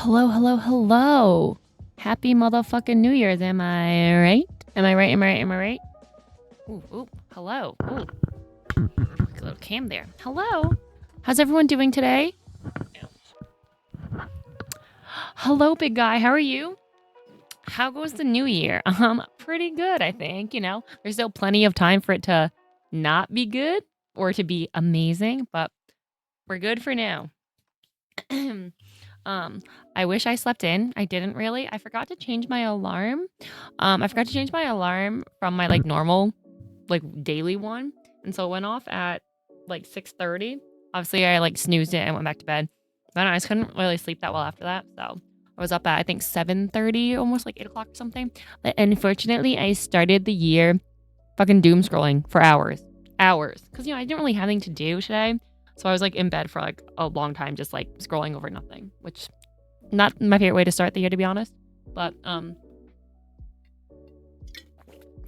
Hello, hello, hello. Happy motherfucking New Year's, am I right? Am I right? Am I right? Am I right? Ooh, hello. Ooh, like a little cam there. Hello. How's everyone doing today? Hello, big guy. How are you? How goes the new year? Pretty good, I think. There's still plenty of time for it to not be good or to be amazing, but we're good for now. Um, I wish I slept in. I didn't really. I forgot to change my alarm. I forgot to change my alarm from my normal, daily one, and so it went off at 6:30. Obviously, I snoozed it and went back to bed. Then I just couldn't really sleep that well after that, so I was up at I think 7:30, almost 8 o'clock or something. But unfortunately, I started the year fucking doom scrolling for hours, because I didn't really have anything to do today. So I was in bed for a long time, just scrolling over nothing, which not my favorite way to start the year, to be honest. But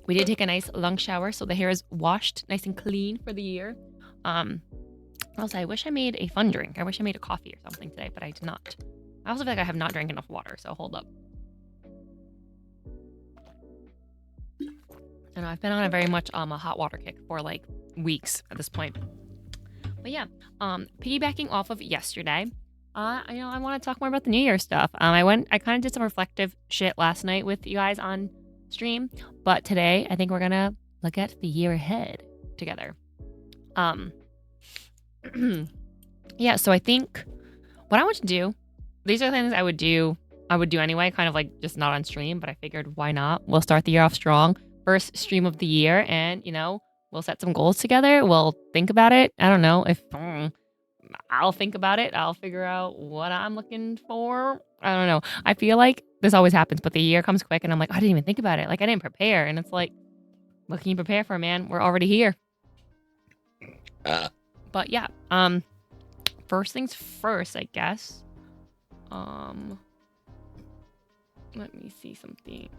we did take a nice long shower, so the hair is washed nice and clean for the year. Also, I wish I made a fun drink. I wish I made a coffee or something today, but I did not. I also feel like I have not drank enough water, so hold up. I know I've been on a very much a hot water kick for weeks at this point. But yeah, piggybacking off of yesterday, I want to talk more about the New Year stuff. I kind of did some reflective shit last night with you guys on stream, but today I think we're gonna look at the year ahead together. Yeah, so I think what I want to do, these are things I would do anyway, kind of just not on stream, but I figured why not? We'll start the year off strong. First stream of the year, and we'll set some goals together. We'll think about it. I don't know if I'll think about it. I'll figure out what I'm looking for. I don't know. I feel like this always happens, but the year comes quick and I'm like, I didn't even think about it. I didn't prepare. And it's like, what can you prepare for, man? We're already here. But yeah, first things first, I guess. Let me see something.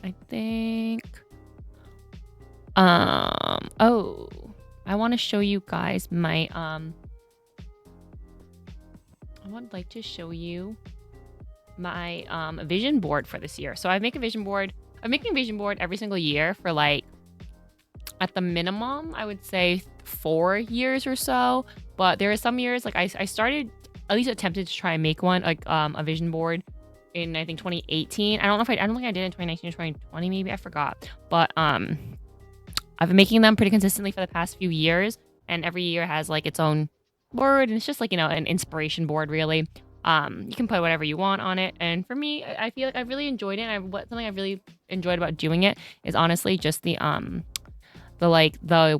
I think oh, I want to show you guys my I would like to show you my vision board for this year. So I make a vision board. I'm making a vision board every single year for at the minimum, I would say 4 years or so. But there are some years I started, at least attempted to try and make one a vision board in I think 2018. I don't think I did it in 2019 or 2020, maybe I forgot. But I've been making them pretty consistently for the past few years, and every year has its own board, and it's just an inspiration board really. You can put whatever you want on it, and for me, I feel like I really enjoyed it. And something I really enjoyed about doing it is honestly just the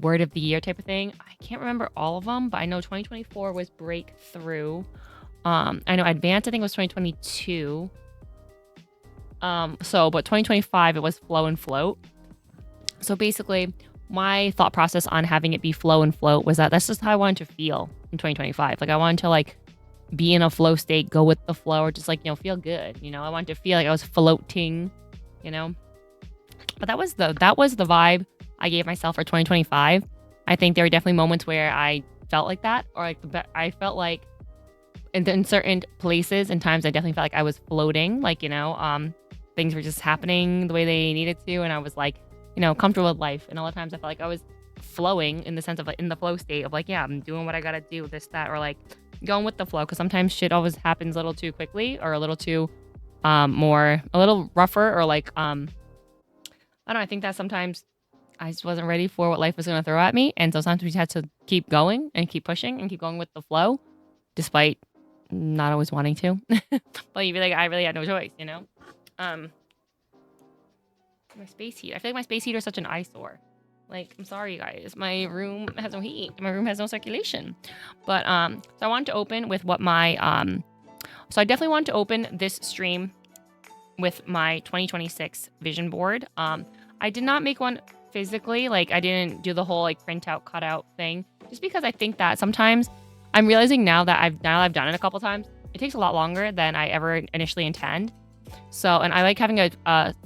word of the year type of thing. I can't remember all of them, but I know 2024 was breakthrough. I know advanced, I think, was 2022. But 2025 it was flow and float. So basically, my thought process on having it be flow and float was that that's just how I wanted to feel in 2025. I wanted to be in a flow state, go with the flow, or just feel good. I wanted to feel like I was floating. But that was the vibe I gave myself for 2025. I think there were definitely moments where I felt like that, or I felt like in certain places and times I definitely felt like I was floating. Things were just happening the way they needed to, and I was comfortable with life. And all the times I felt like I was flowing in the sense of in the flow state of yeah, I'm doing what I gotta do, this, that, or going with the flow. Because sometimes shit always happens a little too quickly, or a little too a little rougher, or I don't know. I think that sometimes I just wasn't ready for what life was gonna throw at me, and so sometimes we had to keep going and keep pushing and keep going with the flow, despite not always wanting to. But you I really had no choice, My space heat. I feel like my space heater is such an eyesore. I'm sorry, guys. My room has no heat. My room has no circulation. But so I wanted to open with what my so I definitely wanted to open this stream with my 2026 vision board. I did not make one physically. I didn't do the whole printout cutout thing, just because I think that sometimes I'm realizing now that I've done it a couple times, it takes a lot longer than I ever initially intend. So, and I like having a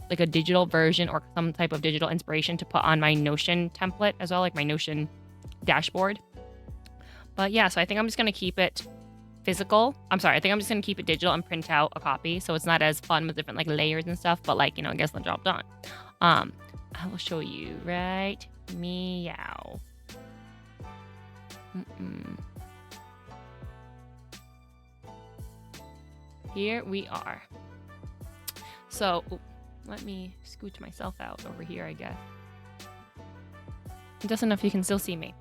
digital version or some type of digital inspiration to put on my Notion template as well, my Notion dashboard. But yeah, so I think I'm just going to keep it physical. I'm sorry, I think I'm just going to keep it digital and print out a copy. So it's not as fun with different like layers and stuff, but like, it gets the job done. I will show you right meow. Here we are. So let me scooch myself out over here, I guess. Just enough you can still see me.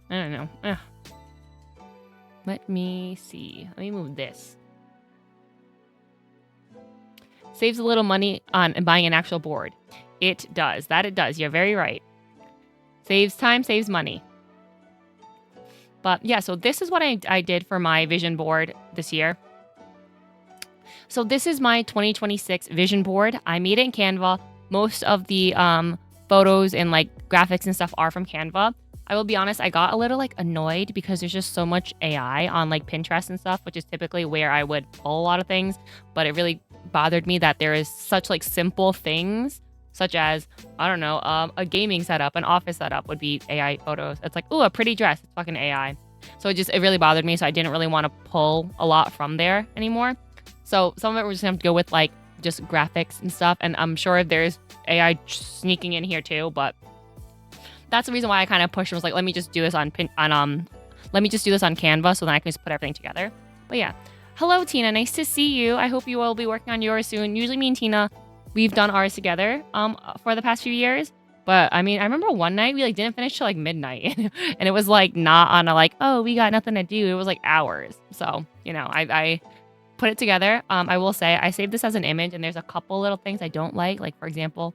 I don't know. Ugh. Let me see. Let me move this. Saves a little money on buying an actual board. It does. That it does. You're very right. Saves time, saves money. But yeah, so this is what I did for my vision board this year. So this is my 2026 vision board. I made it in Canva. Most of the photos and like graphics and stuff are from Canva. I will be honest, I got a little like annoyed because there's just so much AI on like Pinterest and stuff, which is typically where I would pull a lot of things. But it really bothered me that there is such like simple things, such as, I don't know, a gaming setup, an office setup would be AI photos. It's like, ooh, a pretty dress. It's fucking AI. So it really bothered me. So I didn't really want to pull a lot from there anymore. So some of it we're just going to have to go with like just graphics and stuff. And I'm sure there's AI sneaking in here too, but that's the reason why I kind of pushed and was like, let me just do this on Canva so then I can just put everything together. But yeah. Hello, Tina. Nice to see you. I hope you will be working on yours soon. Usually me and Tina, we've done ours together for the past few years. But I mean, I remember one night we like didn't finish till like midnight and it was like not on a like, oh, we got nothing to do. It was like hours. So, I put it together. I will say I saved this as an image and there's a couple little things I don't like. Like, for example,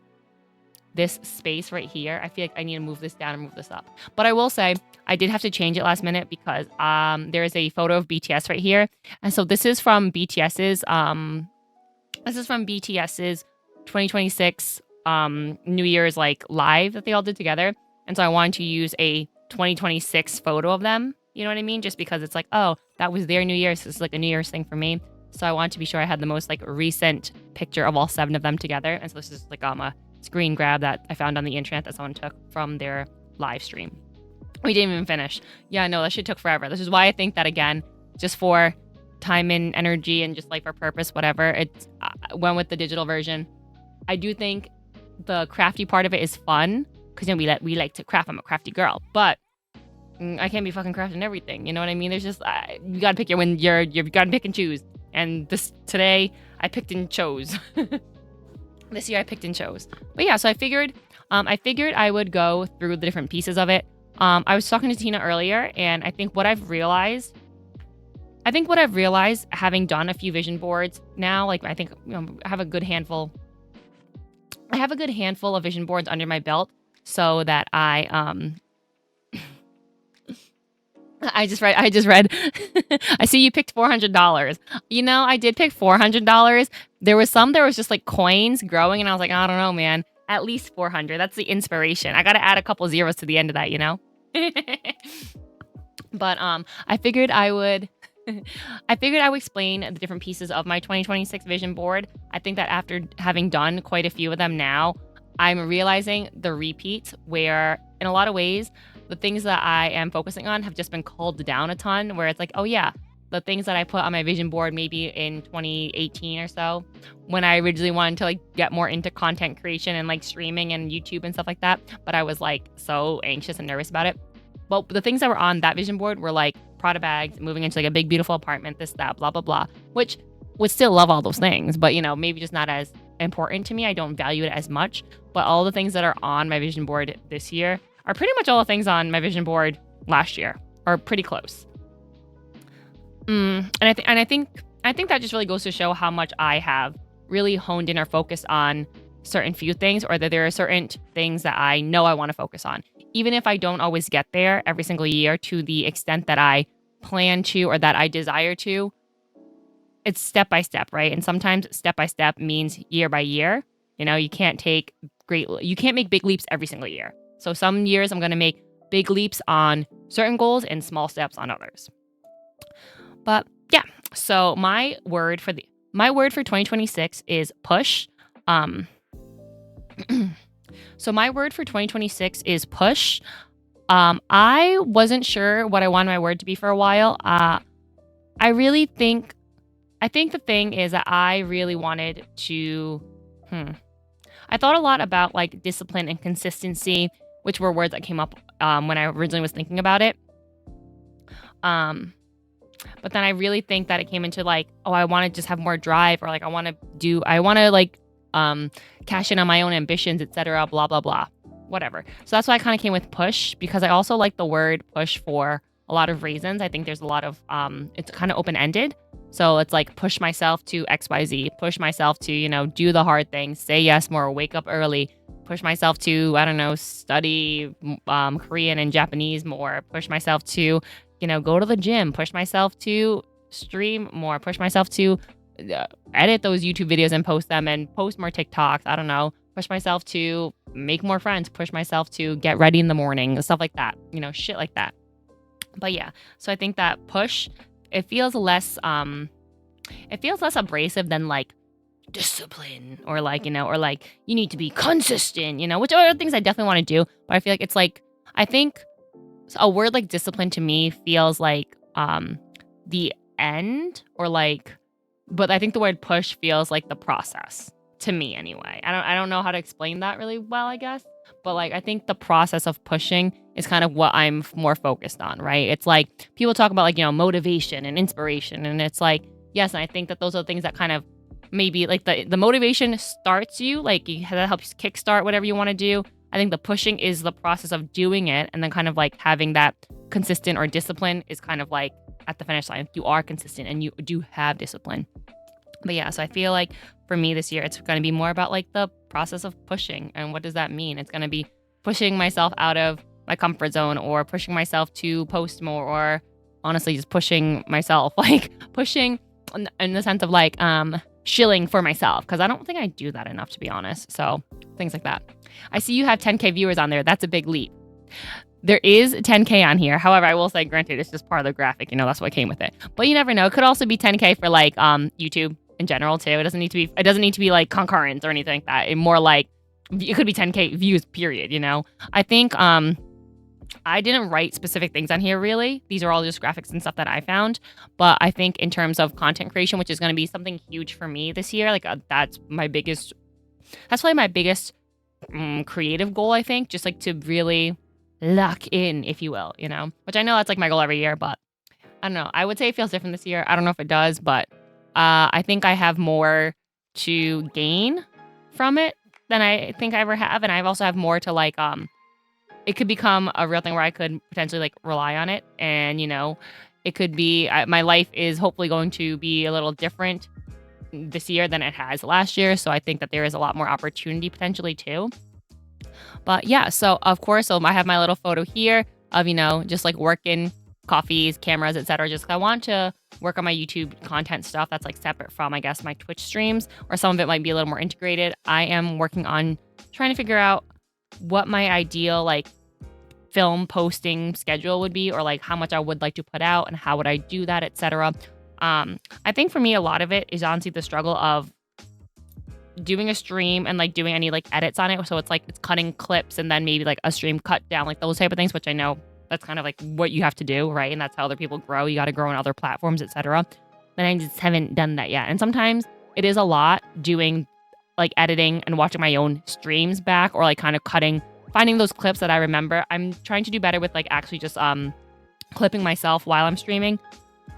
this space right here. I feel like I need to move this down and move this up. But I will say I did have to change it last minute because there is a photo of BTS right here. And so this is from BTS's 2026 New Year's like live that they all did together. And so I wanted to use a 2026 photo of them. You know what I mean? Just because it's like, oh, that was their New Year's. So it's like a New Year's thing for me. So I wanted to be sure I had the most like recent picture of all 7 of them together. And so this is like a screen grab that I found on the internet that someone took from their live stream. We didn't even finish. Yeah, no, that shit took forever. This is why I think that, again, just for time and energy and just like for purpose, whatever, it's went with the digital version. I do think the crafty part of it is fun because we like to craft. I'm a crafty girl, but I can't be fucking crafting everything. You know what I mean? There's just you gotta pick you gotta pick and choose. And today I picked and chose. This year I picked and chose. But yeah, so I figured I would go through the different pieces of it. I was talking to Tina earlier, and I think what I've realized having done a few vision boards now, like I think I have a good handful of vision boards under my belt so that I just read I see you picked $400. I did pick $400. There was just like coins growing and I was like, I don't know, man. At least 400. That's the inspiration. I got to add a couple zeros to the end of that, But I figured I would explain the different pieces of my 2026 vision board. I think that after having done quite a few of them now, I'm realizing the repeats where in a lot of ways the things that I am focusing on have just been culled down a ton, where it's like, oh yeah, the things that I put on my vision board maybe in 2018 or so, when I originally wanted to like get more into content creation and like streaming and YouTube and stuff like that. But I was like so anxious and nervous about it. But the things that were on that vision board were like Prada bags, moving into like a big, beautiful apartment, this, that, blah, blah, blah, which would still love all those things, but maybe just not as important to me. I don't value it as much. But all the things that are on my vision board this year are pretty much all the things on my vision board last year, or pretty close. And I think that just really goes to show how much I have really honed in or focused on certain few things, or that there are certain things that I know I want to focus on. Even if I don't always get there every single year to the extent that I plan to or that I desire to, it's step by step, right? And sometimes step by step means year by year. You can't make big leaps every single year. So some years I'm going to make big leaps on certain goals and small steps on others. But yeah, so my word for 2026 is push. So my word for 2026 is push. I wasn't sure what I wanted my word to be for a while. I really think I think the thing is that I really wanted to hmm. I thought a lot about like discipline and consistency, which were words that came up when I originally was thinking about it. Um, but then I really think that it came into like, oh, I want to just have more drive, or like I want to like cash in on my own ambitions, etc. Blah blah blah, whatever. So that's why I kind of came with push, because I also like the word push for a lot of reasons. I think there's a lot of it's kind of open ended. So it's like push myself to XYZ, push myself to, do the hard things, say yes more, wake up early, push myself to, I don't know, study Korean and Japanese more, push myself to, go to the gym, push myself to stream more, push myself to edit those YouTube videos and post them and post more TikToks. I don't know, push myself to make more friends, push myself to get ready in the morning, stuff like that, shit like that. But yeah, so I think that push, it feels less abrasive than like discipline, or like, or like you need to be consistent, which are things I definitely want to do. But I feel like it's like, I think a word like discipline to me feels like the end, or like, but I think the word push feels like the process to me anyway. I don't know how to explain that really well, I guess. But like, I think the process of pushing is kind of what I'm more focused on, right? It's like people talk about like, motivation and inspiration. And it's like, yes, and I think that those are things that kind of maybe like the motivation starts you, like that helps kickstart whatever you want to do. I think the pushing is the process of doing it. And then kind of like having that consistent or discipline is kind of like at the finish line. You are consistent and you do have discipline. But yeah, so I feel like for me this year, it's going to be more about like the process of pushing. And what does that mean? It's going to be pushing myself out of my comfort zone, or pushing myself to post more, or honestly just pushing myself, like pushing in the sense of like shilling for myself, because I don't think I do that enough, to be honest. So things like that. I see you have 10K viewers on there. That's a big leap. There is 10K on here. However, I will say, granted, it's just part of the graphic. That's what came with it. But you never know. It could also be 10K for like YouTube in general too. It doesn't need to be like concurrent or anything like that. It more like it could be 10K views, period. I think I didn't write specific things on here really. These are all just graphics and stuff that I found. But I think in terms of content creation, which is going to be something huge for me this year, like that's probably my biggest creative goal, I think, just like to really lock in, if you will, which I know that's like my goal every year, but I don't know. I would say it feels different this year. I don't know if it does, but I think I have more to gain from it than I think I ever have. And I also have more to like, it could become a real thing where I could potentially like rely on it. And, it could be, my life is hopefully going to be a little different this year than it has last year. So I think that there is a lot more opportunity potentially too. But yeah, so of course, so I have my little photo here of, just like working, coffees, cameras, etc. Just 'cause I want to work on my YouTube content stuff that's like separate from, I guess, my Twitch streams, or some of it might be a little more integrated. I am working on trying to figure out what my ideal like film posting schedule would be, or like how much I would like to put out and how would I do that, etc. I think for me, a lot of it is honestly the struggle of doing a stream and like doing any like edits on it. So it's like it's cutting clips and then maybe like a stream cut down, like those type of things, which I know that's kind of like what you have to do, right? And that's how other people grow. You got to grow on other platforms, etc. But I just haven't done that yet. And sometimes it is a lot doing like editing and watching my own streams back, or like kind of finding those clips that I remember. I'm trying to do better with like actually just clipping myself while I'm streaming.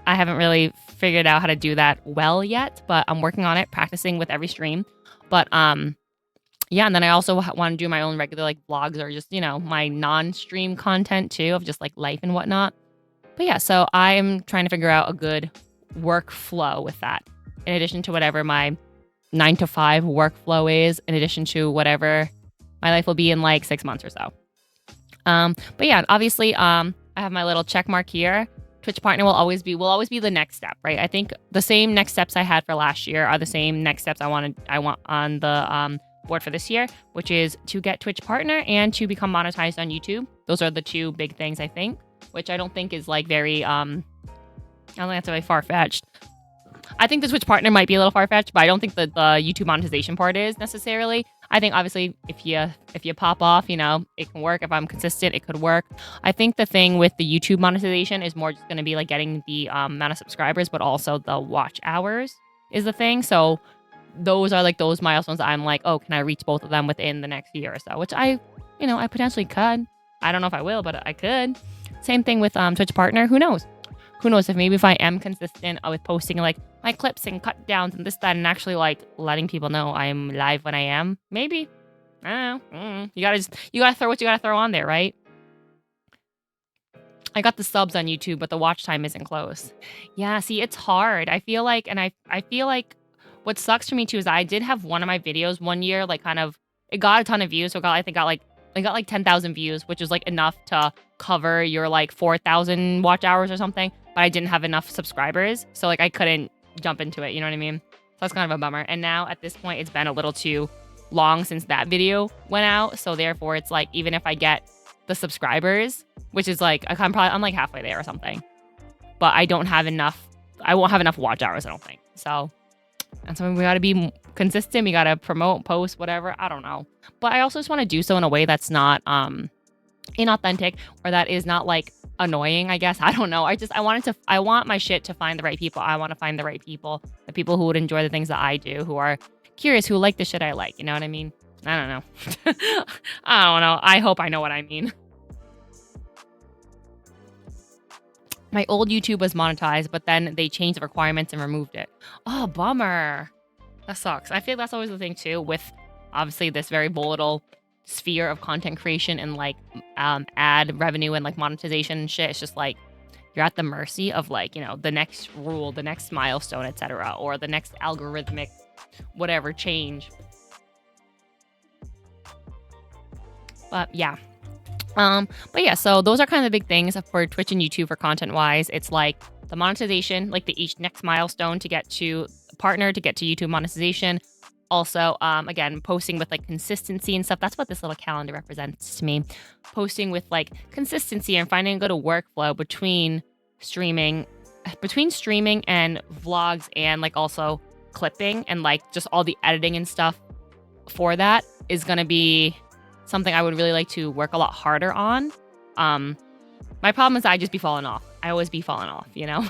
I haven't really figured out how to do that well yet, but I'm working on it, practicing with every stream. But yeah, and then I also want to do my own regular like vlogs, or just, my non-stream content too, of just like life and whatnot. But yeah, so I am trying to figure out a good workflow with that, in addition to whatever my 9 to 5 workflow is, in addition to whatever my life will be in like 6 months or so. But yeah, obviously, I have my little check mark here. Twitch partner will always be the next step, right? I think the same next steps I had for last year are the same next steps I want on the board for this year, which is to get Twitch partner and to become monetized on YouTube. Those are the two big things, I think, which I don't think is like very I don't think that's really far-fetched. I think the Twitch partner might be a little far-fetched, but I don't think that the YouTube monetization part is necessarily. I think obviously if you pop off, you know, it can work. If I'm consistent, it could work. I think the thing with the YouTube monetization is more just going to be like getting the amount of subscribers, but also the watch hours is the thing. So those are like those milestones that I'm like, oh, can I reach both of them within the next year or so? Which I potentially could. I don't know if I will, but I could. Same thing with Twitch partner. Who knows? Who knows if I am consistent with posting like my clips and cut downs and this, that, and actually like letting people know I'm live when I am. Maybe. I don't know. You gotta throw what you gotta throw on there, right? I got the subs on YouTube, but the watch time isn't close. Yeah, see, it's hard. I feel like what sucks for me too is I did have one of my videos one year, like it got a ton of views. So it got like 10,000 views, which is like enough to cover your like 4,000 watch hours or something. But I didn't have enough subscribers. So like I couldn't jump into it. You know what I mean? So that's kind of a bummer. And now at this point, it's been a little too long since that video went out. So therefore it's like, even if I get the subscribers, which is like, I'm like halfway there or something, but I won't have enough watch hours, I don't think. So that's why we got to be consistent. We got to promote, post, whatever. I don't know. But I also just want to do so in a way that's not inauthentic, or that is not like annoying, I guess. I don't know. I want my shit to find the right people. I want to find the right people, the people who would enjoy the things that I do, who are curious, who like the shit I like. You know what I mean? I don't know. I don't know. I hope I know what I mean. My old YouTube was monetized, but then they changed the requirements and removed it. Oh, bummer. That sucks. I feel like that's always the thing too, with obviously this very volatile sphere of content creation and like ad revenue and like monetization and shit. It's just like you're at the mercy of like, you know, the next rule, the next milestone, etc., or the next algorithmic whatever change. But yeah. So those are kind of the big things for Twitch and YouTube for content wise. It's like the monetization, like the each next milestone to get to partner, to get to YouTube monetization. Also, again, posting with like consistency and stuff. That's what this little calendar represents to me. Posting with like consistency and finding a good workflow between streaming and vlogs, and like also clipping and like just all the editing and stuff for that is going to be something I would really like to work a lot harder on. My problem is I just be falling off. I always be falling off, you know?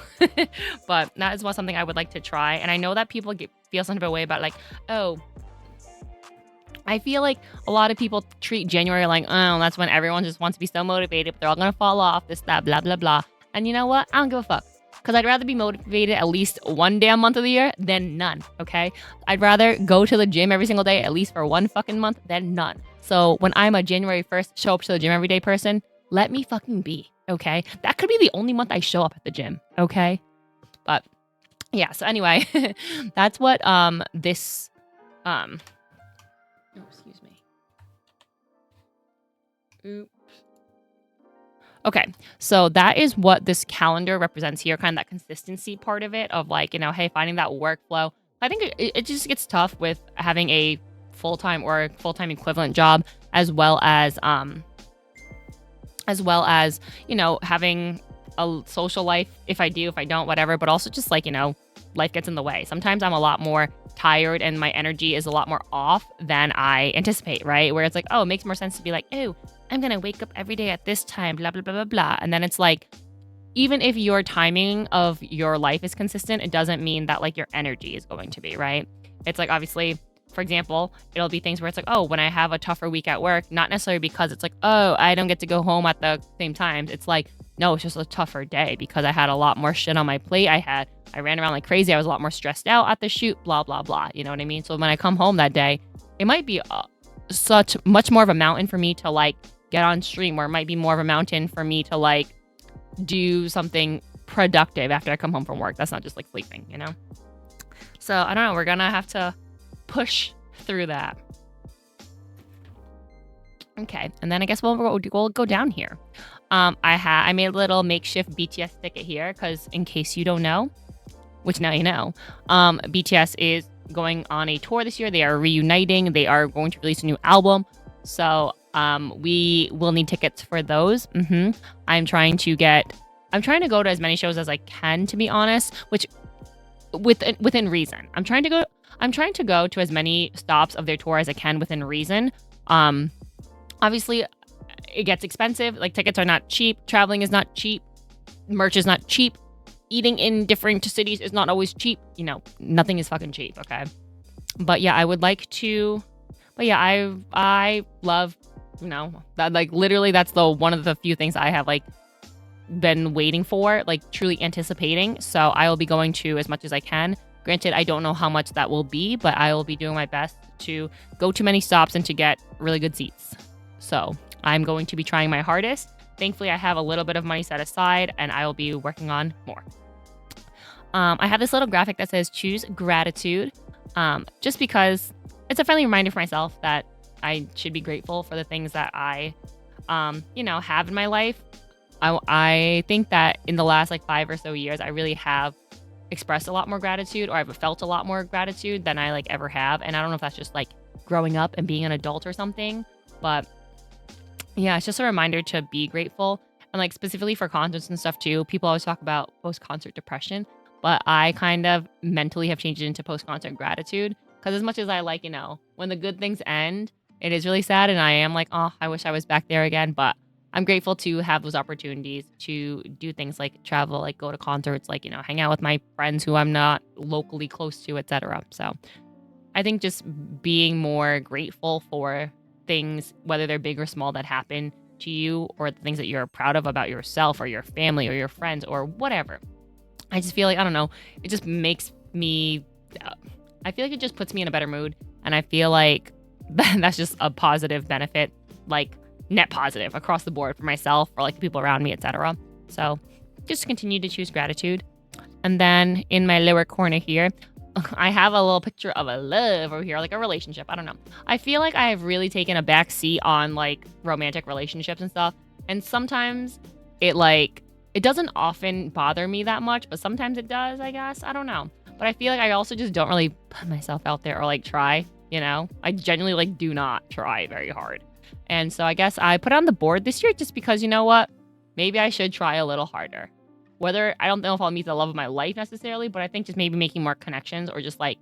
But that is something I would like to try. And I know that people feel some type of way about like, oh, I feel like a lot of people treat January like, oh, that's when everyone just wants to be so motivated, but they're all going to fall off, this, that, blah, blah, blah. And you know what? I don't give a fuck. Because I'd rather be motivated at least one damn month of the year than none, okay? I'd rather go to the gym every single day at least for one fucking month than none. So when I'm a January 1st show up to the gym every day person, let me fucking be, okay? That could be the only month I show up at the gym, okay? But yeah, so anyway, that's what this excuse me. Oops. Okay, so that is what this calendar represents here, kind of that consistency part of it, of like, you know, hey, finding that workflow. I think it just gets tough with having a full-time or full-time equivalent job, as well as, you know, having a social life, if I do, if I don't, whatever, but also just like, you know, life gets in the way. Sometimes I'm a lot more tired and my energy is a lot more off than I anticipate, right? Where it's like, oh, it makes more sense to be like, oh, I'm going to wake up every day at this time, blah, blah, blah, blah, blah. And then it's like, even if your timing of your life is consistent, it doesn't mean that like your energy is going to be, right? It's like, obviously, for example, it'll be things where it's like, oh, when I have a tougher week at work, not necessarily because it's like, oh, I don't get to go home at the same times. It's like, no, it's just a tougher day because I had a lot more shit on my plate. I ran around like crazy. I was a lot more stressed out at the shoot, blah, blah, blah. You know what I mean? So when I come home that day, it might be much more of a mountain for me to like get on stream, or it might be more of a mountain for me to like do something productive after I come home from work. That's not just like sleeping, you know? So I don't know. We're going to have to push through that. Okay. And then I guess we'll go down here. I made a little makeshift BTS ticket here because in case you don't know, which now you know, BTS is going on a tour this year. They are reuniting. They are going to release a new album. So we will need tickets for those. I'm trying to go to as many shows as I can, to be honest, which within reason. I'm trying I'm trying to go to as many stops of their tour as I can within reason. Obviously, it gets expensive. Like, tickets are not cheap. Traveling is not cheap. Merch is not cheap. Eating in different cities is not always cheap. You know, nothing is fucking cheap, okay? But yeah, I would like to. But yeah, I love, you know, that, like, literally that's the one of the few things I have like been waiting for, like truly anticipating. So I will be going to as much as I can. Granted, I don't know how much that will be, but I will be doing my best to go to many stops and to get really good seats. So I'm going to be trying my hardest. Thankfully, I have a little bit of money set aside, and I will be working on more. I have this little graphic that says choose gratitude, just because it's a friendly reminder for myself that I should be grateful for the things that I, have in my life. I think that in the last like 5 or so years, I really have expressed a lot more gratitude, or I've felt a lot more gratitude than I like ever have. And I don't know if that's just like growing up and being an adult or something, but yeah, it's just a reminder to be grateful. And like specifically for concerts and stuff too, people always talk about post-concert depression, but I kind of mentally have changed it into post-concert gratitude. Because as much as I like, when the good things end, it is really sad. And I am like, oh, I wish I was back there again. But I'm grateful to have those opportunities to do things like travel, like go to concerts, like, hang out with my friends who I'm not locally close to, etc. So I think just being more grateful for things, whether they're big or small, that happen to you, or the things that you're proud of about yourself or your family or your friends or whatever. I just feel like, I don't know, it just makes me, I feel like it just puts me in a better mood. And I feel like that's just a positive benefit, like net positive across the board for myself or like the people around me, etc. So just continue to choose gratitude. And then in my lower corner here, I have a little picture of a love over here, like a relationship. I don't know. I feel like I have really taken a back seat on like romantic relationships and stuff. And sometimes it doesn't often bother me that much, but sometimes it does, I guess. I don't know. But I feel like I also just don't really put myself out there or like try, I genuinely like do not try very hard. And so I guess I put it on the board this year just because, you know what? Maybe I should try a little harder. Whether, I don't know if I'll meet the love of my life necessarily, but I think just maybe making more connections or just like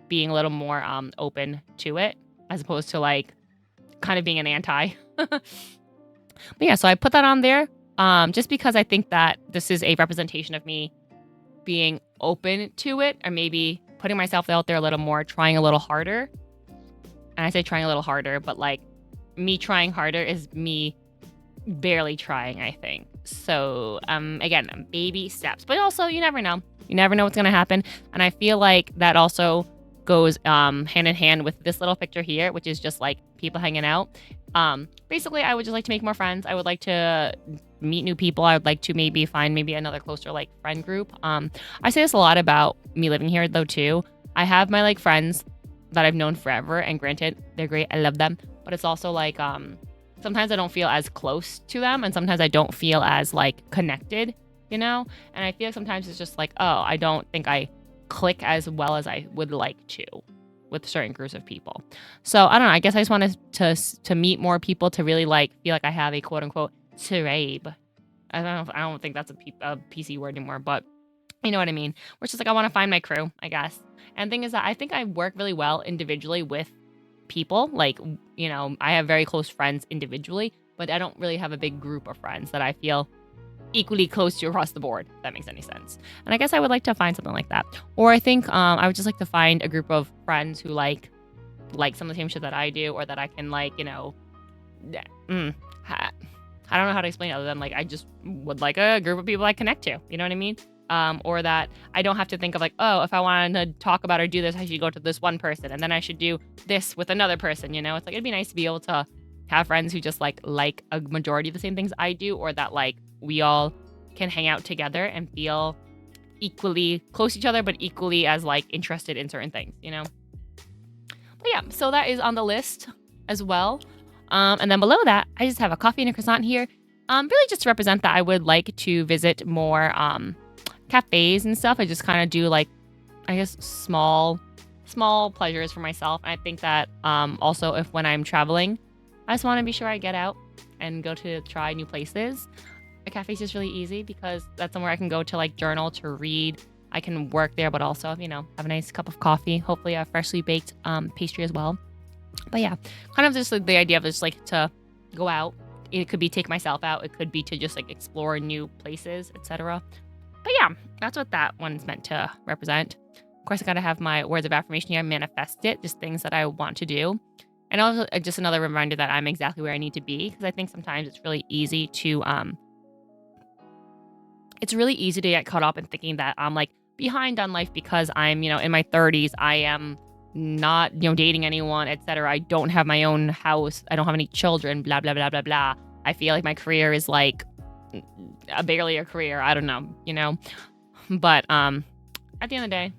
being a little more open to it, as opposed to like kind of being an anti. But yeah, so I put that on there just because I think that this is a representation of me being open to it, or maybe putting myself out there a little more, trying a little harder. And I say trying a little harder, but like me trying harder is me barely trying, I think. So again, baby steps, but also you never know what's gonna happen. And I feel like that also goes hand in hand with this little picture here, which is just like people hanging out. Basically I would just like to make more friends. I would like to meet new people. I would like to maybe find another closer like friend group. I say this a lot about me living here though too. I have my like friends that I've known forever, and granted, they're great. I love them, but it's also like sometimes I don't feel as close to them, and sometimes I don't feel as like connected, And I feel like sometimes it's just like, oh, I don't think I click as well as I would like to with certain groups of people. So I don't know. I guess I just wanted to meet more people to really like feel like I have a quote unquote tribe. I don't think that's a PC word anymore, but you know what I mean. Which is like I want to find my crew, I guess. And the thing is that I think I work really well individually with people. Like, I have very close friends individually, but I don't really have a big group of friends that I feel equally close to across the board, if that makes any sense. And I guess I would like to find something like that. Or I think I would just like to find a group of friends who like some of the same shit that I do, or that I can like, I don't know how to explain it other than like I just would like a group of people I connect to. You know what I mean? Or that I don't have to think of like, oh, if I wanted to talk about or do this, I should go to this one person, and then I should do this with another person. It's like it'd be nice to be able to have friends who just like a majority of the same things I do, or that like we all can hang out together and feel equally close to each other, but equally as like interested in certain things, But yeah, so that is on the list as well. And then below that, I just have a coffee and a croissant here. Really just to represent that I would like to visit more cafes and stuff. I just kind of do like, I guess, small pleasures for myself. And I think that also if when I'm traveling, I just want to be sure I get out and go to try new places. A cafe is just really easy because that's somewhere I can go to like journal, to read, I can work there, but also, have a nice cup of coffee, hopefully a freshly baked pastry as well. But yeah, kind of just like the idea of just like to go out. It could be take myself out. It could be to just like explore new places, etc. But yeah, that's what that one's meant to represent. Of course, I got to have my words of affirmation here, manifest it, just things that I want to do. And also just another reminder that I'm exactly where I need to be, because I think sometimes it's really easy to get caught up in thinking that I'm like behind on life because I'm, in my 30s. I am not, dating anyone, etc. I don't have my own house. I don't have any children, blah, blah, blah, blah, blah. I feel like my career is like barely a career. I don't know. But at the end of the day,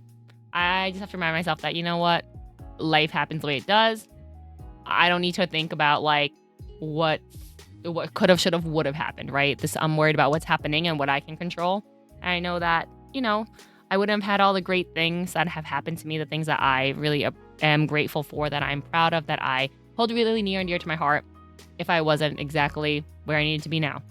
I just have to remind myself that, what? Life happens the way it does. I don't need to think about like what could have, should have, would have happened, right? I'm worried about what's happening and what I can control. And I know that, I wouldn't have had all the great things that have happened to me, the things that I really am grateful for, that I'm proud of, that I hold really near and dear to my heart, if I wasn't exactly where I needed to be now,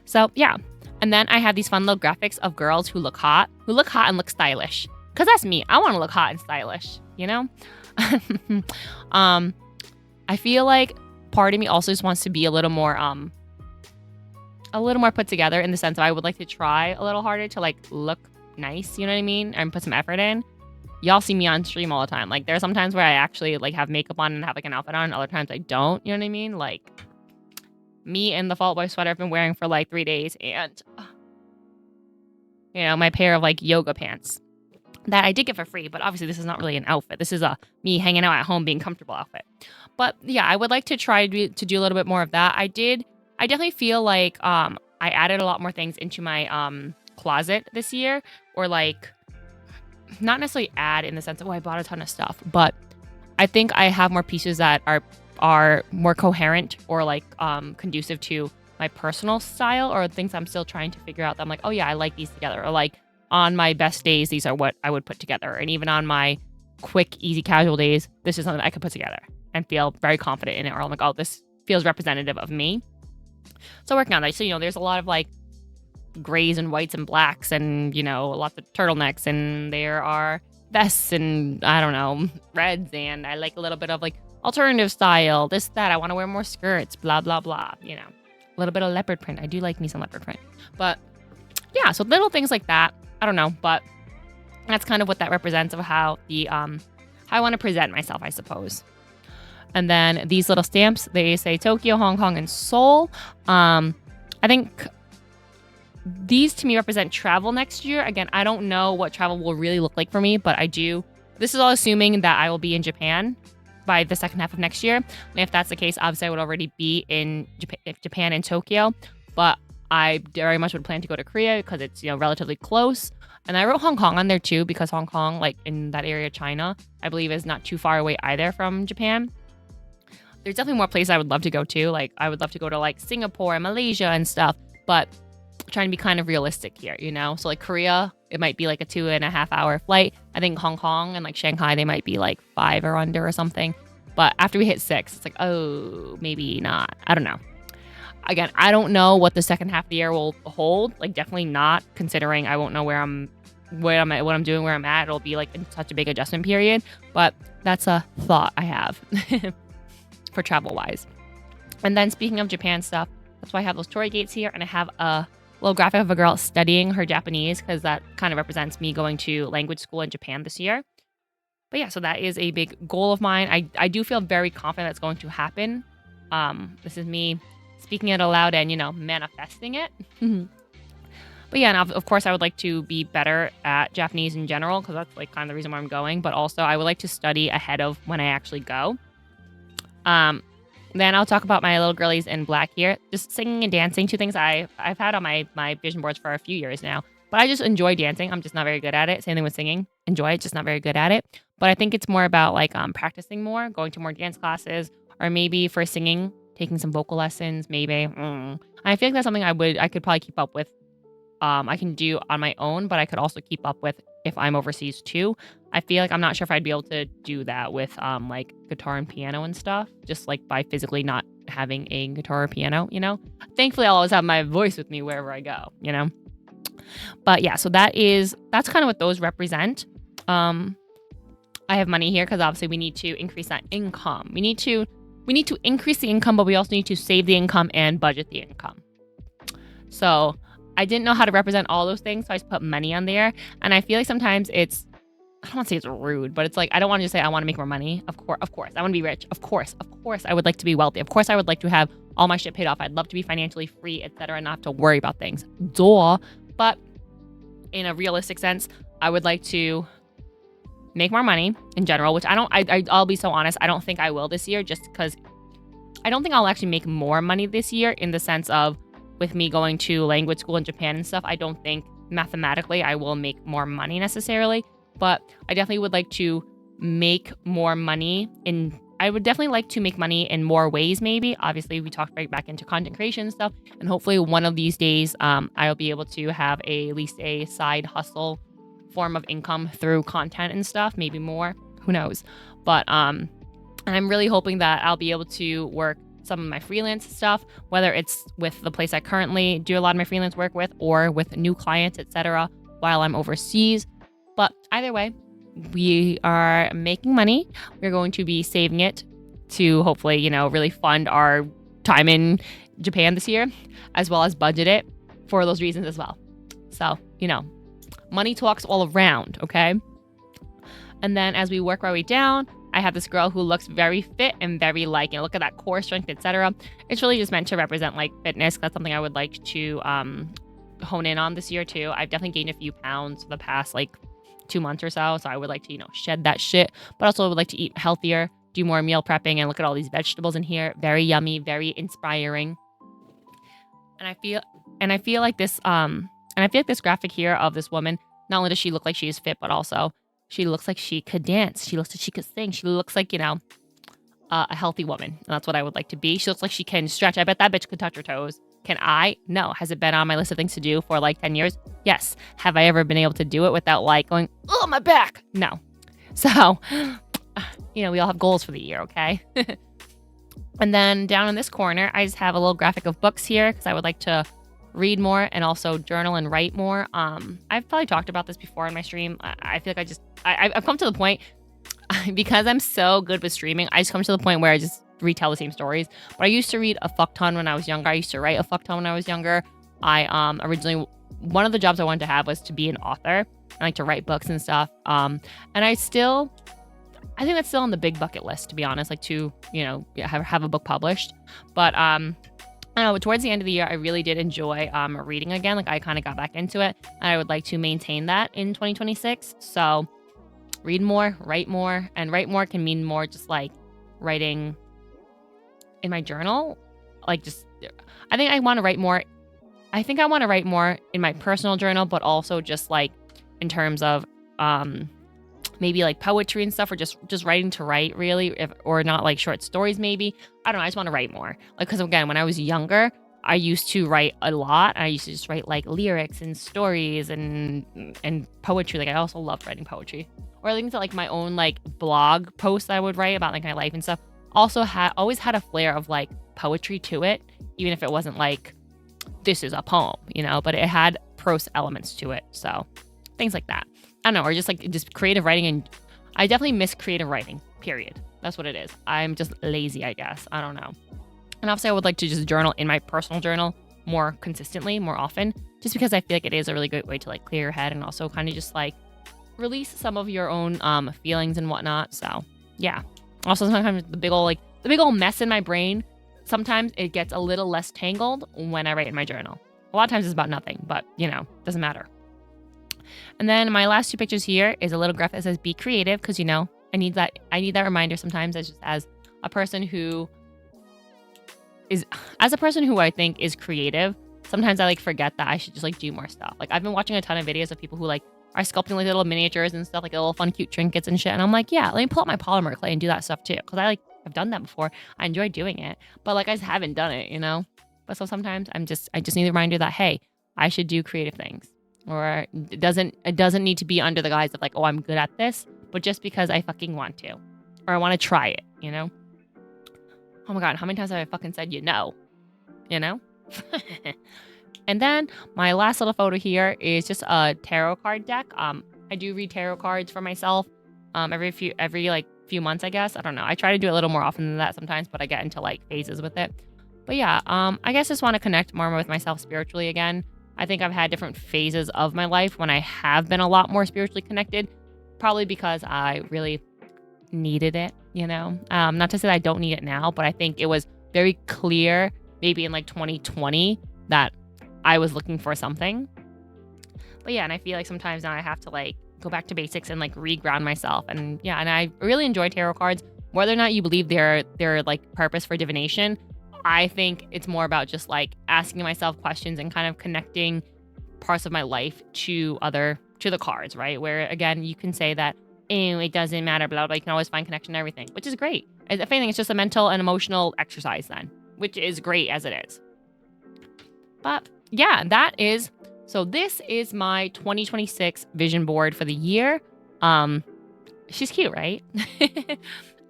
So yeah. And then I have these fun little graphics of girls who look hot and look stylish. Because that's me. I want to look hot and stylish, I feel like part of me also just wants to be a little more put together, in the sense of I would like to try a little harder to like look nice, you know what I mean? And put some effort in. Y'all see me on stream all the time. Like there are some times where I actually like have makeup on and have like an outfit on, and other times I don't, you know what I mean? Like me and the Fall Out Boy sweater I've been wearing for like 3 days, and my pair of like yoga pants that I did get for free, but obviously this is not really an outfit. This is a me hanging out at home being comfortable outfit. But yeah, I would like to try to do a little bit more of that. I definitely feel like I added a lot more things into my closet this year, or like not necessarily add in the sense of, I bought a ton of stuff, but I think I have more pieces that are more coherent or like conducive to my personal style, or things I'm still trying to figure out that I'm like, oh yeah, I like these together, or like on my best days, these are what I would put together. And even on my quick, easy, casual days, this is something I could put together and feel very confident in it. Or I'm like, oh, this feels representative of me. So working on that. So, there's a lot of like grays and whites and blacks and, lots of turtlenecks, and there are vests and I don't know, reds. And I like a little bit of like alternative style, this, that. I want to wear more skirts, blah, blah, blah. A little bit of leopard print. I do like me some leopard print. But yeah, so little things like that. I don't know, but that's kind of what that represents of how how I want to present myself, I suppose. And then these little stamps, they say Tokyo, Hong Kong, and Seoul. I think these to me represent travel next year. Again, I don't know what travel will really look like for me, but I do. This is all assuming that I will be in Japan by the second half of next year. And if that's the case, obviously I would already be in Japan and Tokyo. But I very much would plan to go to Korea because it's, relatively close. And I wrote Hong Kong on there too, because Hong Kong, like in that area of China, I believe is not too far away either from Japan. There's definitely more places I would love to go to. Like I would love to go to like Singapore and Malaysia and stuff, but trying to be kind of realistic here, So like Korea, it might be like a 2.5 hour flight. I think Hong Kong and like Shanghai, they might be like 5 or under or something. But after we hit 6, it's like, oh, maybe not. I don't know. Again, I don't know what the second half of the year will hold. Like definitely not, considering I won't know where I'm at, what I'm doing, where I'm at. It'll be like in such a big adjustment period. But that's a thought I have for travel wise. And then speaking of Japan stuff, that's why I have those torii gates here, and I have a little graphic of a girl studying her Japanese, because that kind of represents me going to language school in Japan this year. But yeah, so that is a big goal of mine. I do feel very confident that's going to happen. This is me speaking it aloud and, manifesting it. But yeah, and of course, I would like to be better at Japanese in general, because that's like kind of the reason why I'm going. But also, I would like to study ahead of when I actually go. Then I'll talk about my little girlies in black here. Just singing and dancing, 2 things I've had on my vision boards for a few years now. But I just enjoy dancing. I'm just not very good at it. Same thing with singing. Enjoy it, just not very good at it. But I think it's more about like practicing more, going to more dance classes, or maybe for singing, taking some vocal lessons, maybe. I feel like that's something I could probably keep up with. I can do on my own, but I could also keep up with if I'm overseas too. I feel like I'm not sure if I'd be able to do that with like guitar and piano and stuff, just like by physically not having a guitar or piano, Thankfully, I'll always have my voice with me wherever I go, But yeah, so that's kind of what those represent. I have money here because obviously we need to increase that income. We need to increase the income, but we also need to save the income and budget the income. So I didn't know how to represent all those things, so I just put money on there. And I feel like sometimes I don't want to say it's rude, but it's like, I don't want to just say I want to make more money. Of course, I want to be rich. Of course, I would like to be wealthy. Of course, I would like to have all my shit paid off. I'd love to be financially free, etc., and not have to worry about things. Duh. But in a realistic sense, I would like to make more money in general, which I'll be so honest, I don't think I will this year, just because I don't think I'll actually make more money this year in the sense of with me going to language school in Japan and stuff. I don't think mathematically I will make more money necessarily, but I definitely would like to make more money I would definitely like to make money in more ways, maybe. Obviously, we talked right back into content creation and stuff, and hopefully one of these days I'll be able to have at least a side hustle form of income through content and stuff, maybe more, who knows. But and I'm really hoping that I'll be able to work some of my freelance stuff, whether it's with the place I currently do a lot of my freelance work with or with new clients, etc., while I'm overseas. But either way, we are making money. We're going to be saving it to hopefully, really fund our time in Japan this year, as well as budget it for those reasons as well. So, money talks all around, okay? And then as we work our way down, I have this girl who looks very fit and very look at that core strength, etc. It's really just meant to represent fitness. That's something I would like to hone in on this year too. I've definitely gained a few pounds for the past 2 months or so. So I would like to, shed that shit, but also would like to eat healthier, do more meal prepping, and look at all these vegetables in here. Very yummy, very inspiring. And I feel like this this graphic here of this woman, not only does she look like she is fit, but also she looks like she could dance. She looks like she could sing. She looks like, a healthy woman. And that's what I would like to be. She looks like she can stretch. I bet that bitch could touch her toes. Can I? No. Has it been on my list of things to do for 10 years? Yes. Have I ever been able to do it without going, oh, my back? No. So, we all have goals for the year, okay? And then down in this corner, I just have a little graphic of books here because I would like to read more and also journal and write more. I've probably talked about this before in my stream. I feel like I've come to the point, because I'm so good with streaming, I just come to the point where I just retell the same stories. But I used to read a fuck ton when I was younger. I used to write a fuck ton when I was younger. I originally, one of the jobs I wanted to have was to be an author. I like to write books and stuff. And I think that's still on the big bucket list, to be honest, to, have a book published. But I don't know, towards the end of the year, I really did enjoy reading again. I kind of got back into it, and I would like to maintain that in 2026. So read more, and write more can mean more just writing in my journal. I think I want to write more. I think I want to write more in my personal journal, but also just in terms of maybe poetry and stuff, or just writing to write, really, or not short stories maybe. I don't know, I just want to write more. Because again, when I was younger, I used to write a lot. I used to just write lyrics and stories and poetry. I also loved writing poetry. Or I think to my own blog posts I would write about my life and stuff. Also always had a flair of poetry to it, even if it wasn't this is a poem, but it had prose elements to it. So things like that. I don't know, or just creative writing, and I definitely miss creative writing, period. That's what it is. I'm just lazy, I guess. I don't know. And obviously I would like to just journal in my personal journal more consistently, more often, just because I feel like it is a really good way to clear your head and also kind of just release some of your own feelings and whatnot. So yeah. Also sometimes the big old mess in my brain, sometimes it gets a little less tangled when I write in my journal. A lot of times it's about nothing, but doesn't matter. And then my last two pictures here is a little graphic that says be creative, because I need that reminder sometimes as a person who I think is creative. Sometimes I forget that I should just do more stuff. I've been watching a ton of videos of people who are sculpting little miniatures and stuff, little fun cute trinkets and shit, and I'm yeah, let me pull out my polymer clay and do that stuff too, because I've done that before. I enjoy doing it, but I just haven't done it, But so sometimes I just need a reminder that, hey, I should do creative things. Or it doesn't need to be under the guise of oh, I'm good at this, but just because I fucking want to, or I want to try it, Oh my God, how many times have I fucking said, And then my last little photo here is just a tarot card deck. I do read tarot cards for myself every like few months, I guess. I don't know. I try to do it a little more often than that sometimes, but I get into like phases with it. But yeah, I guess just want to connect more with myself spiritually again. I think I've had different phases of my life when I have been a lot more spiritually connected, probably because I really needed it, you know? Not to say that I don't need it now, but I think it was very clear maybe in like 2020 that I was looking for something. But yeah, and I feel like sometimes now I have to like go back to basics and like reground myself. And yeah, and I really enjoy tarot cards. Whether or not you believe they're like purpose for divination, I think it's more about just like asking myself questions and kind of connecting parts of my life to the cards, right? Where again, you can say that it doesn't matter, blah, blah, you can always find connection to everything, which is great. If anything, it's just a mental and emotional exercise then, which is great as it is. But yeah, so this is my 2026 vision board for the year. She's cute, right?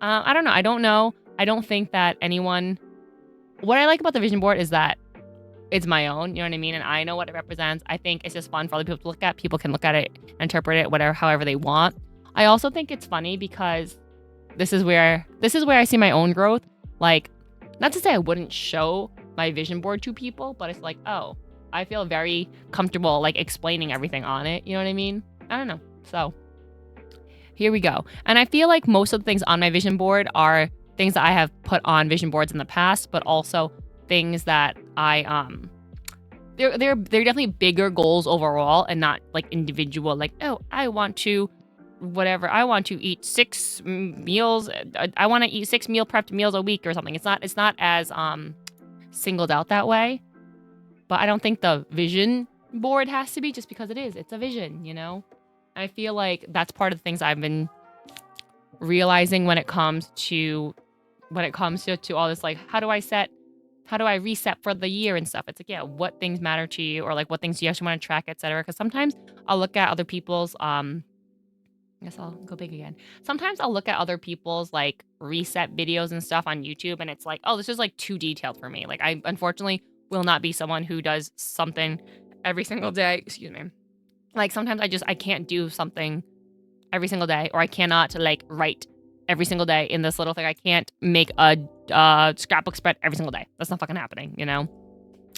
I don't know. I don't think that what I like about the vision board is that it's my own, you know what I mean? And I know what it represents. I think it's just fun for other people to look at. People can look at it, interpret it, however they want. I also think it's funny because this is where I see my own growth. Like, not to say I wouldn't show my vision board to people, but it's like, oh, I feel very comfortable like explaining everything on it. You know what I mean? I don't know. So here we go. And I feel like most of the things on my vision board are things that I have put on vision boards in the past, but also things that they're definitely bigger goals overall and not like individual, like, oh, I want to eat 6 meals. I want to eat 6 meal prepped meals a week or something. It's not as singled out that way. But I don't think the vision board has to be, just because it's a vision, you know? I feel like that's part of the things I've been realizing when it comes to all this, like, how do I reset for the year and stuff? It's like, yeah, what things matter to you, or like what things do you actually want to track, etc. Because sometimes I'll look at other people's I guess I'll go big again. Sometimes I'll look at other people's like reset videos and stuff on YouTube, and it's like, oh, this is like too detailed for me. Like, I unfortunately will not be someone who does something every single day. Excuse me. Like, sometimes I can't do something every single day, or I cannot like write every single day in this little thing. I can't make a scrapbook spread every single day. That's not fucking happening, you know?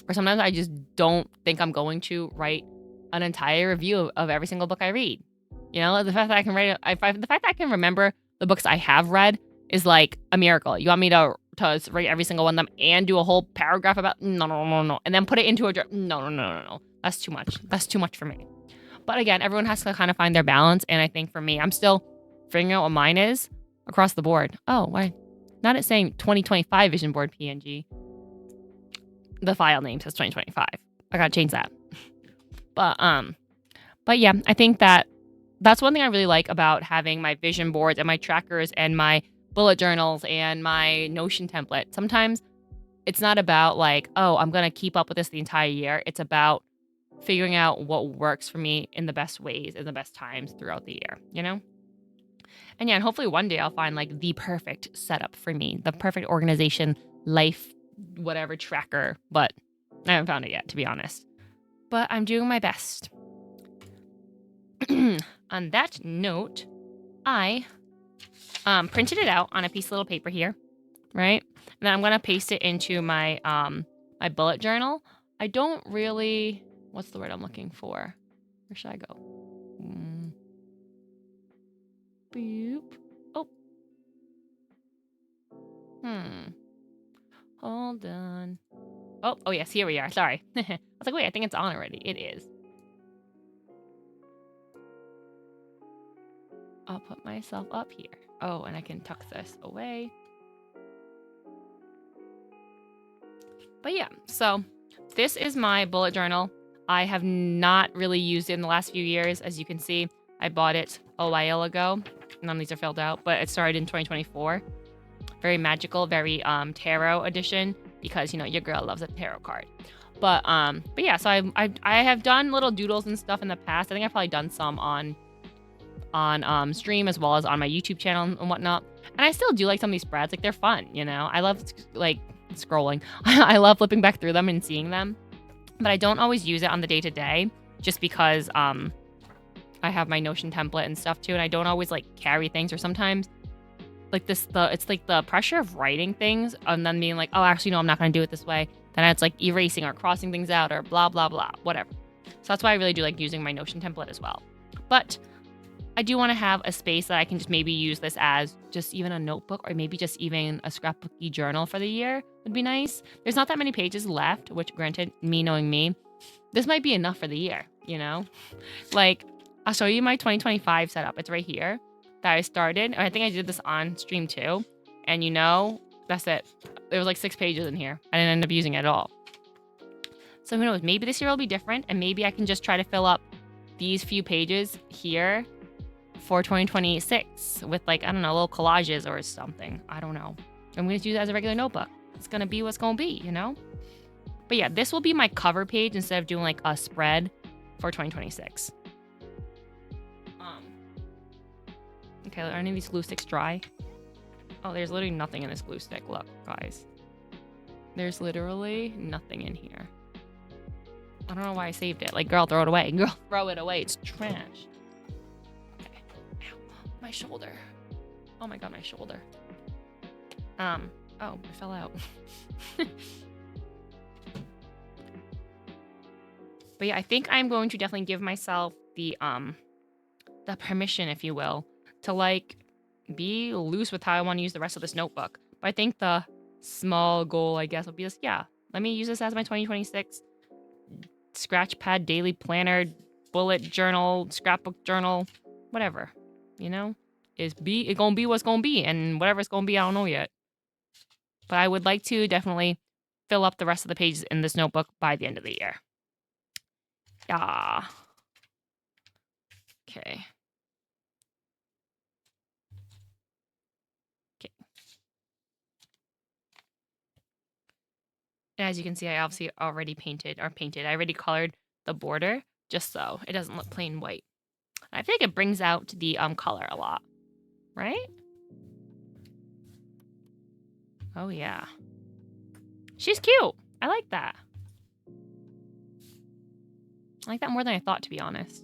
Or sometimes I just don't think I'm going to write an entire review of every single book I read. You know, the fact that I can the fact that I can remember the books I have read is like a miracle. You want me to write every single one of them and do a whole paragraph about no, and then put it into a no. That's too much. That's too much for me. But again, everyone has to kind of find their balance, and I think for me, I'm still figuring out what mine is across the board. Oh, why? Not it saying 2025 vision board PNG. The file name says 2025. I gotta change that. But yeah, I think that's one thing I really like about having my vision boards and my trackers and my bullet journals and my Notion template. Sometimes it's not about like, oh, I'm going to keep up with this the entire year. It's about figuring out what works for me in the best ways and the best times throughout the year, you know? And yeah, and hopefully one day I'll find like the perfect setup for me, the perfect organization, life, whatever tracker, but I haven't found it yet, to be honest. But I'm doing my best. On that note, I printed it out on a piece of little paper here, right? And then I'm gonna paste it into my my bullet journal. I don't really, what's the word I'm looking for? Where should I go? Boop. Oh. Hold on. Oh yes, here we are. Sorry. I was like, wait, I think it's on already. It is. I'll put myself up here. Oh, and I can tuck this away. But yeah, so this is my bullet journal. I have not really used it in the last few years. As you can see, I bought it a while ago. None of these are filled out, but it started in 2024. Very magical, very tarot edition, because, you know, your girl loves a tarot card. But yeah, so I have done little doodles and stuff in the past. I think I've probably done some on stream as well as on my YouTube channel and whatnot. And I still do like some of these spreads. Like, they're fun, you know? I love like scrolling. I love flipping back through them and seeing them. but I don't always use it on the day-to-day just because I have my Notion template and stuff too, and I don't always like carry things, or sometimes like it's like the pressure of writing things and then being like, oh, actually no, I'm not going to do it this way. Then it's like erasing or crossing things out or blah blah blah, whatever. So that's why I really do like using my Notion template as well. But I do want to have a space that I can just maybe use this as just even a notebook, or maybe just even a scrapbooky journal for the year would be nice. There's not that many pages left, which granted, me knowing me, this might be enough for the year, you know? Like, I'll show you my 2025 setup. It's right here that I started. I think I did this on stream too. And you know, that's it. There was like 6 pages in here. I didn't end up using it at all. So who knows? Maybe this year will be different, and maybe I can just try to fill up these few pages here for 2026 with like, I don't know, little collages or something. I don't know. I'm going to use it as a regular notebook. It's going to be what's going to be, you know? But yeah, this will be my cover page instead of doing like a spread for 2026. Okay, are any of these glue sticks dry? Oh, there's literally nothing in this glue stick. Look, guys. There's literally nothing in here. I don't know why I saved it. Like, girl, throw it away. Girl, throw it away. It's trash. Okay. Ow. My shoulder. Oh my god, my shoulder. Oh, it fell out. But yeah, I think I'm going to definitely give myself the permission, if you will, to like be loose with how I want to use the rest of this notebook. But I think the small goal, I guess, will be just, yeah, let me use this as my 2026 scratch pad daily planner, bullet journal, scrapbook journal, whatever, you know? It's gonna be what's gonna be, and whatever it's gonna be, I don't know yet. But I would like to definitely fill up the rest of the pages in this notebook by the end of the year. Yeah. Okay. And as you can see, I obviously already painted. I already colored the border just so it doesn't look plain white. I think it brings out the color a lot, right? Oh yeah. She's cute. I like that. I like that more than I thought, to be honest.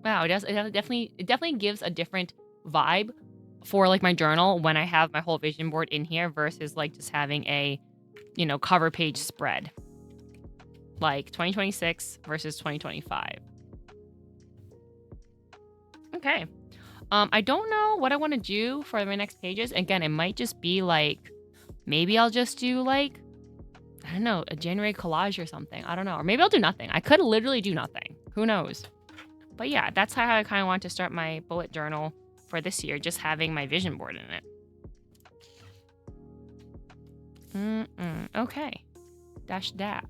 Wow, it does. It definitely gives a different vibe for like my journal when I have my whole vision board in here versus like just having a, you know, cover page spread. Like 2026 versus 2025. Okay. I don't know what I want to do for my next pages. Again, it might just be like, maybe I'll just do like, I don't know, a January collage or something. I don't know. Or maybe I'll do nothing. I could literally do nothing. Who knows? But yeah, that's how I kind of want to start my bullet journal for this year, just having my vision board in it. Okay. Dash that.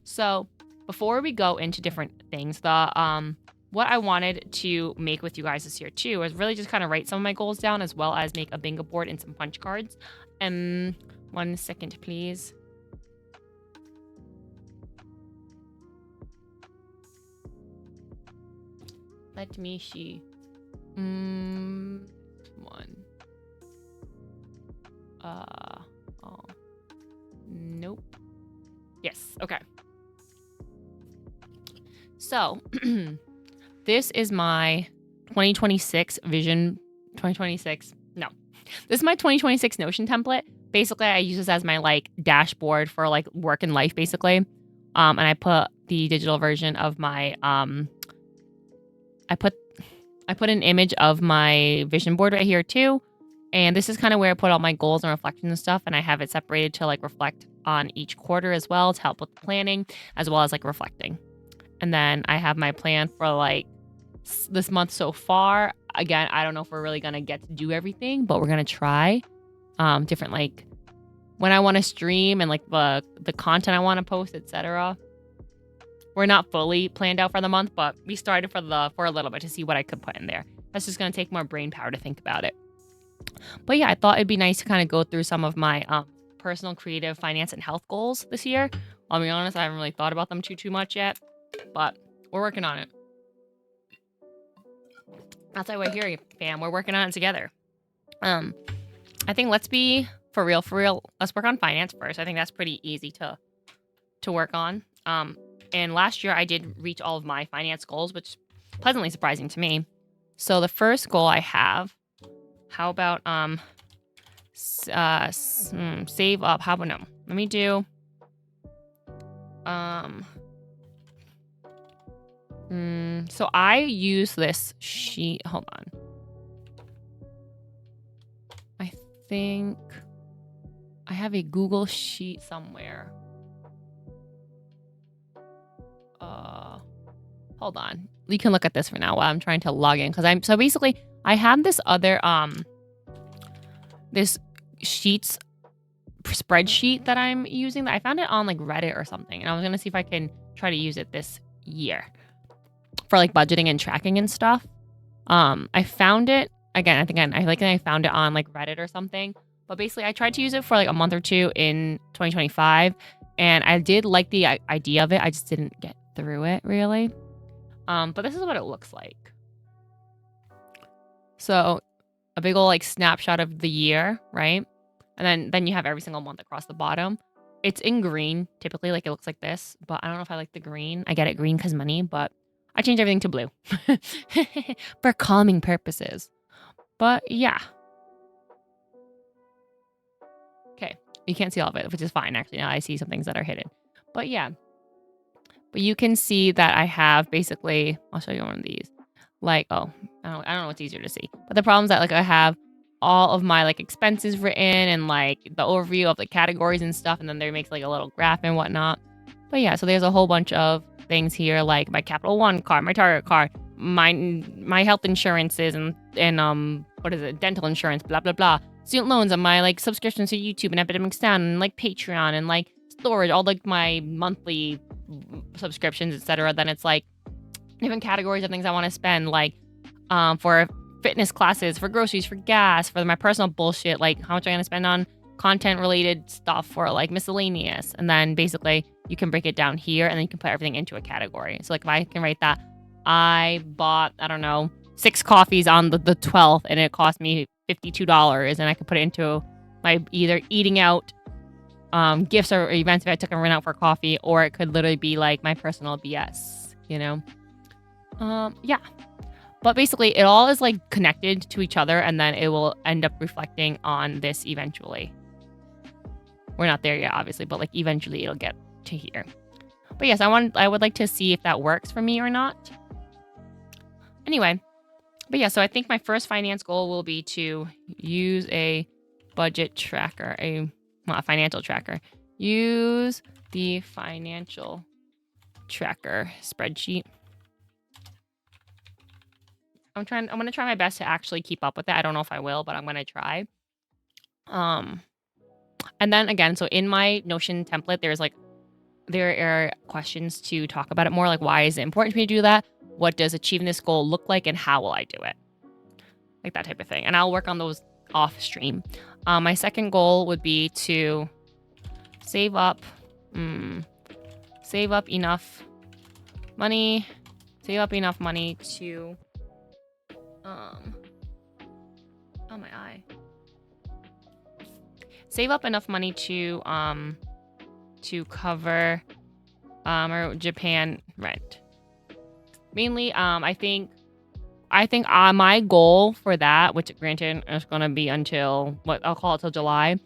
So before we go into different things, what I wanted to make with you guys this year too is really just kind of write some of my goals down, as well as make a bingo board and some punch cards. 1 second, please. Let me see. One. Oh. Nope. Yes. Okay. So, this is my 2026 vision. 2026. No. This is my 2026 Notion template. Basically, I use this as my like dashboard for like work and life, basically. And I put the digital version of my I put an image of my vision board right here too. And this is kind of where I put all my goals and reflections and stuff. And I have it separated to like reflect on each quarter as well, to help with planning as well as like reflecting. And then I have my plan for like this month so far. Again, I don't know if we're really going to get to do everything, but we're going to try different, like when I want to stream and like the content I want to post, etc. We're not fully planned out for the month, but we started for a little bit to see what I could put in there. That's just going to take more brain power to think about it. But yeah, I thought it'd be nice to kind of go through some of my personal, creative, finance, and health goals this year. I'll be honest, I haven't really thought about them too much yet, but we're working on it. That's why we're here, fam. We're working on it together. I think let's be For real, let's work on finance first. I think that's pretty easy to work on. And last year I did reach all of my finance goals, which is pleasantly surprising to me. So the first goal I have, how about save up? How about no? Let me do so I use this sheet. Hold on. I think I have a Google sheet somewhere. Hold on. We can look at this for now while I'm trying to log in, because so basically I have this other this sheets spreadsheet that I'm using that I found it on like Reddit or something, and I was gonna see if I can try to use it this year for like budgeting and tracking and stuff. I found it again. I found it on like Reddit or something. But basically, I tried to use it for like a month or two in 2025, and I did like the idea of it. I just didn't get through it really. But this is what it looks like. So a big old like snapshot of the year, right? And then you have every single month across the bottom. It's in green, typically, like it looks like this, but I don't know if I like the green. I get it, green because money, but I changed everything to blue for calming purposes. But yeah. Okay, you can't see all of it, which is fine, actually. Now I see some things that are hidden. But yeah. But you can see that I have basically, I'll show you one of these. Like, oh, I don't know what's easier to see. But the problem is that like I have all of my like expenses written and like the overview of the categories and stuff, and then there makes like a little graph and whatnot. But yeah, so there's a whole bunch of things here, like my Capital One card, my Target card, my health insurances, and what is it, dental insurance, blah blah blah, student loans, and my like subscriptions to YouTube and Epidemic Sound and like Patreon and like storage, all like my monthly subscriptions, etc. Then it's like different categories of things I want to spend, like for fitness classes, for groceries, for gas, for my personal bullshit, like how much I'm gonna spend on content related stuff, or like miscellaneous. And then basically you can break it down here, and then you can put everything into a category. So like if I can write that I bought, I don't know, 6 coffees on the 12th and it cost me $52, and I could put it into my either eating out gifts or events if I took and ran out for coffee, or it could literally be like my personal BS, you know? Yeah. But basically it all is like connected to each other, and then it will end up reflecting on this eventually. We're not there yet, obviously, but like eventually it'll get to here. But yes, I would like to see if that works for me or not. Anyway, but yeah, so I think my first finance goal will be to use a budget tracker, a financial tracker. Use the financial tracker spreadsheet. I'm going to try my best to actually keep up with it. I don't know if I will, but I'm going to try. And then again, so in my Notion template, there are questions to talk about it more, like why is it important to me to do that? What does achieving this goal look like, and how will I do it? Like that type of thing. And I'll work on those off stream. My second goal would be to save up enough money to my eye. Save up enough money to cover our Japan rent. Mainly, I think my goal for that, which granted is going to be until what I'll call it till July,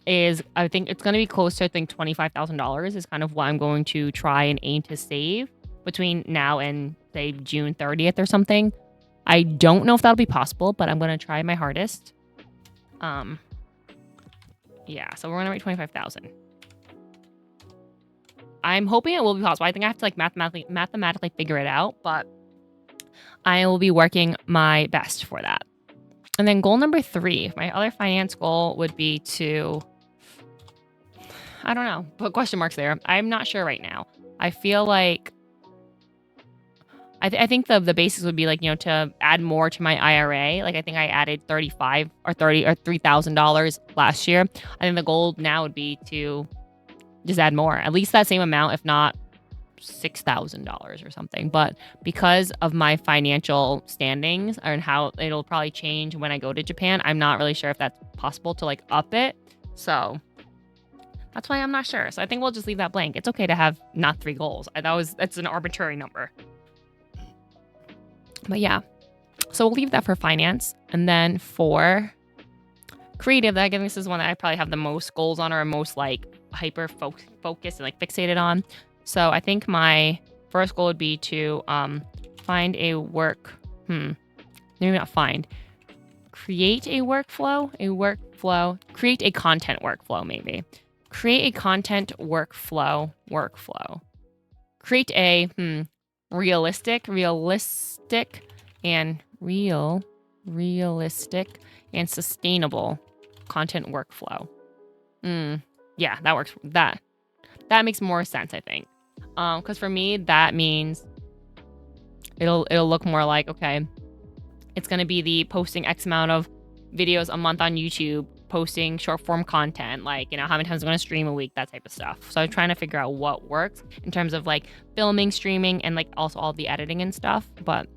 is I think it's going to be close to $25,000 is kind of what I'm going to try and aim to save between now and say June 30th or something. I don't know if that'll be possible, but I'm going to try my hardest. Yeah, so we're going to write 25,000. I'm hoping it will be possible. I think I have to like mathematically figure it out, but I will be working my best for that. And then goal number 3, my other finance goal would be to, I don't know, put question marks there. I'm not sure right now. I feel like I think the basics would be like, you know, to add more to my IRA. Like I think I added $35 or $30 or $3,000 last year. I think the goal now would be to just add more, at least that same amount, if not $6,000 or something. But because of my financial standings and how it'll probably change when I go to Japan, I'm not really sure if that's possible to like up it So that's why I'm not sure. So I think we'll just leave that blank. It's okay to have not 3 goals. That's an arbitrary number. But yeah, so we'll leave that for finance. And then for creative, I guess this is one that I probably have the most goals on, or most like hyper focused and like fixated on. So I think my first goal would be to find a maybe not find, create a workflow, create a content workflow, maybe. Create a content workflow, create a realistic and sustainable content workflow. Yeah, that works. That makes more sense, I think. Because for me, that means it'll look more like, okay, it's gonna be the posting X amount of videos a month on YouTube, posting short form content, like, you know, how many times I'm gonna stream a week, that type of stuff. So I'm trying to figure out what works in terms of like filming, streaming, and like also all the editing and stuff. But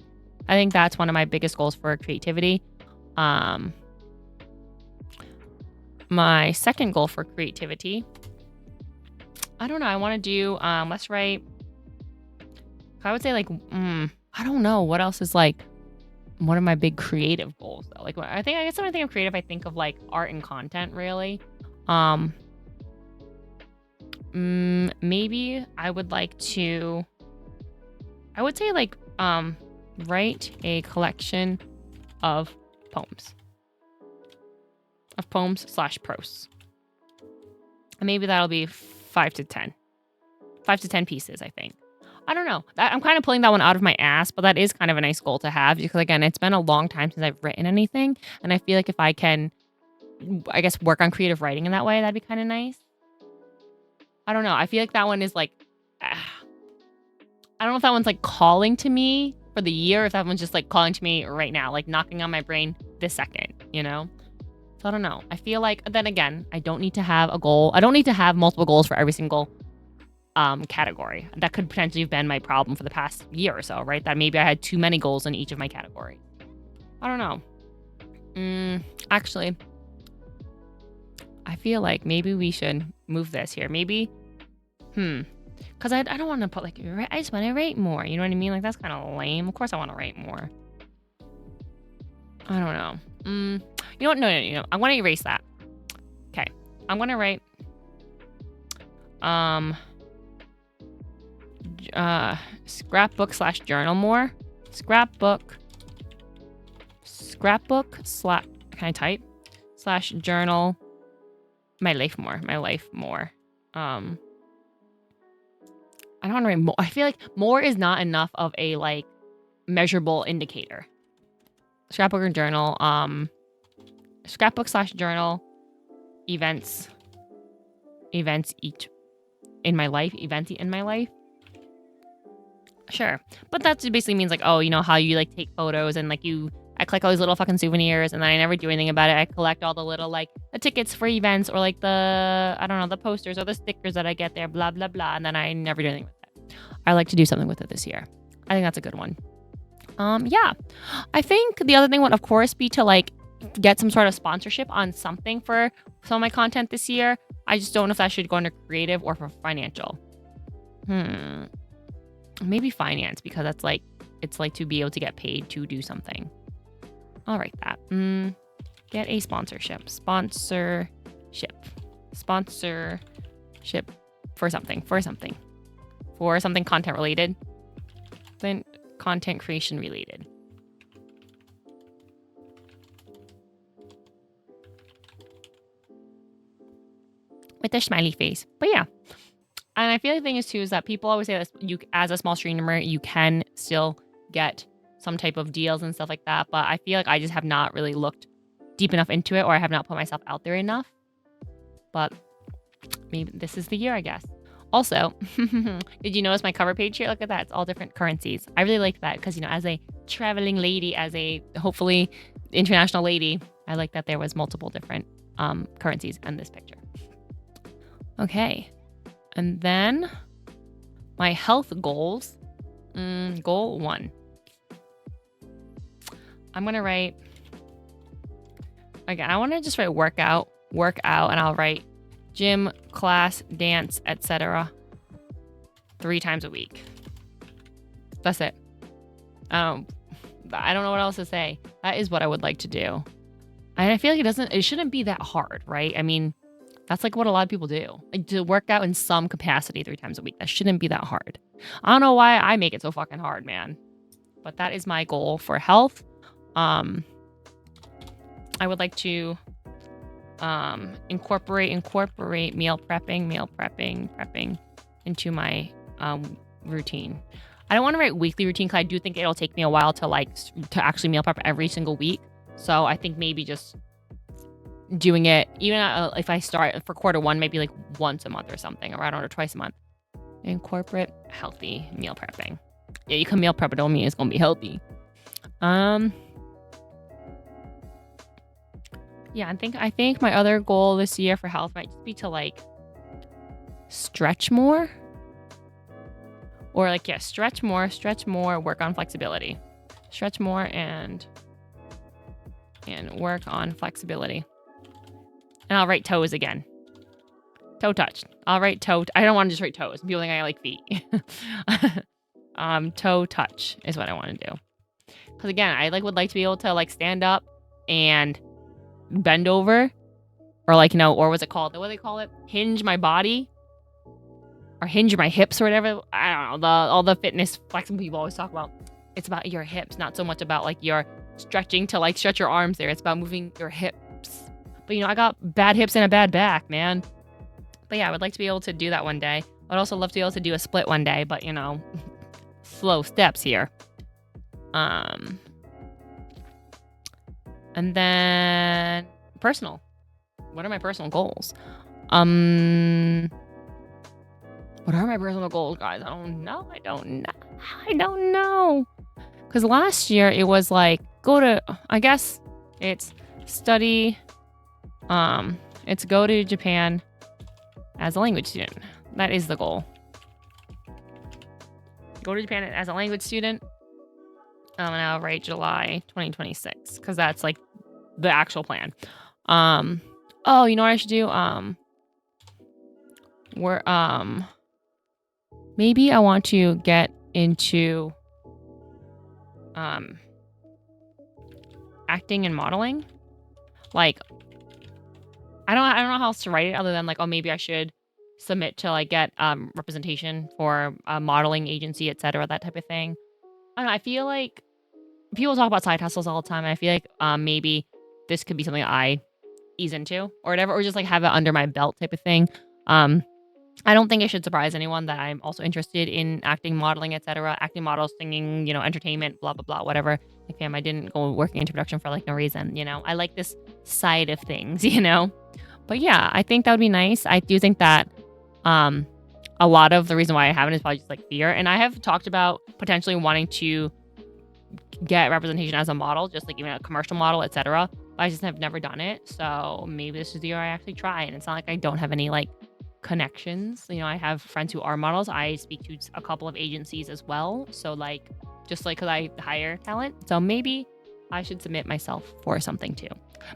I think that's one of my biggest goals for creativity. My second goal for creativity, I don't know. I want to do, let's write, I would say like, I don't know what else is like one of my big creative goals though. Like, I guess when I think of creative, I think of like art and content really. Maybe I would say like, write a collection of poems. /prose. And maybe that'll be 5 to 10 pieces, I think. I don't know. I'm kind of pulling that one out of my ass, but that is kind of a nice goal to have because, again, it's been a long time since I've written anything. And I feel like if I can, I guess, work on creative writing in that way, that'd be kind of nice. I don't know. I feel like that one is like, I don't know if that one's like calling to me for the year, or if that one's just like calling to me right now, like knocking on my brain this second, you know? So I don't know. I feel like, then again, I don't need to have a goal. I don't need to have multiple goals for every single category. That could potentially have been my problem for the past year or so, right? That maybe I had too many goals in each of my categories. I don't know. Actually, I feel like maybe we should move this here. Maybe, because I don't want to put like, I just want to rate more. You know what I mean? Like, that's kind of lame. Of course I want to rate more. I don't know. You know what? No. I'm going to erase that. Okay. I'm going to write scrapbook / journal more. Scrapbook can I type? / journal my life more. I don't want to write more. I feel like more is not enough of a like measurable indicator. Scrapbook or journal, scrapbook / journal, events each in my life, Sure. But that basically means like, oh, you know how you like take photos and like I collect all these little fucking souvenirs and then I never do anything about it. I collect all the little like the tickets for events or like the posters or the stickers that I get there, blah, blah, blah. And then I never do anything with it. I like to do something with it this year. I think that's a good one. Yeah. I think the other thing would of course be to like get some sort of sponsorship on something for some of my content this year. I just don't know if that should go into creative or for financial. Maybe finance, because that's like, it's like to be able to get paid to do something. I'll write that. Get a sponsorship for something content related, then content creation related. With a smiley face. But yeah. And I feel the thing is too is that people always say that you, as a small streamer, you can still get some type of deals and stuff like that. But I feel like I just have not really looked deep enough into it, or I have not put myself out there enough. But maybe this is the year, I guess. Also, did you notice my cover page here? Look at that. It's all different currencies. I really like that because, you know, as a traveling lady, as a hopefully international lady, I like that there was multiple different currencies in this picture. Okay. And then my health goals. Goal 1. I'm going to write, again, I want to just write workout work out, and I'll write gym, class, dance, etc. 3 times a week. That's it. I don't know what else to say. That is what I would like to do. And I feel like it shouldn't be that hard, right? I mean, that's like what a lot of people do. Like to work out in some capacity 3 times a week. That shouldn't be that hard. I don't know why I make it so fucking hard, man. But that is my goal for health. I would like to incorporate meal prepping into my routine. I don't want to write weekly routine because I do think it'll take me a while to actually meal prep every single week. So I think maybe just doing it, even if I start for quarter 1, maybe like once a month or something, or I don't know, twice a month. Incorporate healthy meal prepping. Yeah, you can meal prep, but don't mean it's gonna be healthy. Yeah, I think my other goal this year for health might just be to like stretch more. Or like, yeah, stretch more, work on flexibility. Stretch more and work on flexibility. And I'll write toes again. Toe touch. I'll write toe. I don't want to just write toes. People think I like feet. Toe touch is what I want to do. Because again, I would like to be able to like stand up and bend over, or like, or what's it called? What do they call it? Hinge my body, or hinge my hips, or whatever. I don't know. All the fitness flexible people always talk about. It's about your hips, not so much about like your stretching to like stretch your arms there. It's about moving your hips. But I got bad hips and a bad back, man. But yeah, I would like to be able to do that one day. I'd also love to be able to do a split one day, but slow steps here. And then personal. What are my personal goals? What are my personal goals, guys? I don't know. Because last year it was like I guess it's study. It's go to Japan as a language student. That is the goal. Go to Japan as a language student. And I'll write July 2026 because that's like the actual plan. Oh, you know what I should do? Maybe I want to get into acting and modeling. Like, I don't know how else to write it other than like, oh, maybe I should submit to like get representation for a modeling agency, etc., that type of thing. I don't know. I feel like people talk about side hustles all the time, and I feel like maybe this could be something I ease into or whatever, or just like have it under my belt type of thing. I don't think it should surprise anyone that I'm also interested in acting, modeling, etc. Acting, models, singing, entertainment, blah, blah, blah, whatever. Like, fam, I didn't go working into production for like no reason, I like this side of things, But yeah, I think that would be nice. I do think that a lot of the reason why I haven't is probably just like fear. And I have talked about potentially wanting to get representation as a model, just like even a commercial model, etc. But I just have never done it. So maybe this is the year I actually try. And it's not like I don't have any like connections. I have friends who are models. I speak to a couple of agencies as well. So like, just like because I hire talent. So maybe I should submit myself for something too.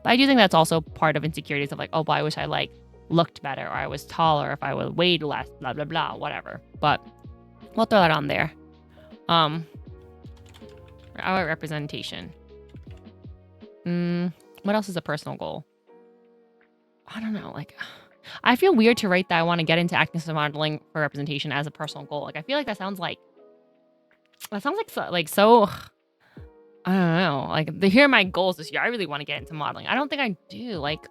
But I do think that's also part of insecurities of like, oh, but I wish I like looked better, or I was taller, if I would weighed less, blah, blah, blah, whatever. But we'll throw that on there. Our representation. What else is a personal goal? I don't know. Like, I feel weird to write that I want to get into acting and modeling for representation as a personal goal. Like, I feel like that sounds like so. I don't know. Like, here are my goals this year. I really want to get into modeling. I don't think I do. Like,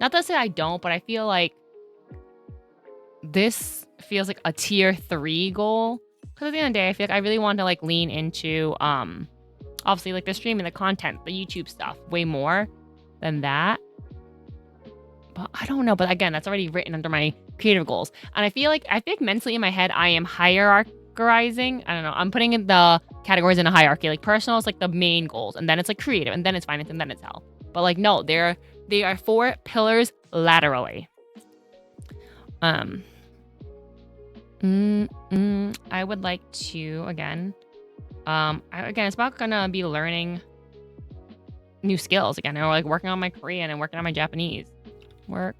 not to say I don't, but I feel like this feels like a tier 3 goal. Because at the end of the day, I feel like I really want to like lean into obviously like the streaming, the content, the YouTube stuff way more than that. But I don't know. But again, that's already written under my creative goals. And I feel like mentally in my head, I am hierarchizing. I don't know. I'm putting in the categories in a hierarchy. Like personal is like the main goals. And then it's like creative. And then it's finance. And then it's health. But like, no, they are 4 pillars laterally. I would like to, again, it's about gonna be learning new skills again, or like working on my Korean and working on my Japanese. work,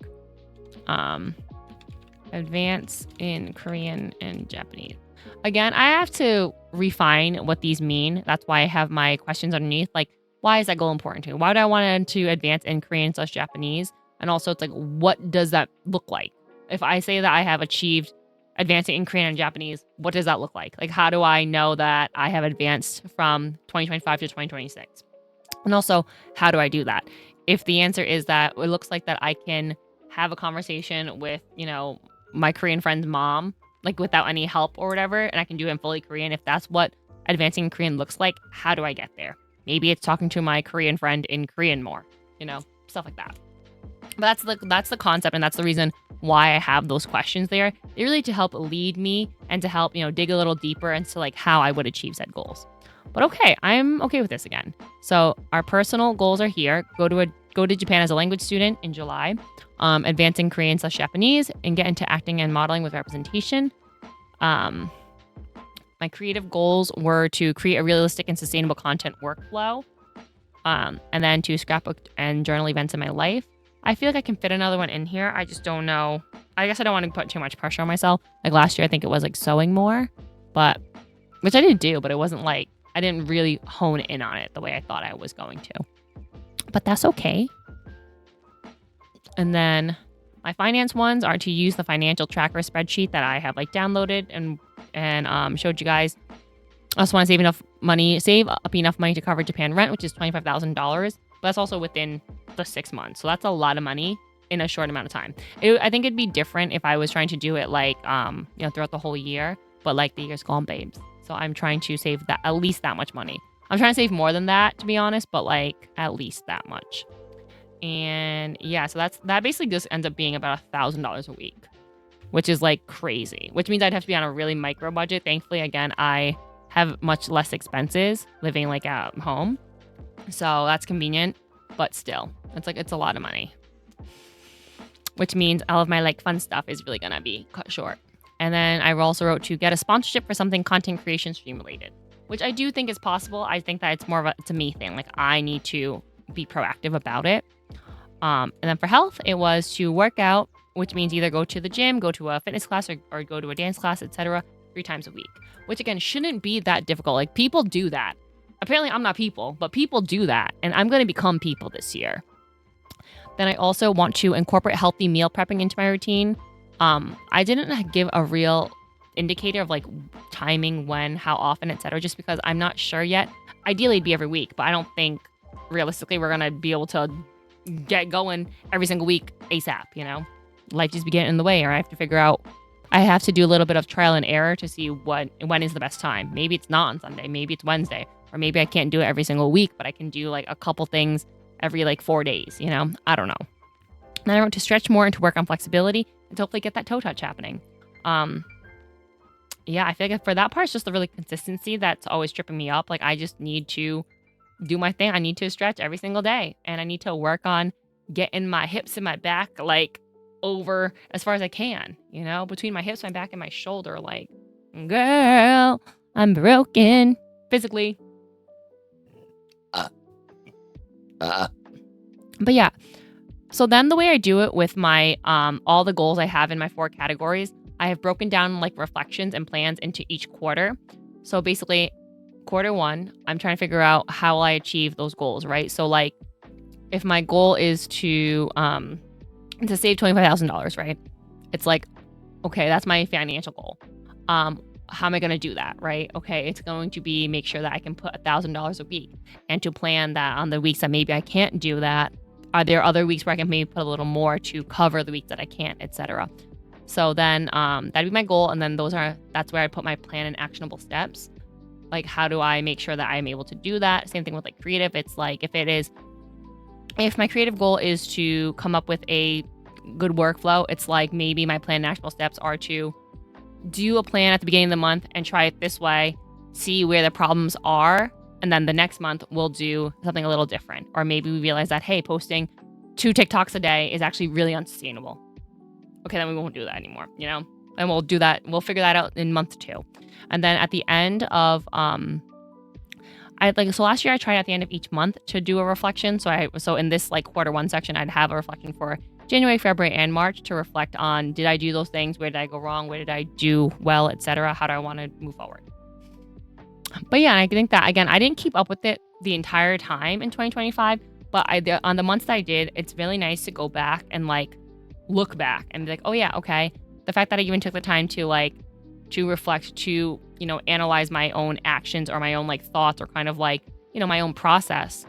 advance in Korean and Japanese. Again, I have to refine what these mean. That's why I have my questions underneath. Like, why is that goal important to me? Why do I want to advance in Korean/Japanese? And also, it's like, what does that look like? If I say that I have achieved advancing in Korean and Japanese, what does that look like? Like, how do I know that I have advanced from 2025 to 2026? And also, how do I do that? If the answer is that it looks like that I can have a conversation with, my Korean friend's mom, like without any help or whatever, and I can do it in fully Korean, if that's what advancing in Korean looks like, how do I get there? Maybe it's talking to my Korean friend in Korean more, stuff like that. But that's the concept, and that's the reason why I have those questions there. They're really to help lead me and to help, dig a little deeper into like how I would achieve said goals. But okay, I'm okay with this again. So our personal goals are here. Go to Japan as a language student in July, advancing Korean/Japanese, and get into acting and modeling with representation. My creative goals were to create a realistic and sustainable content workflow, and then to scrapbook and journal events in my life. I feel like I can fit another one in here. I just don't know. I guess I don't want to put too much pressure on myself. Like last year, I think it was like sewing more, which I didn't do, but it wasn't like, I didn't really hone in on it the way I thought I was going to. But that's okay. And then my finance ones are to use the financial tracker spreadsheet that I have like downloaded and showed you guys. I just want to save up enough money to cover Japan rent, which is $25,000. But that's also within the 6 months. So that's a lot of money in a short amount of time. I think it'd be different if I was trying to do it like, throughout the whole year. But like the year's gone, babes. So I'm trying to save that at least that much money. I'm trying to save more than that, to be honest, but like at least that much. And yeah, so that basically just ends up being about $1,000 a week, which is like crazy, which means I'd have to be on a really micro budget. Thankfully, again, I have much less expenses living like at home. So that's convenient, but still, it's a lot of money, which means all of my like fun stuff is really going to be cut short. And then I also wrote to get a sponsorship for something content creation stream related, which I do think is possible. I think that it's more of it's a me thing. Like I need to be proactive about it. And then for health, it was to work out, which means either go to the gym, go to a fitness class, or go to a dance class, etc. 3 times a week, which again shouldn't be that difficult. Like people do that. Apparently I'm not people, but people do that. And I'm going to become people this year. Then I also want to incorporate healthy meal prepping into my routine. I didn't give a real indicator of like timing, when, how often, etc. just because I'm not sure yet. Ideally it'd be every week, but I don't think realistically we're going to be able to get going every single week ASAP, Life just be getting in the way, or I have to do a little bit of trial and error to see when is the best time. Maybe it's not on Sunday, maybe it's Wednesday, or maybe I can't do it every single week, but I can do like a couple things every like 4 days, I don't know. Then I wrote to stretch more and to work on flexibility and to hopefully get that toe touch happening. Yeah, I feel like for that part, it's just the really consistency that's always tripping me up. Like I just need to do my thing. I need to stretch every single day, and I need to work on getting my hips and my back like over as far as I can, between my hips, my back, and my shoulder. Like, girl, I'm broken physically. But yeah, so then the way I do it with my all the goals I have in my 4 categories, I have broken down like reflections and plans into each quarter. So basically, quarter 1, I'm trying to figure out how I achieve those goals, right? So like, if my goal is to save $25,000, right? It's like, okay, that's my financial goal. How am I going to do that, right? Okay, it's going to be make sure that I can put $1,000 a week, and to plan that on the weeks that maybe I can't do that, are there other weeks where I can maybe put a little more to cover the weeks that I can't, etc. So then that'd be my goal, and then that's where I put my plan and actionable steps. Like, how do I make sure that I'm able to do that? Same thing with like creative. It's like if my creative goal is to come up with a good workflow, it's like maybe my plan and actionable steps are to do a plan at the beginning of the month and try it this way, see where the problems are, and then the next month we'll do something a little different. Or maybe we realize that, hey, posting 2 TikToks a day is actually really unsustainable. Okay, then we won't do that anymore, And we'll figure that out in month 2. And then at the end of so last year I tried at the end of each month to do a reflection. So in this like quarter 1 section, I'd have a reflection for January, February, and March to reflect on, did I do those things? Where did I go wrong? Where did I do well, etc.? How do I want to move forward? But yeah, I think that, again, I didn't keep up with it the entire time in 2025, but on the months that I did, it's really nice to go back and like look back and be like, oh yeah, okay. The fact that I even took the time to like, to reflect, to, you know, analyze my own actions or my own like thoughts or kind of like, you know, my own process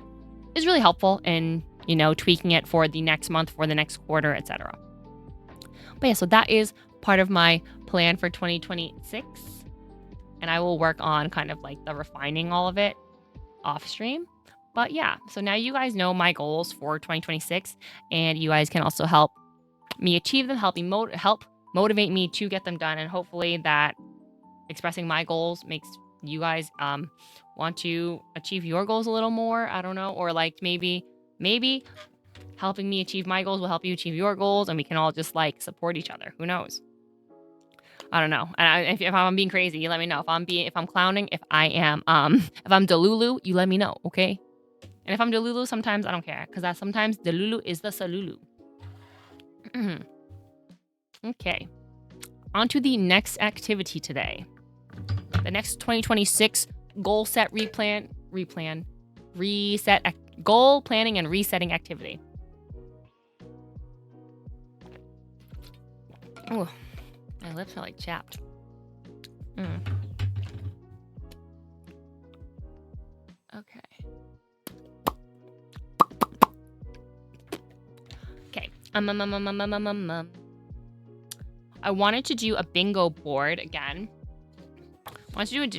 is really helpful in, you know, tweaking it for the next month, for the next quarter, etc. But yeah, so that is part of my plan for 2026. And I will work on kind of like the refining all of it off stream. But yeah, so now you guys know my goals for 2026, and you guys can also help me achieve them, help motivate me to get them done. And hopefully that expressing my goals makes you guys want to achieve your goals a little more. I don't know. Or like maybe helping me achieve my goals will help you achieve your goals, and we can all just like support each other. Who knows? I don't know. And if I'm being crazy, you let me know. If I'm clowning, if I'm Delulu, you let me know, okay? And if I'm Delulu, sometimes I don't care, because sometimes Delulu is the Salulu. Okay. On to the next activity today. The next 2026 goal set, goal planning and resetting activity. Oh, my lips are like chapped. Okay. I wanted to do a bingo board again.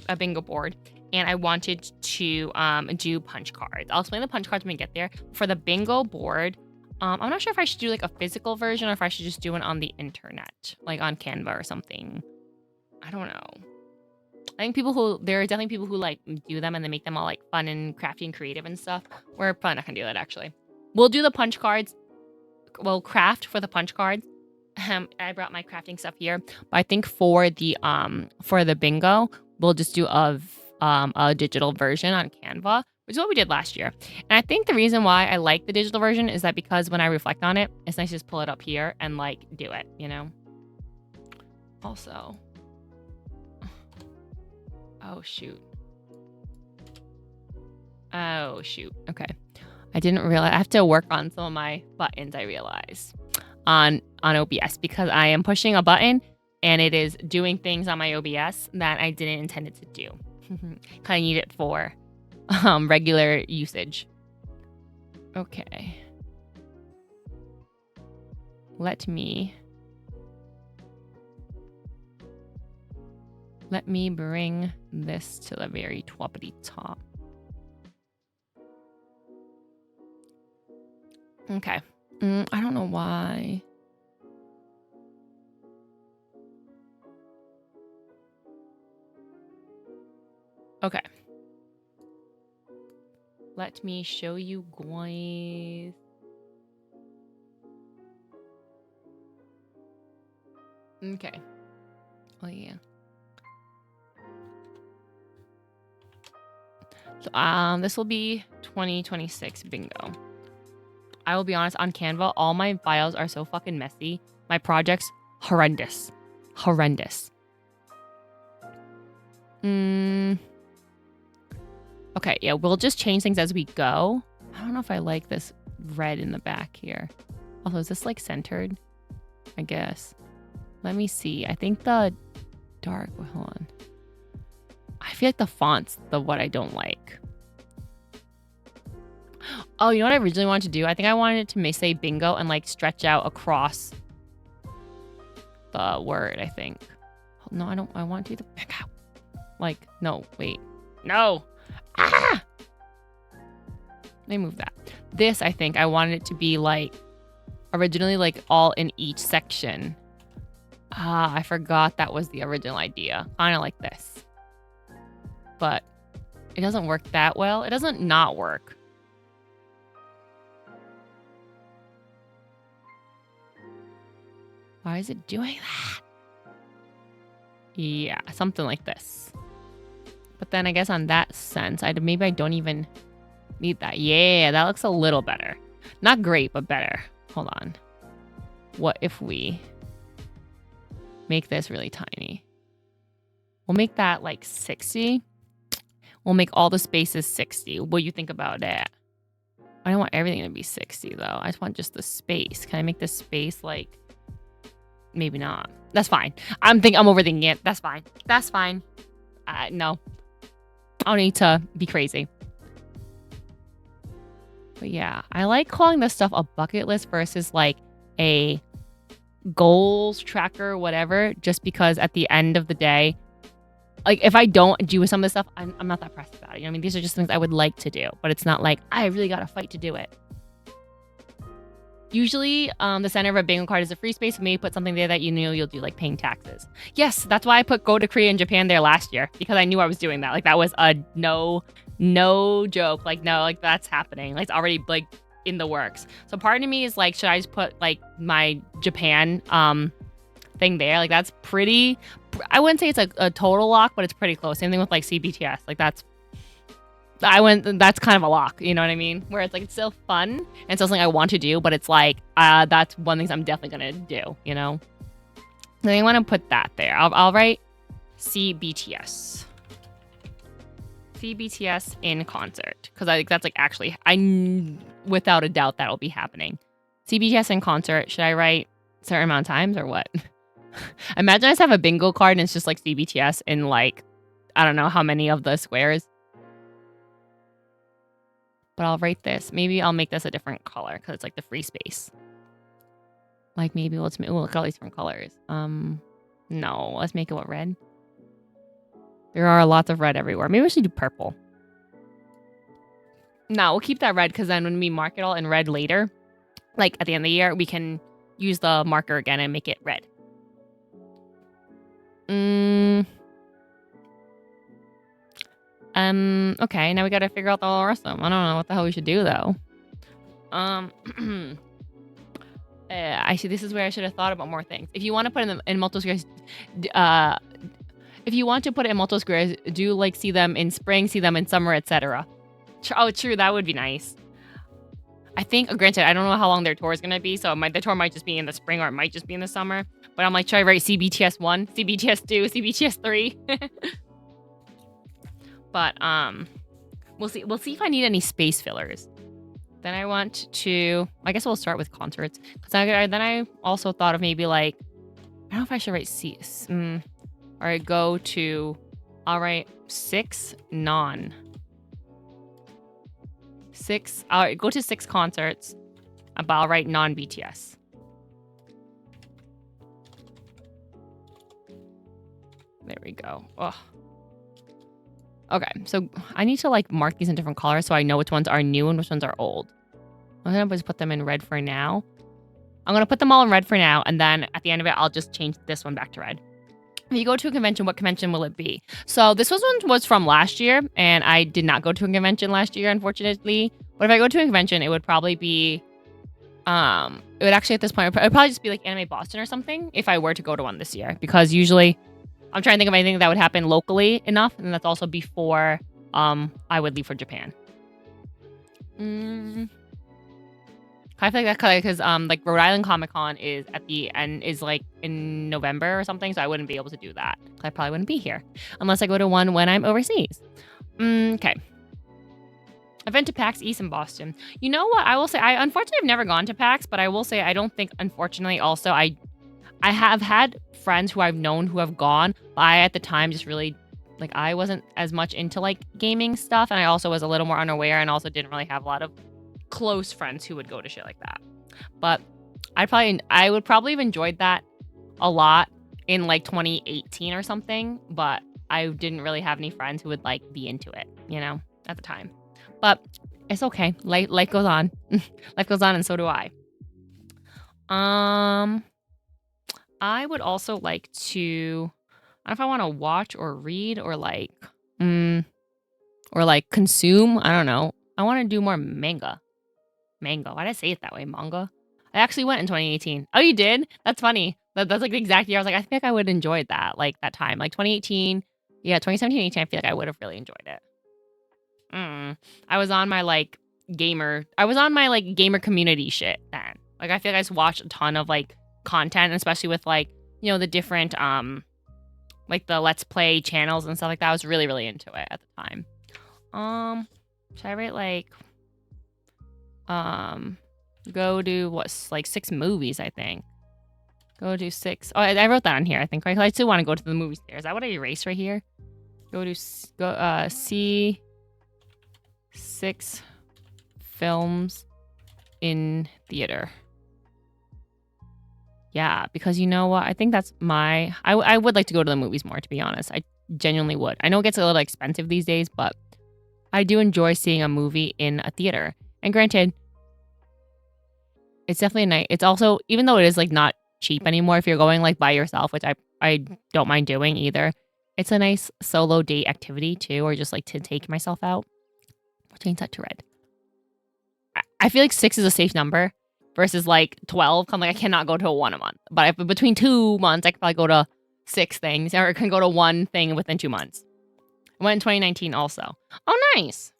A bingo board, and I wanted to do punch cards. I'll explain the punch cards when we get there. For the bingo board, I'm not sure if I should do like a physical version or if I should just do it on the internet, like on Canva or something. I don't know. I think there are definitely people who like do them and they make them all like fun and crafty and creative and stuff. We're probably not gonna do that actually. We'll do the punch cards. We'll craft for the punch cards. I brought my crafting stuff here, but I think for the bingo, we'll just do a digital version on Canva, which is what we did last year. And I think the reason why I like the digital version is that because when I reflect on it, it's nice to just pull it up here and like do it, you know? Also, oh shoot. Okay. I didn't realize I have to work on some of my buttons, I realized, on OBS, because I am pushing a button and it is doing things on my OBS that I didn't intend it to do. Kind of need it for regular usage. Okay. Let me bring this to the very toppity top. Okay. I don't know why. Okay. Let me show you guys. Okay. Oh yeah. So this will be 2026 bingo. I will be honest, on Canva, all my files are so fucking messy. My projects, horrendous. Okay, yeah, we'll just change things as we go. I don't know if I like this red in the back here. Also, is this like centered? I guess. Let me see. I think the dark, hold on. I feel like the font's what I don't like. Oh, you know what I originally wanted to do? I think I wanted to say bingo and like stretch out across the word, I think. No, I don't. I want to do the bingo. Like, no, wait. No. Ah! Let me move that. This, I think I wanted it to be like originally like all in each section. I forgot that was the original idea. Kind of like this. But it doesn't work that well. It doesn't not work. Why is it doing that? Yeah, something like this. But then I guess on that sense, maybe I don't even need that. Yeah, that looks a little better. Not great, but better. Hold on. what if we make this really tiny? We'll make that like 60. We'll make all the spaces 60. What do you think about that? I don't want everything to be 60 though. I just want just the space. Can I make this space like, maybe not. That's fine. I'm overthinking it. That's fine. That's fine. No. I don't need to be crazy. But yeah, I like calling this stuff a bucket list versus like a goals tracker, whatever, just because at the end of the day, like if I don't do some of this stuff, I'm not that pressed about it. You know what I mean? These are just things I would like to do, but it's not like I really got to fight to do it. Usually, the center of a bingo card is a free space. Maybe put something there that you knew you'll do, like paying taxes. Yes, that's why I put go to Korea and Japan there last year, because I knew I was doing that. Like that was a no joke. Like no, like that's happening. Like it's already like in the works. So part of me is like, should I just put like my Japan thing there? Like that's pretty. I wouldn't say it's a total lock, but it's pretty close. Same thing with like CBTS. Like that's kind of a lock, you know what I mean? Where it's like, it's still fun and still something I want to do, but it's like, that's one thing I'm definitely going to do, you know? So I want to put that there. I'll write CBTS. CBTS in concert. Because I think that's like actually, without a doubt, that'll be happening. CBTS in concert. Should I write a certain amount of times or what? Imagine I just have a bingo card and it's just like CBTS in like, I don't know how many of the squares. But I'll write this. Maybe I'll make this a different color because it's like the free space. Like maybe we'll look at all these different colors. No, let's make it what, red? There are lots of red everywhere. Maybe we should do purple. No, we'll keep that red because then when we mark it all in red later, like at the end of the year, we can use the marker again and make it red. Okay, now we gotta figure out the rest of them. I don't know what the hell we should do though. I see. This is where I should have thought about more things. If you want to put in multiple squares, if you want to put it in multiple squares, do like see them in spring, see them in summer, etc. Oh, true. That would be nice. I think, granted, I don't know how long their tour is gonna be, so the tour might just be in the spring or it might just be in the summer. But I'm like, try to write CBTS 1, CBTS 2, CBTS 3. But we'll see. We'll see if I need any space fillers. Then I want to. I guess we'll start with concerts because then I also thought of maybe like, I don't know if I should write C. All right, go to. I'll write 6 non. 6. All right, go to 6 concerts. But I'll write non BTS. There we go. Ugh. Okay, so I need to like mark these in different colors so I know which ones are new and which ones are old. I'm gonna just put them in red for now. I'm gonna put them all in red for now, and then at the end of it, I'll just change this one back to red. If you go to a convention, what convention will it be? So this one was from last year, and I did not go to a convention last year, unfortunately. But if I go to a convention, it would probably be, it would actually at this point, it would probably just be like Anime Boston or something if I were to go to one this year, because usually. I'm trying to think of anything that would happen locally enough, and that's also before I would leave for Japan. I feel like that because like Rhode Island Comic Con is at the end is like in November or something, so I wouldn't be able to do that. I probably wouldn't be here unless I go to one when I'm overseas. Okay. I've been to PAX East in Boston. You know what? I will say I unfortunately have never gone to PAX, but I will say I don't think unfortunately also I have had friends who I've known who have gone. I, at the time, just really, like, I wasn't as much into, like, gaming stuff. And I also was a little more unaware and also didn't really have a lot of close friends who would go to shit like that. But I would probably have enjoyed that a lot in, like, 2018 or something. But I didn't really have any friends who would, like, be into it, you know, at the time. But it's okay. Life goes on. Life goes on, and so do I. I would also like to, I don't know if I want to watch or read or like consume. I don't know. I want to do more manga. Manga. Why did I say it that way? Manga. I actually went in 2018. Oh, you did? That's funny. That's like the exact year. I was like, I think I would have enjoyed that. Like that time, like 2018. Yeah, 2017, 18. I feel like I would have really enjoyed it. I was on my gamer community shit then. Like I feel like I just watched a ton of like content, especially with like, you know, the different like the Let's Play channels and stuff like that. I was really, really into it at the time. Should I rate like go to what's like 6 movies, I think. Go to 6. Oh, I wrote that on here, I think, right? I still want to go to the movies there. Is that what I erased right here? See 6 films in theater. Yeah, because you know what? I think that's my... I would like to go to the movies more, to be honest. I genuinely would. I know it gets a little expensive these days, but I do enjoy seeing a movie in a theater. And granted, it's definitely nice. It's also, even though it is like not cheap anymore, if you're going like by yourself, which I don't mind doing either, it's a nice solo date activity too, or just like to take myself out. I'll change that to red. I feel like 6 is a safe number versus like 12. I'm like, I cannot go to a 1 a month. But if between 2 months, I could probably go to 6 things, or I can go to 1 thing within 2 months. I went in 2019 also. Oh, nice.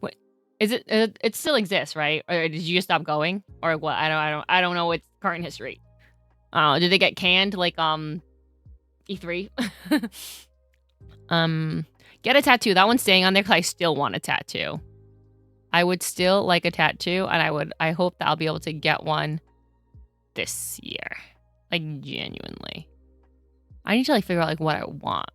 Wait, is it still exists, right? Or did you just stop going? Or what? I don't know its current history. Did they get canned like E3? Get a tattoo. That one's staying on there because I still want a tattoo. I would still like a tattoo, and I hope that I'll be able to get one this year. Like, genuinely. I need to like figure out like what I want.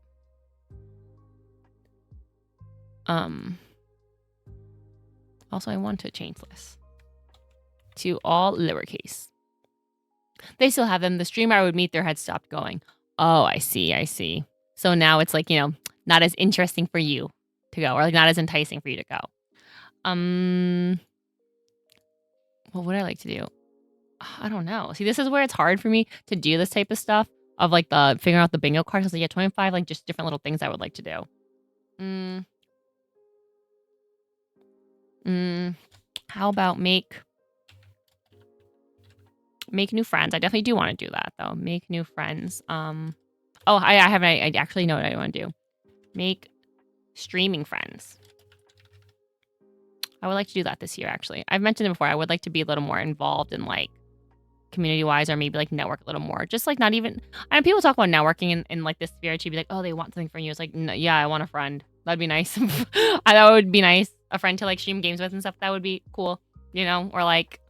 Also, I want to change this to all lowercase. They still have them. The streamer I would meet there had stopped going. Oh, I see. So now it's like, you know, not as interesting for you to go, or like not as enticing for you to go. What would I like to do? I don't know. See, this is where it's hard for me to do this type of stuff of like the figuring out the bingo card. Because like, yeah, 25, like just different little things I would like to do. How about make new friends? I definitely do want to do that though. Make new friends. I actually know what I want to do. Make streaming friends. I would like to do that this year, actually. I've mentioned it before. I would like to be a little more involved in like community-wise, or maybe like network a little more. Just like not even... I know people talk about networking in like this sphere. She'd be like, oh, they want something from you. It's like, no, yeah, I want a friend. That'd be nice. That would be nice. A friend to like stream games with and stuff. That would be cool. You know? Or like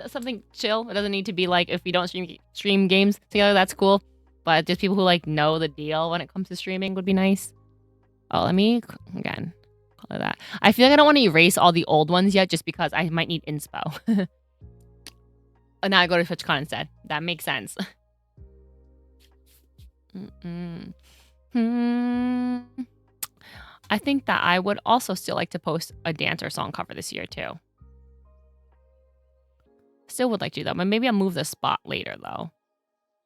something chill. It doesn't need to be like if we don't stream games together, that's cool. But just people who like know the deal when it comes to streaming would be nice. Oh, let me again color that. I feel like I don't want to erase all the old ones yet, just because I might need inspo. And now I go to TwitchCon instead. That makes sense. I think that I would also still like to post a dance or song cover this year too. Still would like to do that, but maybe I'll move the spot later though.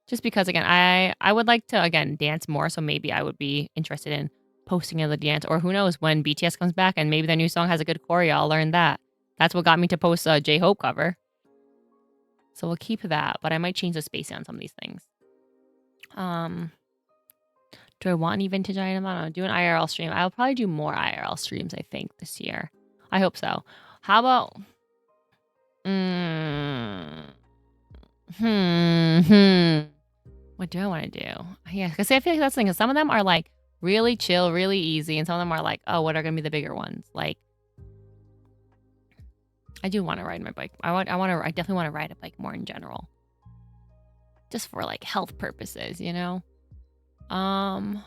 Just because again, I would like to again dance more, so maybe I would be interested in posting another dance, or who knows when BTS comes back and maybe their new song has a good choreo, I'll learn that. That's what got me to post a J-Hope cover. So we'll keep that, but I might change the spacing on some of these things. Do I want any vintage item? I don't know. Do an IRL stream. I'll probably do more IRL streams, I think, this year. I hope so. How about... What do I want to do? Yeah, because I feel like that's the thing. Some of them are like really chill, really easy, and some of them are like, oh, what are going to be the bigger ones? Like, I do want to ride my bike. I definitely want to ride a bike more in general. Just for like health purposes, you know? What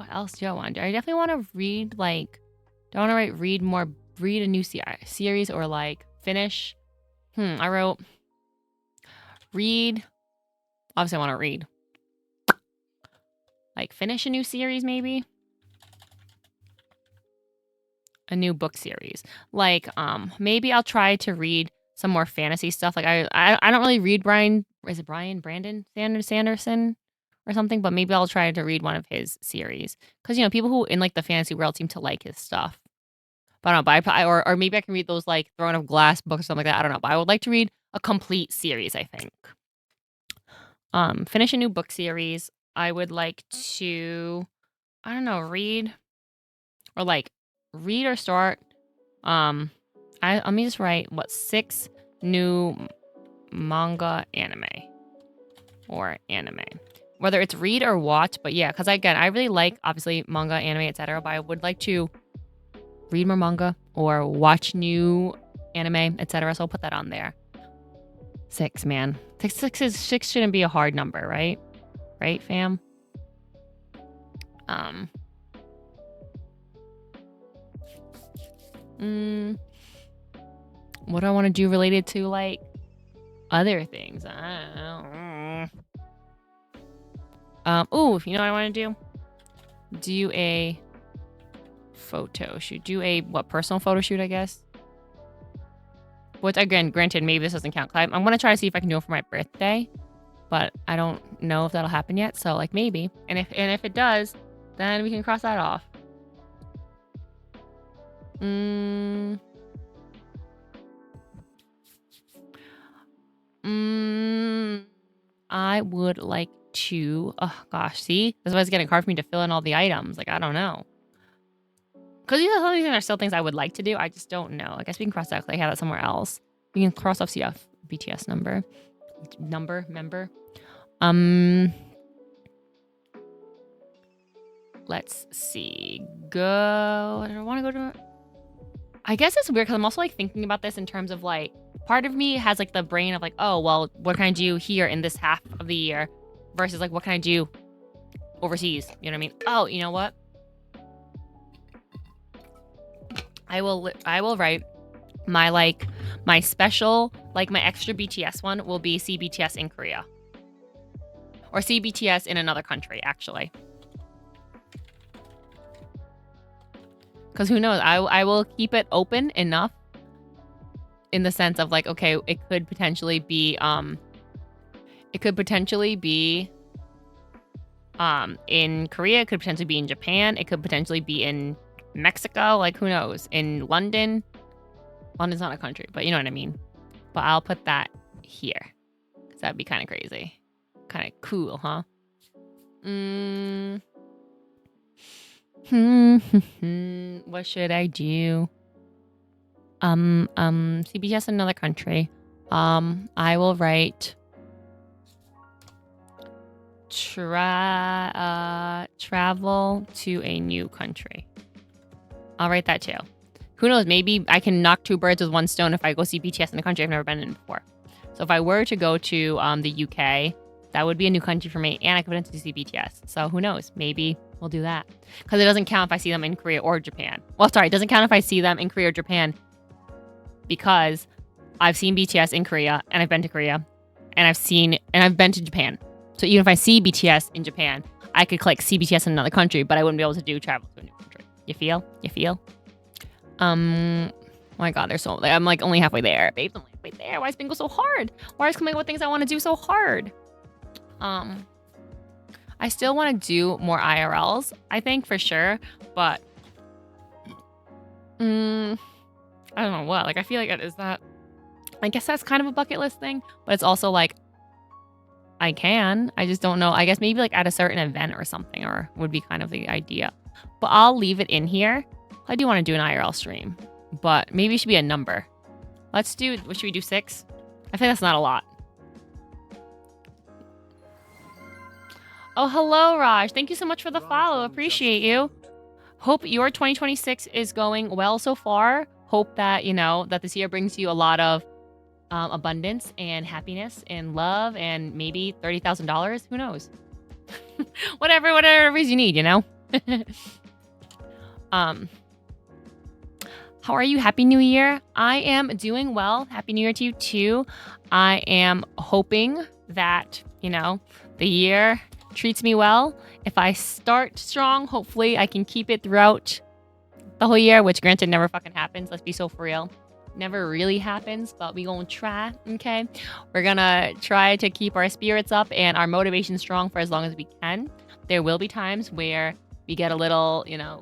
else do I want to do? I definitely want to read like, do I want to read a new series, or like finish? I wrote read. Obviously I want to read. Like finish a new series maybe? A new book series. Like maybe I'll try to read some more fantasy stuff. Like I don't really read Brandon Sanderson or something, but maybe I'll try to read one of his series, because you know people who in like the fantasy world seem to like his stuff. But I don't know, but or maybe I can read those like Throne of Glass books or something like that. I don't know, but I would like to read a complete series, I think. Finish a new book series. I would like to, I don't know, read or start. Let me just write 6 new manga, anime, or anime. Whether it's read or watch, but yeah, because again, I really like, obviously, manga, anime, etc. But I would like to read more manga or watch new anime, etc. So I'll put that on there. 6, man. 6 shouldn't be a hard number, right? Right, fam? What do I want to do related to, like, other things? I don't know. Ooh, you know what I want to do? Do a photo shoot. Do a, what, personal photo shoot, I guess? Which, again, granted, maybe this doesn't count. I'm going to try to see if I can do it for my birthday. But I don't know if that'll happen yet. So, like, maybe. And if it does, then we can cross that off. I would like to... Oh, gosh. See? That's why it's getting hard for me to fill in all the items. Like, I don't know. Because some of these are still things I would like to do. I just don't know. I guess we can cross out. I have that somewhere else. We can cross off CF. BTS member. Let's see. Go. I don't want to go to... I guess it's weird because I'm also like thinking about this in terms of like, part of me has like the brain of like, oh, well, what can I do here in this half of the year versus like, what can I do overseas? You know what I mean? Oh, you know what? I will write my special, like my extra BTS one will be CBTS in Korea. Or CBTS in another country, actually. Because who knows? I will keep it open enough in the sense of like, okay, it could potentially be in Korea, it could potentially be in Japan, it could potentially be in Mexico, like who knows? In London. London's not a country, but you know what I mean. But I'll put that here. Because that'd be kind of crazy. Kind of cool, huh? What should I do? CBS another country. I will write travel to a new country. I'll write that too. Who knows? Maybe I can knock 2 birds with 1 stone if I go see BTS in a country I've never been in before. So if I were to go to the UK, that would be a new country for me, and I could potentially see BTS. So who knows? Maybe we'll do that. Because it doesn't count if I see them in Korea or Japan. Well, sorry, it doesn't count if I see them in Korea or Japan because I've seen BTS in Korea, and I've been to Korea, and I've been to Japan. So even if I see BTS in Japan, I could click see BTS in another country, but I wouldn't be able to do travel to a new country. You feel? Oh my god, they're so... I'm like only halfway there. Babes, I'm halfway there. Why is bingo so hard? Why is coming up with things I want to do so hard? I still want to do more IRLs, I think, for sure. But... I don't know what. Like, I feel like it is that... I guess that's kind of a bucket list thing. But it's also like... I just don't know. I guess maybe like at a certain event or something, or would be kind of the idea. But I'll leave it in here. I do want to do an IRL stream, but maybe it should be a number. Let's do, what should we do, 6? I think that's not a lot. Oh, hello, Raj. Thank you so much for the follow. Appreciate you. Hope your 2026 is going well so far. Hope that, you know, that this year brings you a lot of abundance and happiness and love and maybe $30,000. Who knows? whatever it is you need, you know? How are you? Happy New Year. I am doing well. Happy New Year to you too. I am hoping that, you know, the year treats me well. If I start strong, hopefully I can keep it throughout the whole year, which granted never fucking happens. Let's be so for real. Never really happens, but we gonna try, okay? We're gonna try to keep our spirits up and our motivation strong for as long as we can. There will be times where we get a little, you know,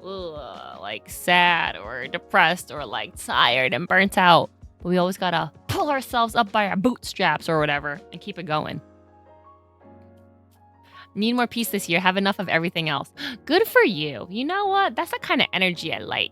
like sad or depressed or like tired and burnt out. But we always gotta pull ourselves up by our bootstraps or whatever and keep it going. Need more peace this year. Have enough of everything else. Good for you. You know what? That's the kind of energy I like.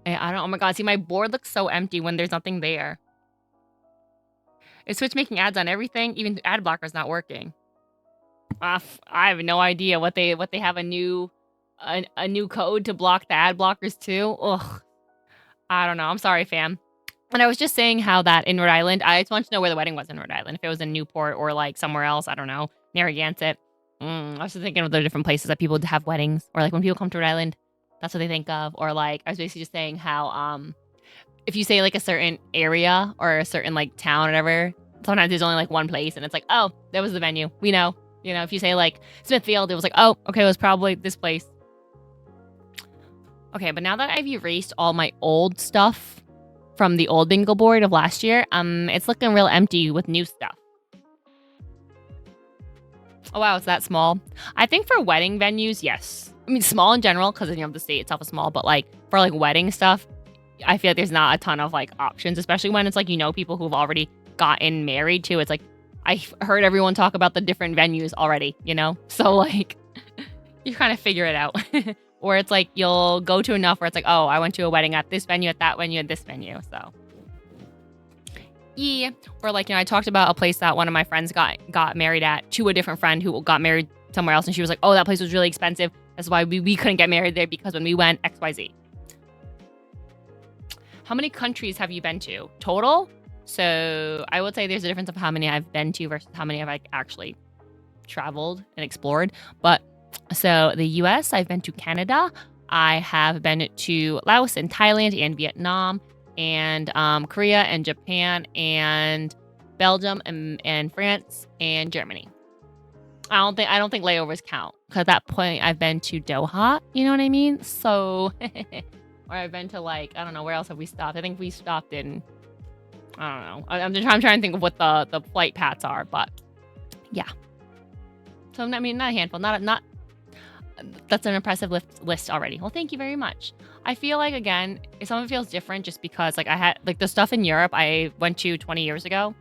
I don't. Oh my god! See, my board looks so empty when there's nothing there. It switched making ads on everything. Even ad blocker's not working. I have no idea what they have a new code to block the ad blockers too. Ugh. I don't know. I'm sorry, fam. And I was just saying how that in Rhode Island, I just want to know where the wedding was in Rhode Island. If it was in Newport or like somewhere else, I don't know, Narragansett. I was just thinking of the different places that people would have weddings, or like when people come to Rhode Island, that's what they think of. Or like I was basically just saying how if you say like a certain area or a certain like town or whatever, sometimes there's only like one place, and it's like, oh, that was the venue. We know. You know, if you say like Smithfield, it was like, oh, okay, it was probably this place. Okay, but now that I've erased all my old stuff from the old bingo board of last year, it's looking real empty with new stuff. Oh wow, it's that small. I think for wedding venues, yes. I mean, small in general because the state itself is small, but like for like wedding stuff, I feel like there's not a ton of like options, especially when it's like people who've already gotten married too. It's like I've heard everyone talk about the different venues already, so like you kind of figure it out. Or it's like you'll go to enough where it's like, oh, I went to a wedding at this venue, at that venue, at this venue. So yeah. Or like, I talked about a place that one of my friends got married at to a different friend who got married somewhere else. And she was like, oh, that place was really expensive. That's why we couldn't get married there, because when we went XYZ. How many countries have you been to total? So I would say there's a difference of how many I've been to versus how many I've actually traveled and explored. But so the US, I've been to Canada. I have been to Laos and Thailand and Vietnam and Korea and Japan and Belgium and France and Germany. I don't think layovers count, because at that point I've been to Doha. You know what I mean? So, or I've been to like, I don't know, where else have we stopped? I think we stopped in, I don't know. I'm trying to think of what the flight paths are, but yeah. So I mean, not a handful, not. That's an impressive list already. Well, thank you very much. I feel like, again, some of it feels different just because like I had like the stuff in Europe I went to 20 years ago.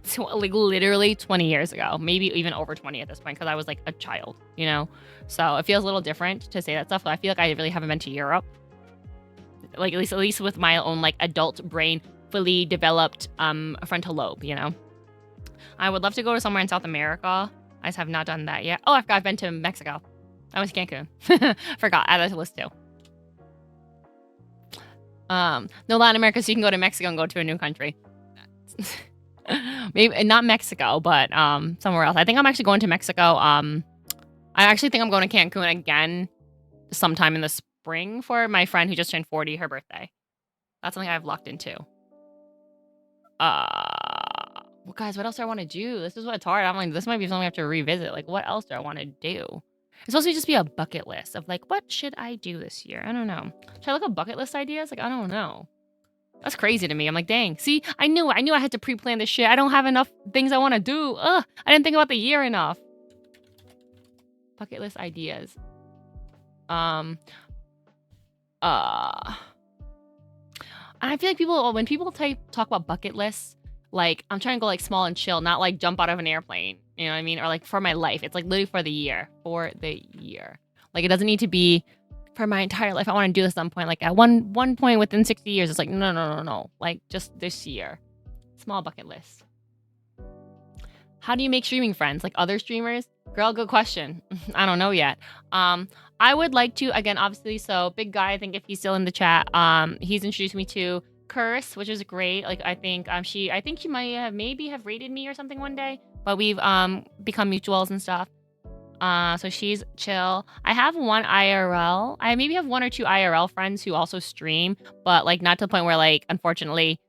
So like literally 20 years ago, maybe even over 20 at this point, because I was like a child, So it feels a little different to say that stuff. But I feel like I really haven't been to Europe. Like at least with my own like adult brain, fully developed frontal lobe, I would love to go to somewhere in South America. I just have not done that yet. Oh, I forgot I've been to Mexico. I went to Cancun. Forgot. Add that to the list too. No, Latin America, so you can go to Mexico and go to a new country. Maybe not Mexico, but somewhere else. I think I'm actually going to Mexico. I actually think I'm going to Cancun again sometime in the spring for my friend who just turned 40, her birthday. That's something I've locked into. Well, guys, what else do I want to do? This is what's hard. I'm like, this might be something I have to revisit. Like, what else do I want to do? It's supposed to just be a bucket list of like, what should I do this year? I don't know. Should I look at bucket list ideas? Like, I don't know. That's crazy to me. I'm like, dang. See, I knew I had to pre-plan this shit. I don't have enough things I want to do. I didn't think about the year enough. Bucket list ideas. And I feel like when people talk about bucket lists, like I'm trying to go like small and chill, not like jump out of an airplane. You know what I mean? Or like for my life. It's like literally for the year. For the year. Like it doesn't need to be for my entire life. I want to do this at some point. Like at one point within 60 years, it's like, no. Like just this year. Small bucket list. How do you make streaming friends? Like other streamers? Girl, good question. I don't know yet. I would like to, again, obviously, so Big Guy, I think if he's still in the chat, he's introduced me to Curse, which is great. Like I think she might have maybe rated me or something one day, but we've become mutuals and stuff. So she's chill. I have one IRL. I maybe have one or two IRL friends who also stream, but like not to the point where like unfortunately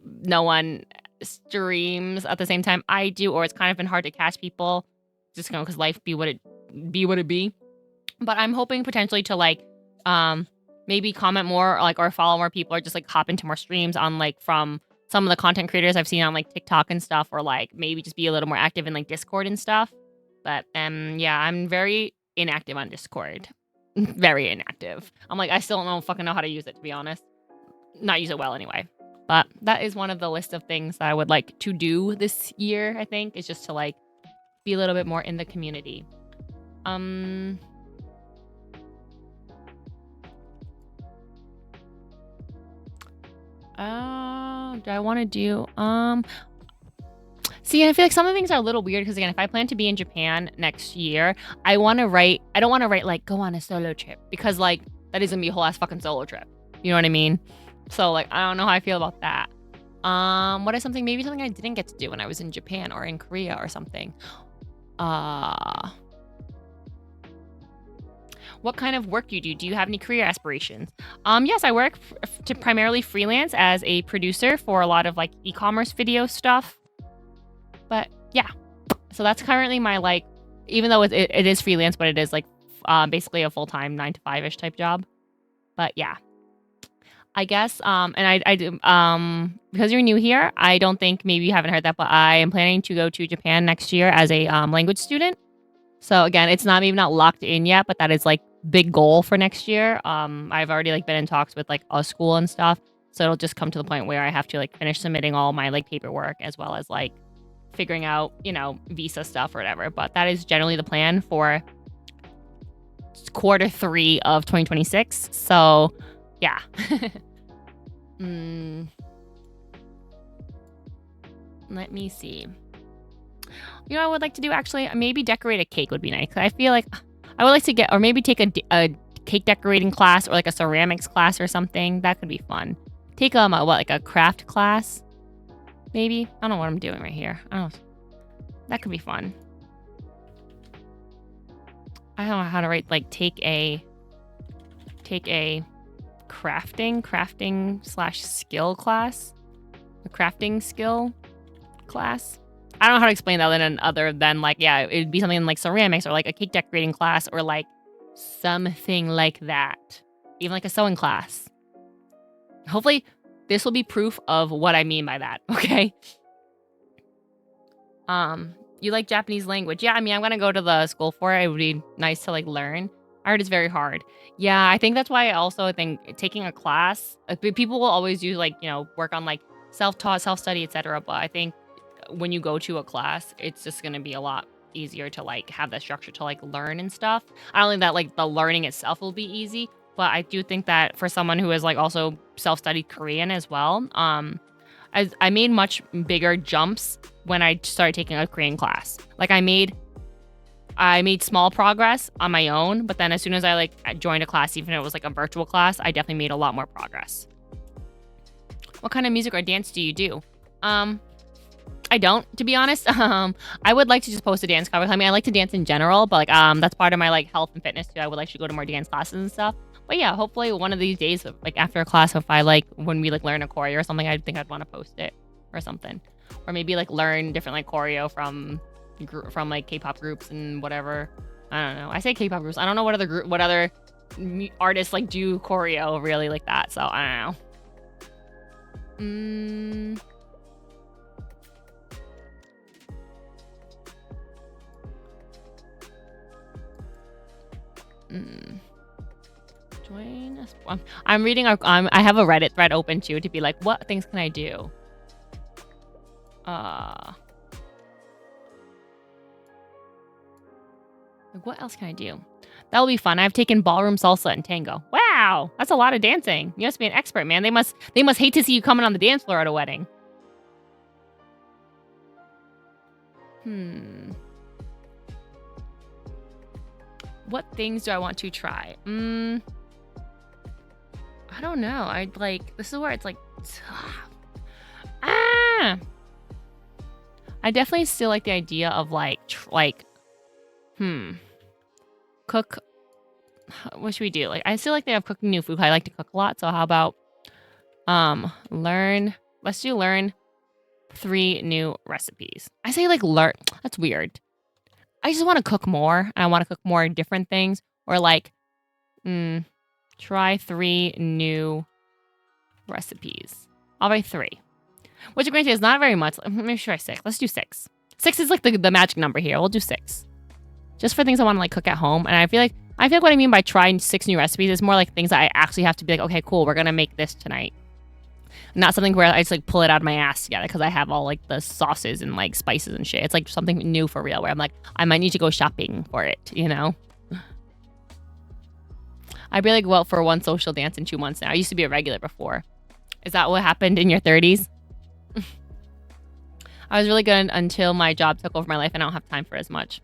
no one streams at the same time I do, or it's kind of been hard to catch people just because life be what it be. But I'm hoping potentially to like maybe comment more or follow more people, or just like hop into more streams on like from some of the content creators I've seen on like TikTok and stuff, or like maybe just be a little more active in like Discord and stuff. But yeah, I'm very inactive on Discord. Very inactive. I'm like, I still don't fucking know how to use it, to be honest. Not use it well anyway. But that is one of the list of things that I would like to do this year, I think, is just to like be a little bit more in the community. Do I want to do See, I feel like some of the things are a little weird because again, if I plan to be in Japan next year, I don't want to write like go on a solo trip because like that is gonna be a whole ass fucking solo trip. You know what I mean? So like I don't know how I feel about that. What is maybe something I didn't get to do when I was in Japan or in Korea or something? What kind of work do you do? Do you have any career aspirations? Yes, I work to primarily freelance as a producer for a lot of like e-commerce video stuff. But yeah, so that's currently my like, even though it is freelance, but it is like basically a full-time 9 to 5-ish type job. But yeah, I guess and I do because you're new here, I don't think maybe you haven't heard that, but I am planning to go to Japan next year as a language student. So again, it's maybe not locked in yet, but that is like big goal for next year. I've already like been in talks with like a school and stuff, so it'll just come to the point where I have to like finish submitting all my like paperwork as well as like figuring out, visa stuff or whatever. But that is generally the plan for Q3 of 2026. So, yeah. Let me see. I would like to do actually, maybe decorate a cake would be nice. I feel like I would like to get, or maybe take a cake decorating class or like a ceramics class or something. That could be fun. Take like a craft class. Maybe. I don't know what I'm doing right here. I don't know. That could be fun. I don't know how to write, like, take a crafting/skill class. A crafting skill class. I don't know how to explain that other than like, yeah, it'd be something like ceramics or like a cake decorating class or like something like that. Even like a sewing class. Hopefully this will be proof of what I mean by that, okay? You like Japanese language? Yeah, I mean, I'm gonna go to the school for it. It would be nice to like learn. I heard it's very hard. Yeah, I think that's why I also think taking a class, people will always do like, work on like self-taught, self-study, etc. But I think when you go to a class, it's just gonna be a lot easier to like have that structure to like learn and stuff. I don't think that like the learning itself will be easy, but I do think that for someone who is like also self-studied Korean as well, I made much bigger jumps when I started taking a Korean class. Like I made small progress on my own, but then as soon as I like joined a class, even if it was like a virtual class, I definitely made a lot more progress. What kind of music or dance do you do? I don't, to be honest. I would like to just post a dance cover. I mean, I like to dance in general, but like that's part of my like health and fitness too. I would like to go to more dance classes and stuff. But yeah, hopefully one of these days, like after a class, if I like when we like learn a choreo or something, I think I'd want to post it or something, or maybe like learn different like choreo from like K-pop groups and whatever. I don't know. I say K-pop groups. I don't know what other artists like do choreo really like that. So I don't know. Join us. I'm reading I have a Reddit thread open too to be like, what things can I do? Like what else can I do? That'll be fun. I've taken ballroom, salsa, and tango. Wow, that's a lot of dancing. You must be an expert, man. They must hate to see you coming on the dance floor at a wedding. What things do I want to try? I don't know. I'd like, this is where it's like, I definitely still like the idea of cook. What should we do? Like, I still like the idea of cooking new food. I like to cook a lot. So how about, let's learn 3 new recipes. I say like learn, that's weird. I just want to cook more. And I want to cook more different things. Or like, try 3 new recipes. I'll write 3. Which granted is not very much. Maybe try 6. Let's do 6. 6 is like the magic number here. We'll do 6. Just for things I want to like cook at home. And I feel like what I mean by trying 6 new recipes is more like things that I actually have to be like, okay, cool, we're gonna make this tonight. Not something where I just like pull it out of my ass together because I have all like the sauces and like spices and shit. It's like something new for real where I'm like, I might need to go shopping for it, I barely go out for one social dance in 2 months now. I used to be a regular before. Is that what happened in your 30s? I was really good until my job took over my life and I don't have time for as much.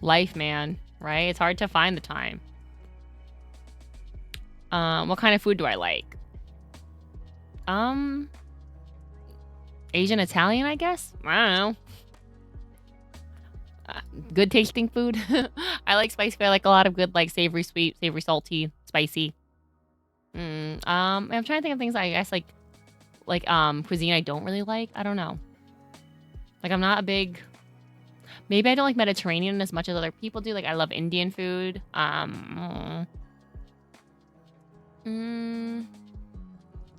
Life, man, right? It's hard to find the time. What kind of food do I like? Asian Italian, I guess? I don't know. Good tasting food. I like spicy food. I like a lot of good, like savory, sweet, savory, salty, spicy. I'm trying to think of things I guess like cuisine I don't really like. I don't know. Like I'm not a big. Maybe I don't like Mediterranean as much as other people do. Like I love Indian food.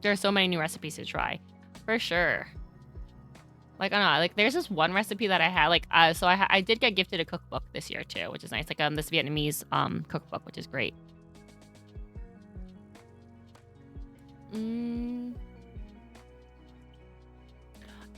There are so many new recipes to try, for sure. Like I don't know. Like there's this one recipe that I had. Like so I did get gifted a cookbook this year too, which is nice. Like this Vietnamese cookbook, which is great.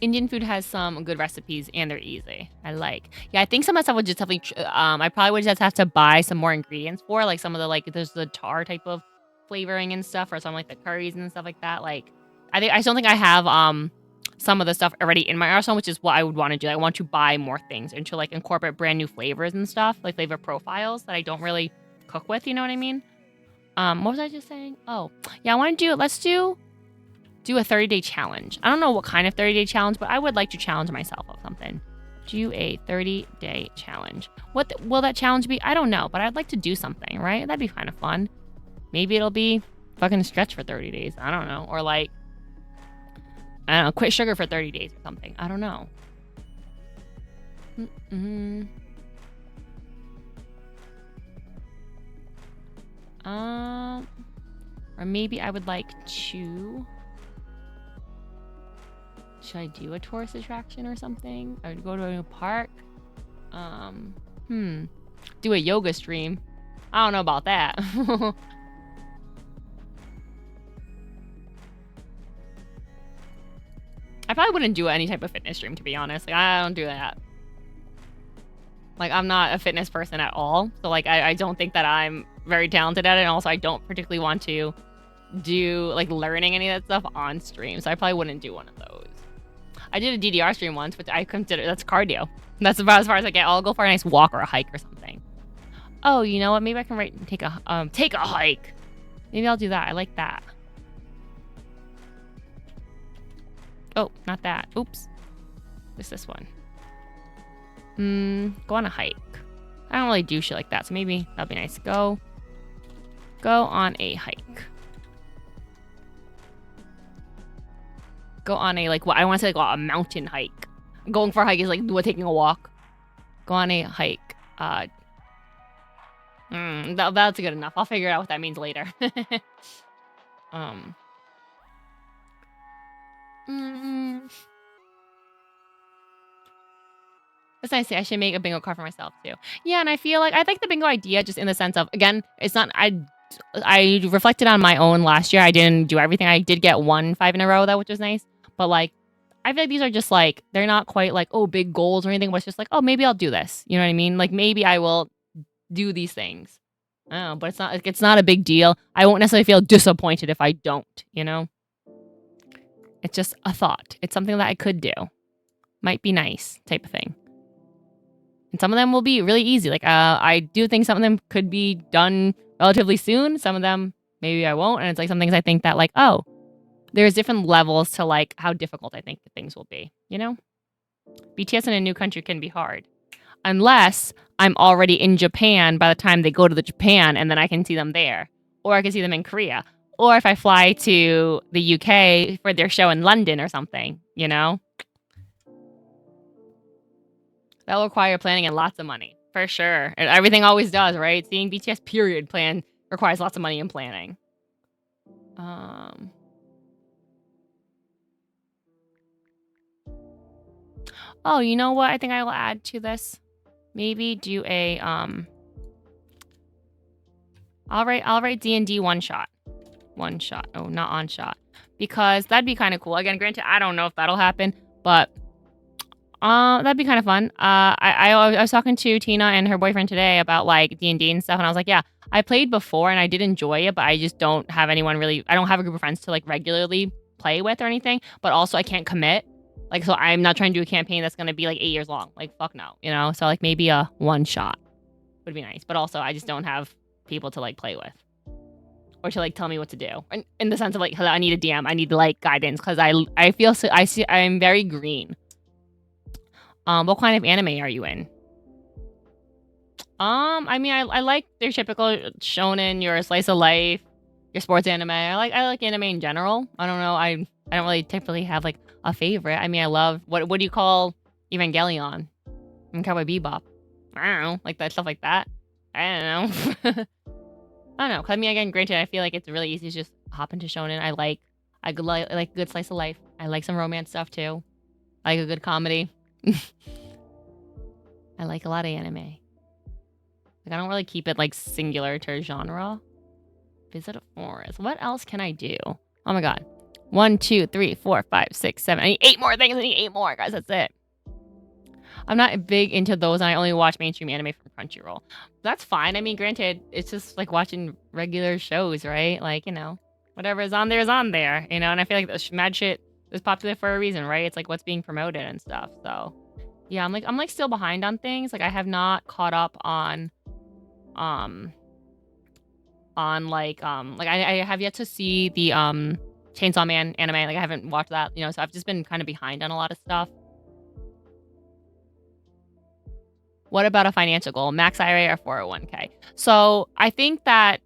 Indian food has some good recipes and they're easy. I like. Yeah, I think some of that stuff would just have I probably would just have to buy some more ingredients for like some of the like there's the tar type of flavoring and stuff or some like the curries and stuff like that. Like I still think I have some of the stuff already in my arsenal, which is what I would want to do. I want to buy more things and to like incorporate brand new flavors and stuff, like flavor profiles that I don't really cook with, you know what I mean? What was I just saying? Oh, yeah, I want to let's do a 30-day challenge. I don't know what kind of 30-day challenge, but I would like to challenge myself of something. Do a 30-day challenge. What will that challenge be? I don't know, but I'd like to do something, right? That'd be kind of fun. Maybe it'll be fucking stretch for 30 days. I don't know. Or like, I don't know, quit sugar for 30 days or something. I don't know. Or maybe I would like to... Should I do a tourist attraction or something? I would go to a new park. Do a yoga stream. I don't know about that. I probably wouldn't do any type of fitness stream, to be honest. Like, I don't do that. Like, I'm not a fitness person at all. So, like, I don't think that I'm very talented at it. And also, I don't particularly want to do, like, learning any of that stuff on stream. So, I probably wouldn't do one of those. I did a DDR stream once, which I consider, that's cardio. That's about as far as I get. I'll go for a nice walk or a hike or something. Oh, you know what? Maybe I can take a hike. Maybe I'll do that. I like that. Oh, not that. Oops. It's this one. Go on a hike. I don't really do shit like that, so maybe that'll be nice. Go on a hike. Go on a, like, what I want to say, like, a mountain hike. Going for a hike is like taking a walk. Go on a hike. That's good enough. I'll figure out what that means later. That's nice. I should make a bingo card for myself too. Yeah, and I feel like I like the bingo idea just in the sense of, again, it's not, I reflected on my own last year. I didn't do everything. I did get 1 5 in a row though, which was nice. But like, I feel like these are just like, they're not quite like, oh, big goals or anything, but it's just like, oh, maybe I'll do this. You know what I mean? Like maybe I will do these things. I don't know, but it's not a big deal. I won't necessarily feel disappointed if I don't, you know? It's just a thought. It's something that I could do. Might be nice type of thing. And some of them will be really easy. Like I do think some of them could be done relatively soon. Some of them maybe I won't. And it's like some things I think that like, oh, there's different levels to like how difficult I think the things will be, you know? BTS in a new country can be hard. Unless I'm already in Japan by the time they go to Japan and then I can see them there. Or I can see them in Korea. Or if I fly to the UK for their show in London or something, you know? That'll require planning and lots of money, for sure. And everything always does, right? Seeing BTS period plan requires lots of money and planning. Oh, you know what? I think I will add to this. Maybe do a I'll write D&D one shot. One shot. Oh, not on shot. Because that'd be kind of cool. Again, granted, I don't know if that'll happen, but that'd be kind of fun. I was talking to Tina and her boyfriend today about like D&D and stuff, and I was like, yeah, I played before and I did enjoy it, but I just don't have anyone really. I don't have a group of friends to like regularly play with or anything, but also I can't commit. Like, so I'm not trying to do a campaign that's gonna be like 8 years long. Like, fuck no, you know? So like maybe a one shot would be nice. But also I just don't have people to like play with. Or to like tell me what to do. And in the sense of like I need a DM, I need like guidance because I feel so I'm very green. What kind of anime are you in? I mean I like your typical shonen, your slice of life, your sports anime. I like anime in general. I don't know. I don't really typically have like a favorite. I mean I love what do you call Evangelion and Cowboy Bebop? I don't know, like that stuff like that. I don't know. I don't know. 'Cause I mean, again, granted, I feel like it's really easy to just hop into shonen. I like a good slice of life. I like some romance stuff too. I like a good comedy. I like a lot of anime. Like I don't really keep it like singular to a genre. Visit a forest. What else can I do? Oh my god. 1, 2, 3, 4, 5, 6, 7. I need 8 more things. I need 8 more, guys. That's it. I'm not big into those, and I only watch mainstream anime from Crunchyroll. That's fine. I mean, granted, it's just like watching regular shows, right? Like, you know, whatever is on there, you know? And I feel like the mad shit is popular for a reason, right? It's like what's being promoted and stuff. So, yeah, I'm like still behind on things. Like I have not caught up on I have yet to see the Chainsaw Man anime. Like I haven't watched that, you know, so I've just been kind of behind on a lot of stuff. What about a financial goal? Max IRA or 401k? So I think that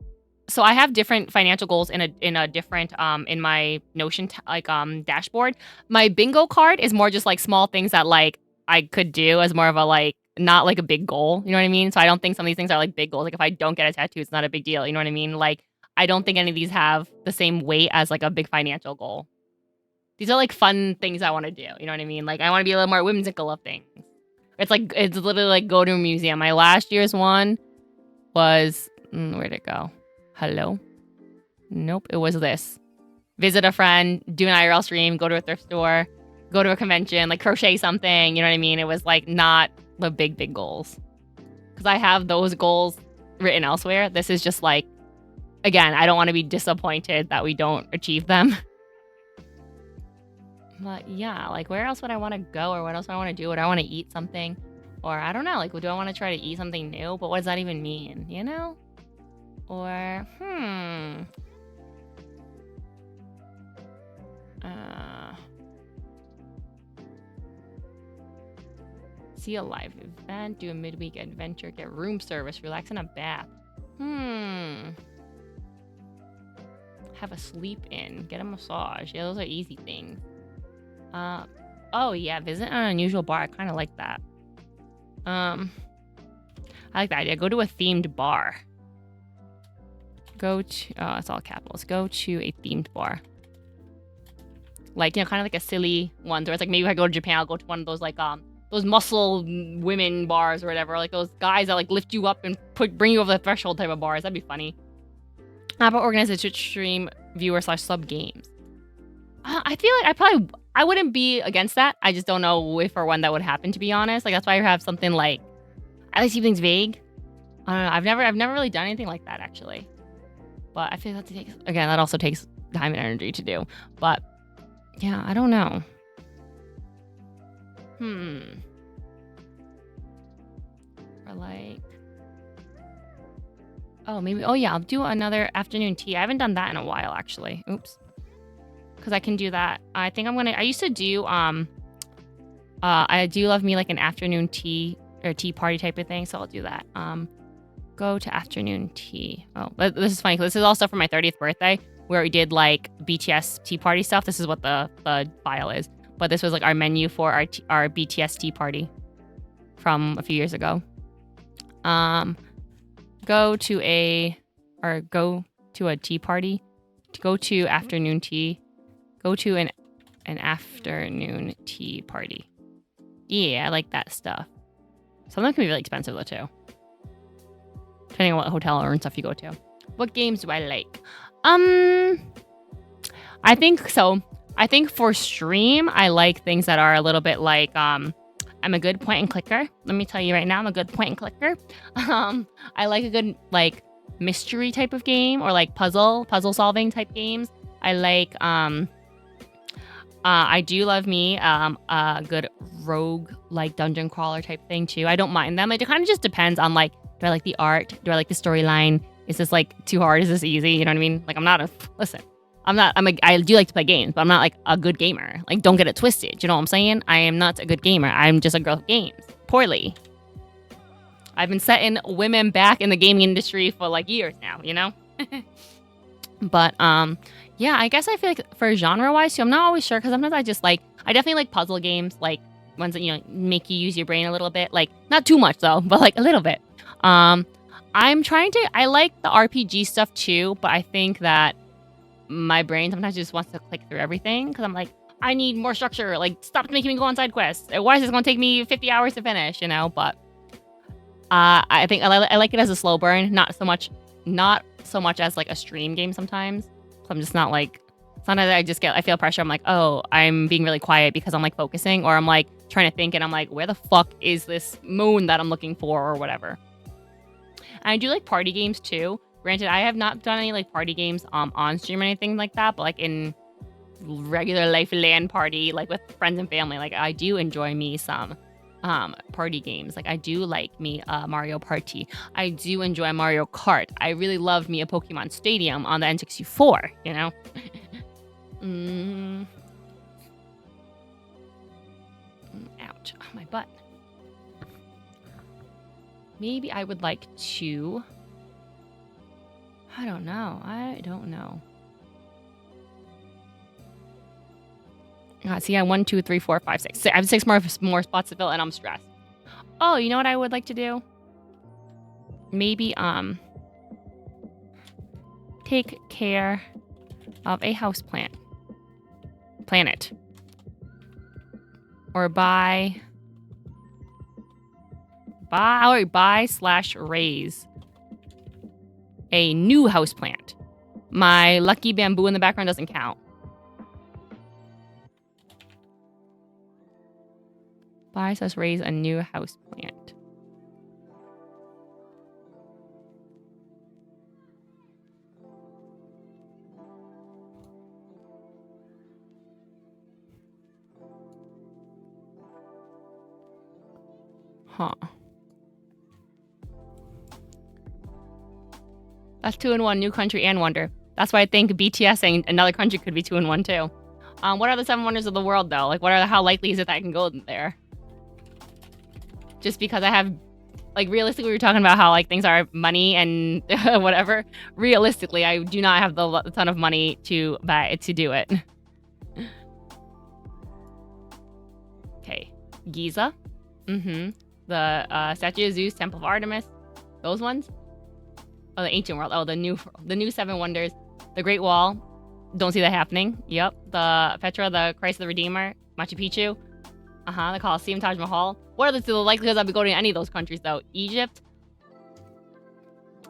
I have different financial goals in a different in my Notion dashboard. My bingo card is more just like small things that like I could do as more of a like not like a big goal. You know what I mean? So I don't think some of these things are like big goals. Like if I don't get a tattoo, it's not a big deal. You know what I mean? Like I don't think any of these have the same weight as like a big financial goal. These are like fun things I want to do. You know what I mean? Like I want to be a little more whimsical of things. It's literally like go to a museum. My last year's one was where'd it go? Hello? Nope, it was this. Visit a friend, do an IRL stream, go to a thrift store, go to a convention, like crochet something, you know what I mean? It was like not the big goals. Because I have those goals written elsewhere. This is just like, again, I don't want to be disappointed that we don't achieve them. But yeah, like where else would I want to go or what else do I want to do? Would I want to eat something? Or I don't know, like do I want to try to eat something new? But what does that even mean, you know? Or, see a live event, do a midweek adventure, get room service, relax in a bath. Have a sleep in, get a massage. Yeah, those are easy things. Oh yeah, visit an unusual bar. I kind of like that. I like the idea. Go to a themed bar. Go to, it's all capitals. Go to a themed bar. Like, you know, kind of like a silly one. Where it's like, maybe if I go to Japan, I'll go to one of those, like, those muscle women bars or whatever. Like those guys that, like, lift you up and bring you over the threshold type of bars. That'd be funny. How about organize a Twitch stream viewer/sub games? I feel like I wouldn't be against that. I just don't know if or when that would happen, to be honest. Like, that's why I have something like, I like to keep things vague. I don't know. I've never really done anything like that, actually. But I feel that also takes time and energy to do. But yeah, I don't know. Or like, oh yeah, I'll do another afternoon tea. I haven't done that in a while, actually. Oops. Because I can do that. I think I used to do, I do love me like an afternoon tea or tea party type of thing. So I'll do that. Go to afternoon tea. Oh, but this is funny. This is also for my 30th birthday where we did like BTS tea party stuff. This is what the file is. But this was like our menu for our BTS tea party from a few years ago. Go to a tea party. Go to afternoon tea. Go to an afternoon tea party. Yeah, I like that stuff. Some of them can be really expensive though too. Depending on what hotel or stuff you go to. What games do I like? I think for stream, I like things that are a little bit like, I'm a good point and clicker. Let me tell you right now, I'm a good point and clicker. I like a good like mystery type of game or like puzzle solving type games. I like I do love me a good rogue like dungeon crawler type thing too. I don't mind them. Like, it kind of just depends on like, do I like the art? Do I like the storyline? Is this like too hard? Is this easy? You know what I mean? Like, I'm not a listen. I do like to play games, but I'm not like a good gamer. Like, don't get it twisted. You know what I'm saying? I am not a good gamer. I'm just a girl who games poorly. I've been setting women back in the gaming industry for like years now, you know? But yeah, I guess I feel like for genre wise too, I'm not always sure because sometimes I definitely like puzzle games, like ones that, you know, make you use your brain a little bit. Like, not too much though, but like a little bit. I like the RPG stuff too, but I think that my brain sometimes just wants to click through everything because I'm like, I need more structure. Like, stop making me go on side quests. Why is this going to take me 50 hours to finish, you know? But I think I like it as a slow burn, not so much as like a stream game sometimes. I'm just not like, sometimes I feel pressure. I'm like, oh, I'm being really quiet because I'm like focusing, or I'm like trying to think and I'm like, where the fuck is this moon that I'm looking for or whatever. And I do like party games too. Granted, I have not done any like party games on stream or anything like that, but like in regular life LAN party, like with friends and family, like I do enjoy me some party games. Like, I do like me Mario Party. I do enjoy Mario Kart. I really love me a Pokemon Stadium on the N64, you know? Ouch, my butt. Maybe I would like to, I don't know. See, I 1, 2, 3, 4, 5, 6. I have 6 more spots to fill, and I'm stressed. Oh, you know what I would like to do? Maybe take care of a planet, or buy/raise a new houseplant. My lucky bamboo in the background doesn't count. Buy/raise a new houseplant. Huh. That's 2 in 1, new country and wonder. That's why I think BTS and another country could be 2 in 1 too. What are the 7 wonders of the world though? Like, how likely is it that I can go there? Just because I have, like, realistically, we were talking about how like things are money and whatever. Realistically, I do not have the ton of money to do it. Okay, Giza. The statue of Zeus, Temple of Artemis. Those ones. Oh, the ancient world. Oh, the new 7 wonders. The Great Wall. Don't see that happening. Yep. The Petra, the Christ of the Redeemer, Machu Picchu. The Colosseum, Taj Mahal. What are the likelihoods I'll be going to any of those countries though? Egypt.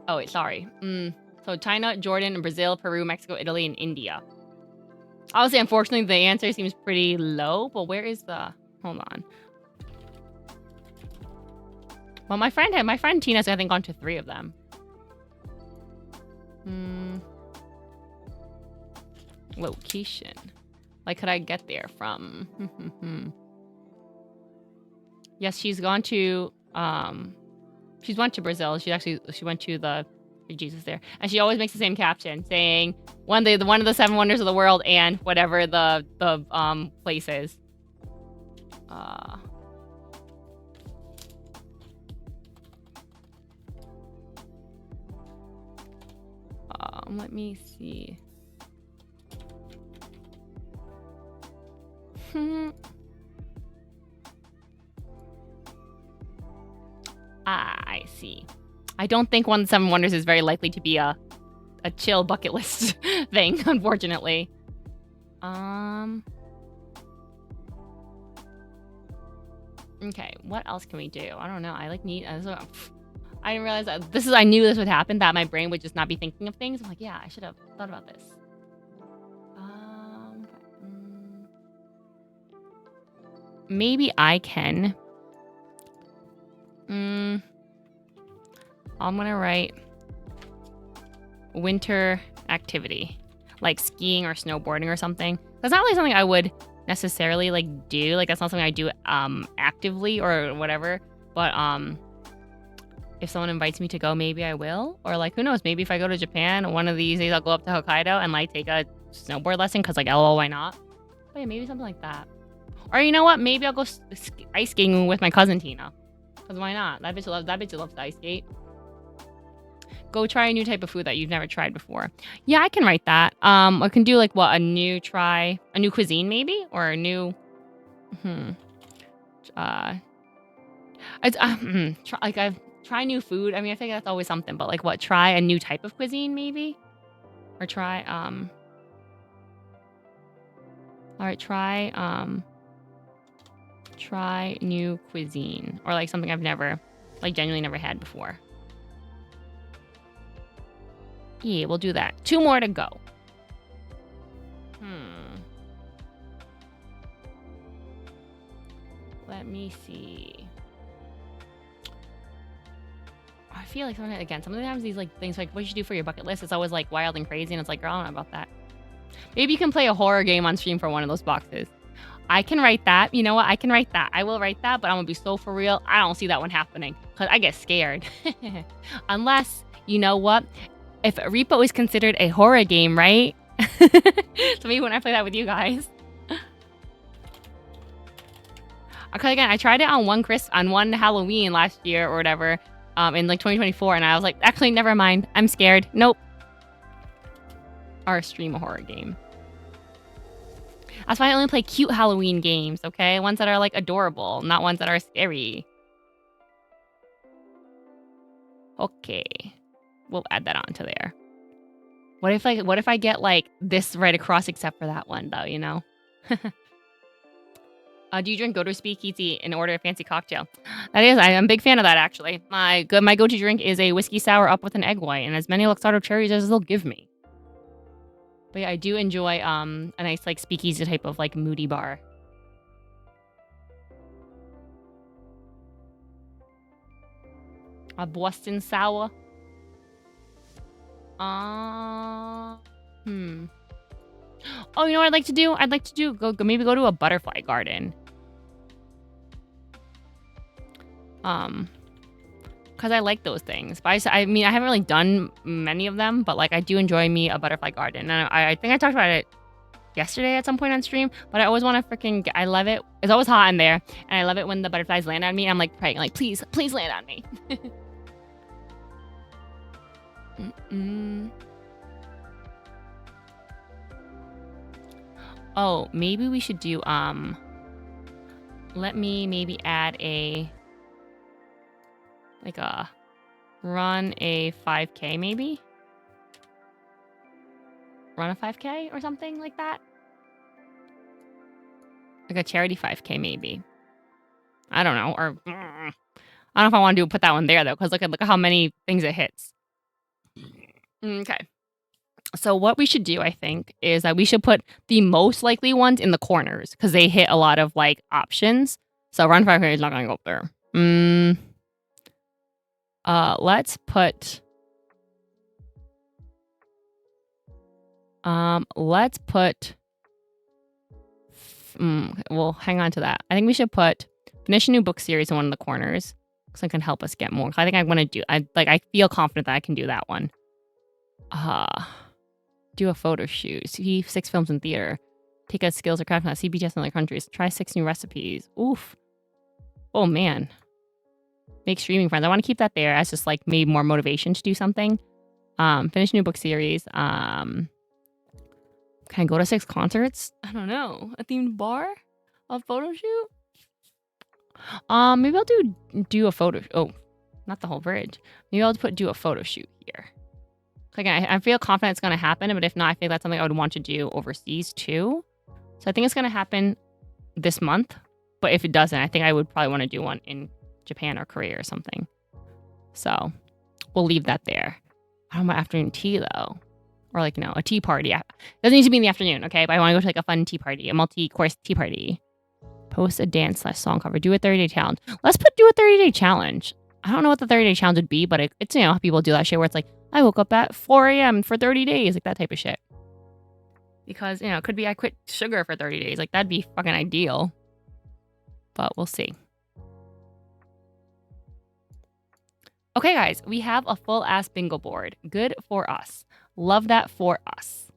Oh wait, sorry. So China, Jordan, Brazil, Peru, Mexico, Italy, and India. Obviously, unfortunately, the answer seems pretty low. But where is the? Hold on. Well, my friend Tina's I think gone to 3 of them. Location. Like, could I get there from? Yes, she's gone to Brazil. She went to the Jesus there, and she always makes the same caption saying one of the 7 wonders of the world and whatever the place is. Let me see. I see. I don't think one of the 7 wonders is very likely to be a chill bucket list thing, unfortunately. Okay, what else can we do? I don't know. I didn't realize that I knew this would happen, that my brain would just not be thinking of things. I'm like, yeah, I should have thought about this. Maybe I can. I'm gonna write winter activity, like skiing or snowboarding or something. That's not really something I would necessarily like do. Like that's not something I do actively or whatever. But if someone invites me to go, maybe I will. Or like who knows? Maybe if I go to Japan, one of these days I'll go up to Hokkaido and like take a snowboard lesson because like LOL, why not? But yeah, maybe something like that. Or you know what? Maybe I'll go ice skating with my cousin Tina. Cause why not? That bitch loves to ice skate. Go try a new type of food that you've never tried before. Yeah, I can write that. I can do like what a new cuisine maybe, or a new it's try new food. I mean, I think that's always something, but like what? Try a new type of cuisine maybe, or try all right, try new cuisine, or like something I've never, like genuinely never had before. Yeah, we'll do that. 2 more to go. Let me see. I feel like sometimes these like things like what you should do for your bucket list, it's always like wild and crazy, and it's like, girl, I don't know about that. Maybe you can play a horror game on stream for one of those boxes. I can write that. You know what? I can write that. I will write that, but I'm gonna be so for real. I don't see that one happening because I get scared. Unless, you know what? If Repo is considered a horror game, right? So maybe when I play that with you guys. Okay, again, I tried it on one Halloween last year or whatever, in like 2024, and I was like, actually, never mind. I'm scared. Nope. Or stream a horror game. That's why I only play cute Halloween games, okay? Ones that are like adorable, not ones that are scary. Okay. We'll add that onto there. What if I get like this right across except for that one though, you know? Do you drink go-to speakeasy and order a fancy cocktail? That is, I'm a big fan of that actually. My go-to drink is a whiskey sour up with an egg white and as many Luxardo cherries as they'll give me. But yeah, I do enjoy a nice like speakeasy type of like moody bar. A Boston sour. Oh, you know what I'd like to do? I'd like to maybe go to a butterfly garden. Because I like those things. But I mean, I haven't really done many of them, but like I do enjoy me a butterfly garden. And I think I talked about it yesterday at some point on stream, but I always want to I love it. It's always hot in there, and I love it when the butterflies land on me. I'm like praying, like, please land on me. Oh, maybe we should do, let me maybe add run a 5K maybe? Run a 5K or something like that? Like a charity 5K maybe. I don't know, or I don't know if I want to put that one there though, because look at how many things it hits. Okay. So what we should do, I think, is that we should put the most likely ones in the corners because they hit a lot of like options. So run 5K is not going to go up there. Let's put well, hang on to that. I think we should put finish a new book series in one of the corners because it can help us get more. I think I want to do. I feel confident that I can do that one. Do a photo shoot. See 6 films in theater. Take a skills or craft class. See BTS in other countries. Try 6 new recipes. Oof. Oh man. Make streaming friends. I want to keep that there as just like maybe more motivation to do something. Finish new book series. Can I go to 6 concerts? I don't know. A themed bar? A photo shoot? Maybe I'll do a photo. Oh, not the whole bridge. Maybe I'll do a photo shoot here. Again, I feel confident it's going to happen, but if not, I think that's something I would want to do overseas too. So I think it's going to happen this month. But if it doesn't, I think I would probably want to do one in Japan or Korea or something. So we'll leave that there. I don't know about afternoon tea though. Or like, no, a tea party. It doesn't need to be in the afternoon, okay? But I want to go to like a fun tea party, a multi-course tea party. Post a dance/song cover. Do a 30-day challenge. Let's do a 30-day challenge. I don't know what the 30-day challenge would be, but it's, you know, how people do that shit where it's like, I woke up at 4 a.m. for 30 days, like that type of shit. Because, you know, it could be I quit sugar for 30 days. Like, that'd be fucking ideal. But we'll see. Okay, guys, we have a full-ass bingo board. Good for us. Love that for us.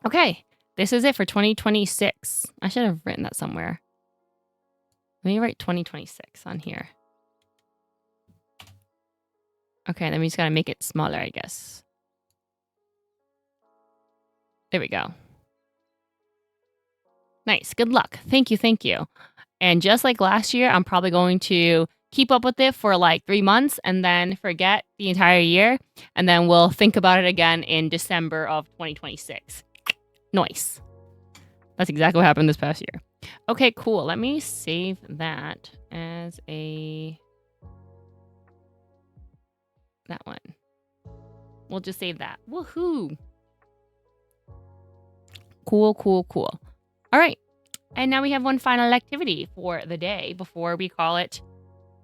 Okay, this is it for 2026. I should have written that somewhere. Let me write 2026 on here. Okay, then we just gotta make it smaller, I guess. There we go. Nice. Good luck. Thank you. Thank you. And just like last year, I'm probably going to keep up with it for like 3 months and then forget the entire year. And then we'll think about it again in December of 2026. Nice. That's exactly what happened this past year. Okay, cool. Let me save that as a... that one. We'll just save that. Woohoo. Cool, cool, cool. All right. And now we have one final activity for the day before we call it,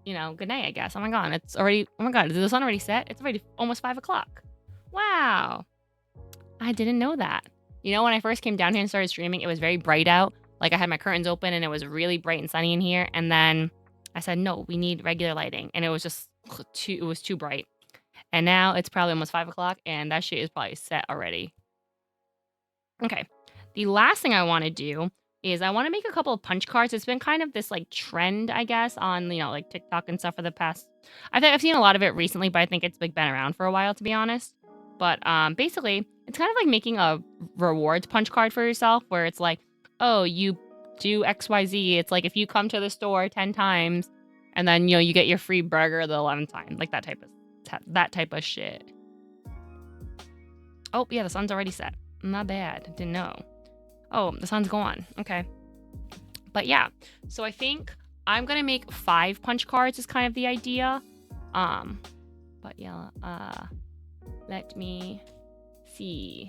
you know, good night, I guess. Oh my God. It's already, oh my God. Is the sun already set? It's already almost 5 o'clock. Wow. I didn't know that. You know, when I first came down here and started streaming, it was very bright out. Like I had my curtains open and it was really bright and sunny in here. And then I said, no, we need regular lighting. And it was just too bright. And now it's probably almost 5 o'clock and that shit is probably set already. Okay. The last thing I want to do is I want to make a couple of punch cards. It's been kind of this like trend, I guess, on, you know, like TikTok and stuff for the past, I've seen a lot of it recently, but I think it's like been around for a while, to be honest. But basically, it's kind of like making a rewards punch card for yourself where it's like, oh, you do XYZ. It's like if you come to the store 10 times and then, you know, you get your free burger the 11th time, like that type of shit. Oh, yeah, the sun's already set. Not bad. Didn't know. Oh, the sun's gone. Okay. But yeah, so I think I'm going to make 5 punch cards is kind of the idea. But yeah, let me see.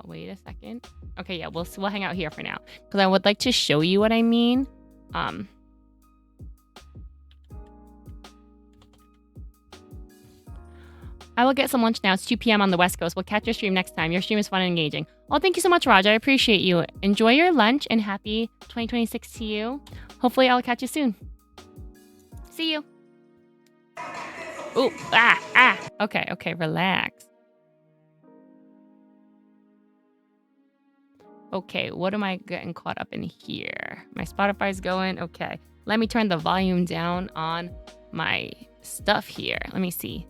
Wait a second. Okay, yeah, we'll hang out here for now because I would like to show you what I mean. I will get some lunch now. It's 2 p.m. on the West Coast. We'll catch your stream next time. Your stream is fun and engaging. Well, thank you so much, Roger. I appreciate you. Enjoy your lunch and happy 2026 to you. Hopefully, I'll catch you soon. See you. Ooh, Okay, relax. Okay, what am I getting caught up in here? My Spotify's going. Okay, let me turn the volume down on my stuff here. Let me see.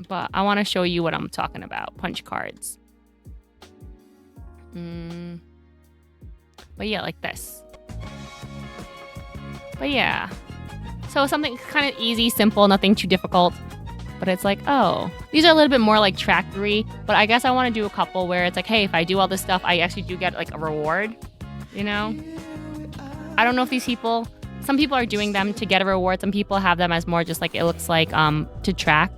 But I want to show you what I'm talking about. Punch cards. But yeah, like this. But yeah. So something kind of easy, simple, nothing too difficult. But it's like, oh, these are a little bit more like trackery. But I guess I want to do a couple where it's like, hey, if I do all this stuff, I actually do get like a reward. You know? I don't know if these people... Some people are doing them to get a reward. Some people have them as more just like, it looks like to track.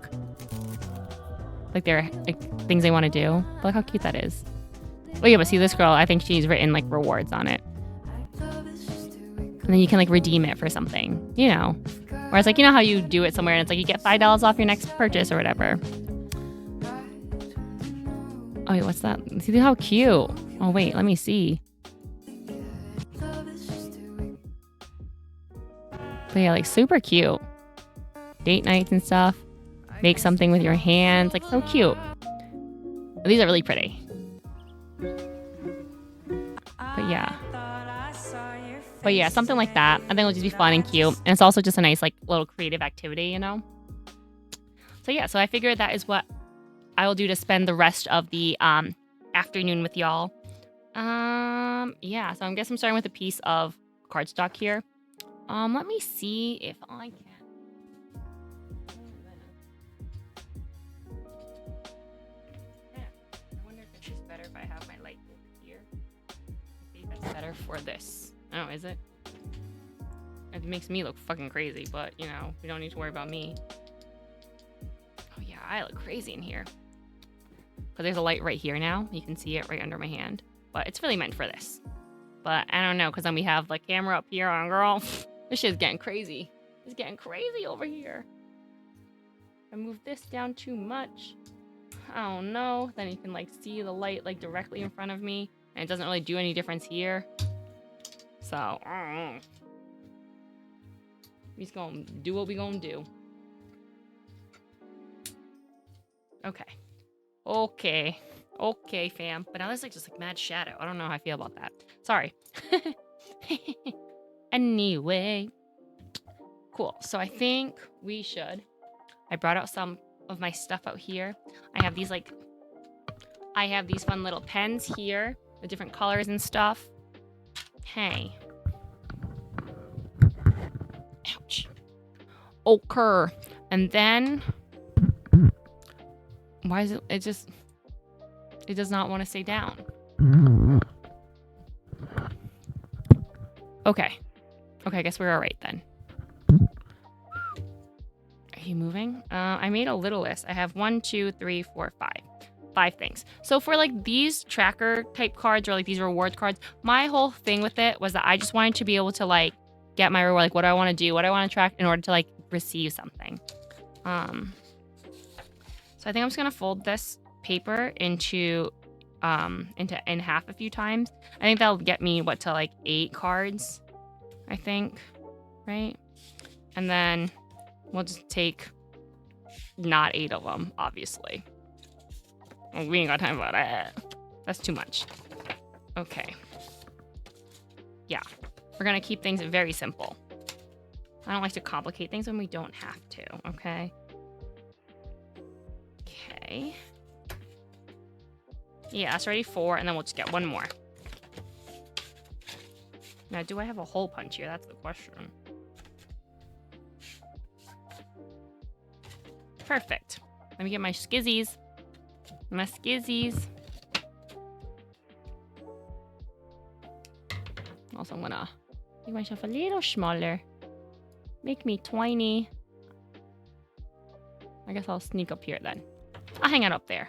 Like they're like things they want to do. But look how cute that is. Oh yeah, but see this girl, I think she's written like rewards on it. And then you can like redeem it for something, you know. Whereas like, you know how you do it somewhere and it's like you get $5 off your next purchase or whatever. Oh wait, what's that? See how cute. Oh wait, let me see. But yeah, like super cute. Date nights and stuff. Make something with your hands. Like so cute. These are really pretty. But yeah, something like that. I think it'll just be fun and cute. And it's also just a nice like little creative activity, you know? So yeah, so I figured that is what I will do to spend the rest of the afternoon with y'all. Yeah, so I guess I'm starting with a piece of cardstock here. Let me see if I can. I wonder if it's just better if I have my light over here. See if that's better for this. Oh, is it? It makes me look fucking crazy, but you know, we don't need to worry about me. Oh yeah, I look crazy in here. But there's a light right here now. You can see it right under my hand. But it's really meant for this. But I don't know, because then we have the camera up here on girl. This shit's getting crazy. It's getting crazy over here. I move this down too much. I don't know. Then you can like see the light like directly in front of me, and it doesn't really do any difference here. So I don't know. We just gonna do what we gonna do. Okay, fam. But now there's like just like mad shadow. I don't know how I feel about that. Sorry. Anyway, cool. So I think we should. I brought out some of my stuff out here. I have these fun little pens here with different colors and stuff. Hey. Ouch. Okay. And then why is it it does not want to stay down. Okay, I guess we're all right then. Are you moving? I made a little list. I have 1, 2, 3, 4, 5. 5 things. So for like these tracker type cards or like these reward cards, my whole thing with it was that I just wanted to be able to like get my reward, like what do I want to do, what do I want to track in order to like receive something. So I think I'm just gonna fold this paper into in half a few times. I think that'll get me to like 8 cards, I think, right? And then we'll just take not 8 of them, obviously. We ain't got time for that. That's too much. Okay. Yeah, we're gonna keep things very simple. I don't like to complicate things when we don't have to, okay? Okay. Yeah, that's already 4, and then we'll just get 1 more. Now, do I have a hole punch here? That's the question. Perfect. Let me get my skizzies. My skizzies. Also, I'm gonna make myself a little smaller. Make me tiny. I guess I'll sneak up here then. I'll hang out up there.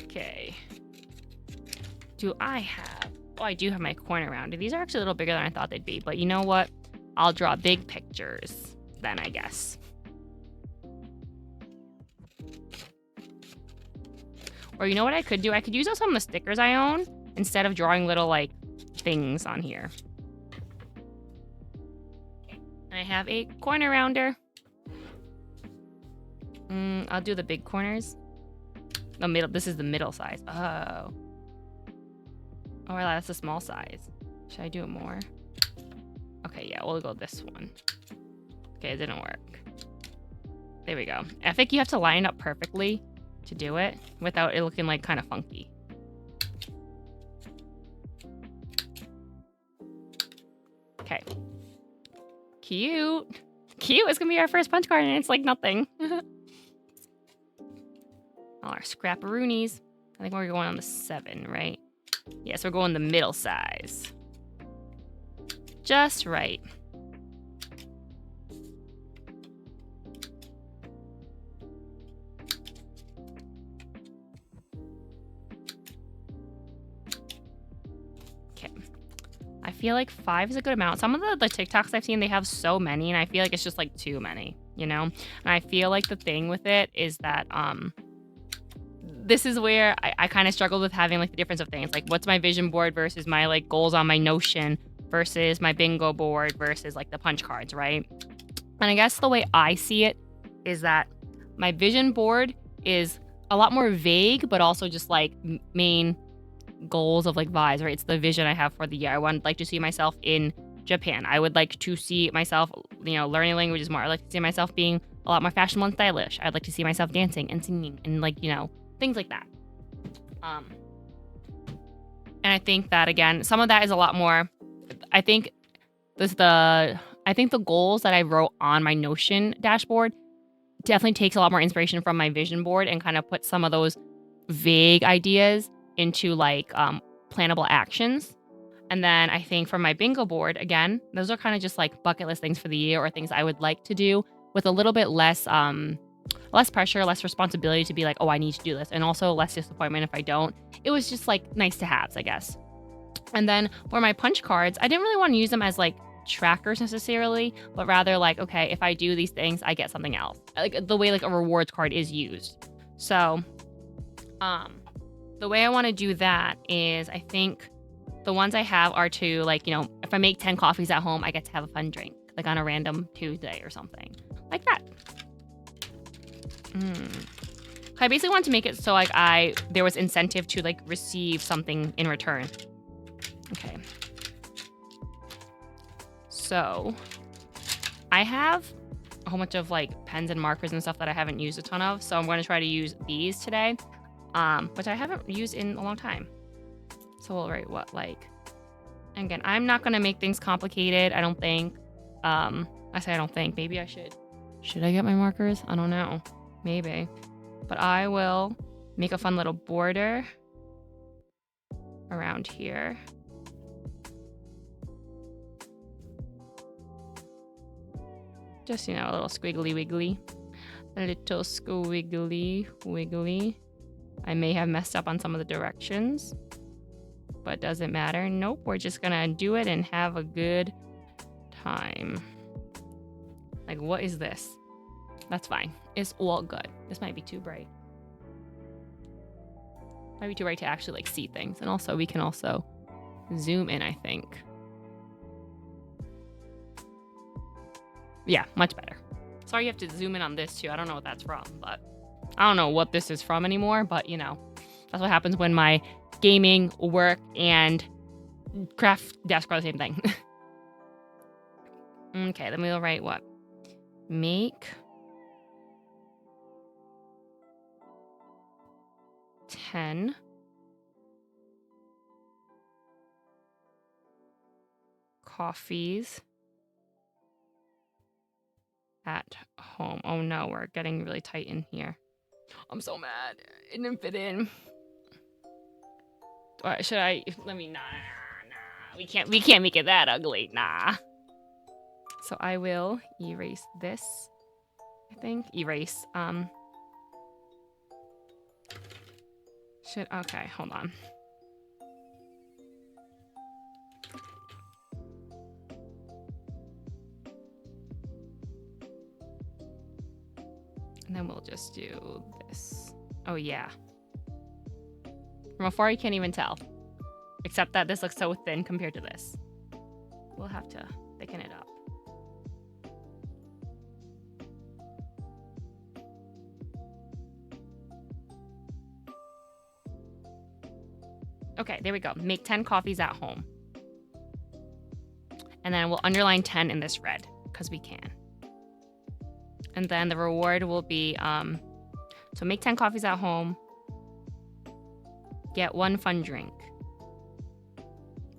Okay. Do I have... Oh, I do have my corner rounded. These are actually a little bigger than I thought they'd be. But you know what? I'll draw big pictures then, I guess. Or you know what I could do? I could use some of the stickers I own instead of drawing little, like, things on here. And I have a corner rounder. I'll do the big corners. The middle. This is the middle size. Oh. Oh, that's a small size. Should I do it more? Okay, yeah, we'll go this one. Okay, it didn't work. There we go. I think you have to line it up perfectly to do it without it looking like kind of funky. Okay. Cute. Cute. It's gonna be our first punch card and it's like nothing. All our scrapperoonies. I think we're going on the 7, right? Yeah, so we're going the middle size. Just right. Okay. I feel like 5 is a good amount. Some of the TikToks I've seen, they have so many, and I feel like it's just like too many, you know? And I feel like the thing with it is that this is where I kind of struggled with having like the difference of things. Like what's my vision board versus my like goals on my Notion versus my bingo board versus like the punch cards, right? And I guess the way I see it is that my vision board is a lot more vague, but also just like main goals of like vibes, right? It's the vision I have for the year. I would like to see myself in Japan. I would like to see myself, you know, learning languages more. I'd like to see myself being a lot more fashionable and stylish. I'd like to see myself dancing and singing and like, you know, things like that. And I think that again, some of that is a lot more. I think the goals that I wrote on my Notion dashboard definitely takes a lot more inspiration from my vision board and kind of put some of those vague ideas into like plannable actions. And then I think for my bingo board, again, those are kind of just like bucket list things for the year or things I would like to do with a little bit less pressure, less responsibility to be like, oh, I need to do this. And also less disappointment if I don't. It was just like nice to haves, I guess. And then for my punch cards, I didn't really want to use them as like trackers necessarily, but rather like, okay, if I do these things, I get something else. Like the way like a rewards card is used. So the way I want to do that is I think the ones I have are to like, you know, if I make 10 coffees at home, I get to have a fun drink, like on a random Tuesday or something like that. I basically want to make it so like there was incentive to like receive something in return. Okay. So I have a whole bunch of like pens and markers and stuff that I haven't used a ton of. So I'm going to try to use these today, which I haven't used in a long time. So we'll write what, like, again, I'm not going to make things complicated. I don't think, I say I don't think, maybe I should. Should I get my markers? I don't know. Maybe. But I will make a fun little border around here. Just, you know, a little squiggly wiggly. A little squiggly wiggly. I may have messed up on some of the directions, but doesn't matter. Nope, we're just gonna do it and have a good time. Like, what is this? That's fine. It's all good. This might be too bright. Might be too bright to actually like see things. And also we can also zoom in, I think. Yeah, much better. Sorry you have to zoom in on this too. I don't know what that's from, but I don't know what this is from anymore, but you know, that's what happens when my gaming, work, and craft desk are the same thing. Okay, then we'll write what? Make 10 coffees at home. Oh no, we're getting really tight in here. I'm so mad. It didn't fit in. Should I? Let me. Nah. We can't make it that ugly. Nah. So I will erase this. I think erase. Okay, hold on. And then we'll just do this. Oh yeah. From afar you can't even tell. Except that this looks so thin compared to this. We'll have to thicken it up. Okay, there we go. Make 10 coffees at home. And then we'll underline 10 in this red, because we can. And then the reward will be, so make 10 coffees at home. Get 1 fun drink.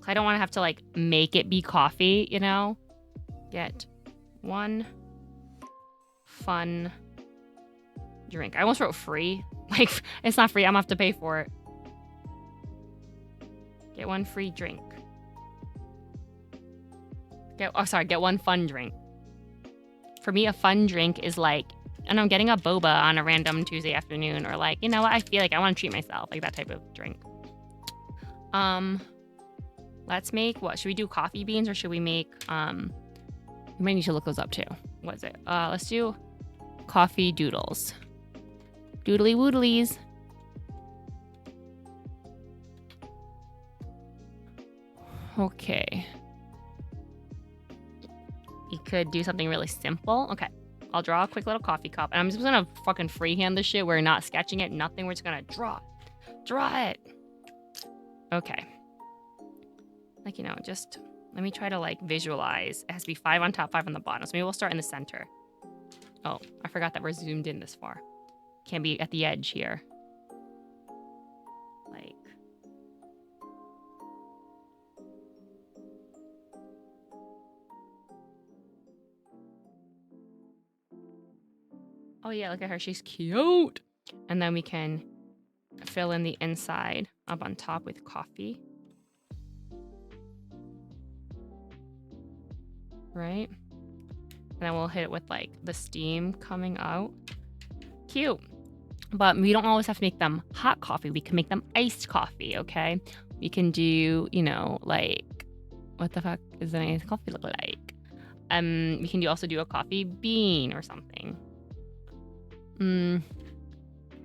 I don't want to have to like make it be coffee, you know? Get 1 fun drink. I almost wrote free. Like, it's not free. I'm gonna have to pay for it. Get 1 free drink. Get 1 fun drink. For me, a fun drink is like, and I'm getting a boba on a random Tuesday afternoon, or like, you know what, I feel like I want to treat myself, like that type of drink. Let's make, what, should we do coffee beans or should we make, we might need to look those up too. What is it? Let's do coffee doodles. Doodly woodlies. Okay. You could do something really simple. Okay. I'll draw a quick little coffee cup. And I'm just gonna fucking freehand this shit. We're not sketching it, nothing. We're just gonna draw it. Okay. Like, you know, just let me try to like visualize. It has to be 5 on top, 5 on the bottom. So maybe we'll start in the center. Oh, I forgot that we're zoomed in this far. Can't be at the edge here. Like. Oh yeah, look at her, she's cute. And then we can fill in the inside up on top with coffee. right? And then we'll hit it with like the steam coming out. Cute. But we don't always have to make them hot coffee. We can make them iced coffee, okay? We can do, you know, like, what the fuck is an iced coffee look like? We can also do a coffee bean or something.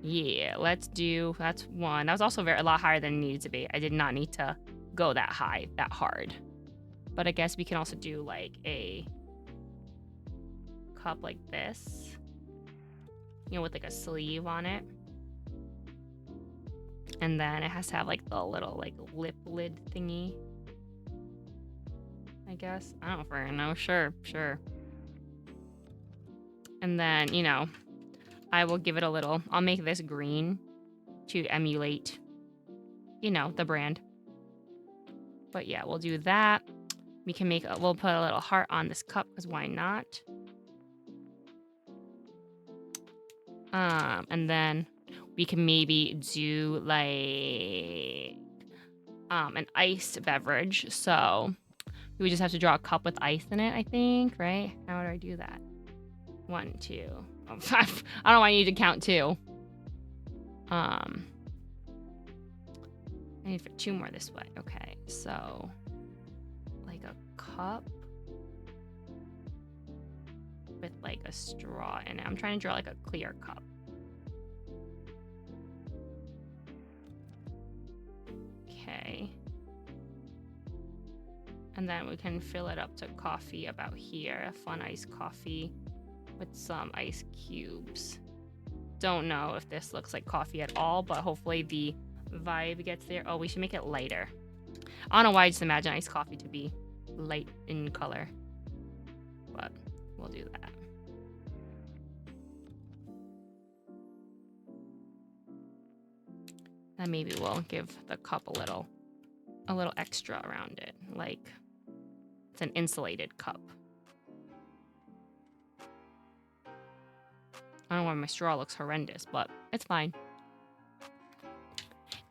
Yeah, let's do, that's one. That was also a lot higher than it needed to be. I did not need to go that high, that hard. But I guess we can also do like a cup like this, you know, with like a sleeve on it. And then it has to have like the little like lip lid thingy, I guess. I don't freaking know. Sure. And then, you know, I will give it a little, I'll make this green to emulate, you know, the brand. But yeah, we'll do that. We can make, we'll put a little heart on this cup because why not? And then we can maybe do like an iced beverage. So we would just have to draw a cup with ice in it, I think, right? How would I do that? 1, 2, 5. I don't know why I need to count 2. I need for 2 more this way. Okay, so like a cup with like a straw in it. I'm trying to draw like a clear cup. Okay. And then we can fill it up to coffee about here. A fun iced coffee with some ice cubes. Don't know if this looks like coffee at all, but hopefully the vibe gets there. Oh, we should make it lighter. I don't know why I just imagine iced coffee to be light in color, but we'll do that. And maybe we'll give the cup a little extra around it, like it's an insulated cup. I don't know why my straw looks horrendous, but it's fine.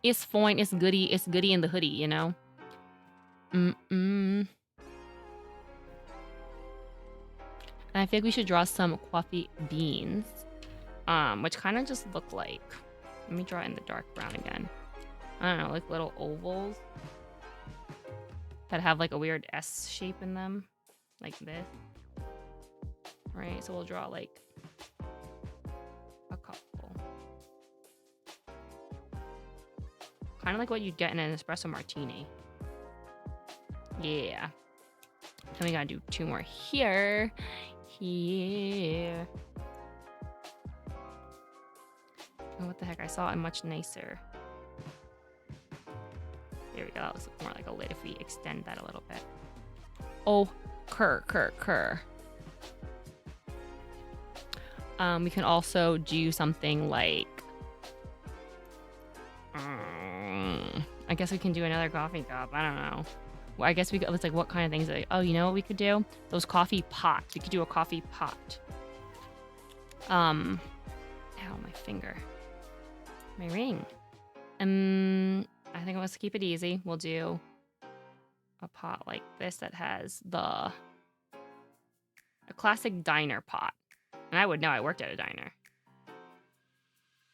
It's fine. It's goody. It's goody in the hoodie, you know? And I think we should draw some coffee beans, which kind of just look like, let me draw it in the dark brown again. I don't know, like little ovals that have like a weird S shape in them, like this. Right, so we'll draw like a couple. Kind of like what you'd get in an espresso martini. Yeah. Then we gotta do 2 more here. Here. Oh, what the heck? I saw it much nicer. There we go. That looks more like a lid if we extend that a little bit. Oh, cur. We can also do something like... I guess we can do another coffee cup. I don't know. Well, I guess we could, it's like what kind of things? Like, oh, you know what we could do? Those coffee pots. We could do a coffee pot. Ow, my finger. My ring. I think let's keep it easy. We'll do a pot like this that has a classic diner pot. And I would know, I worked at a diner.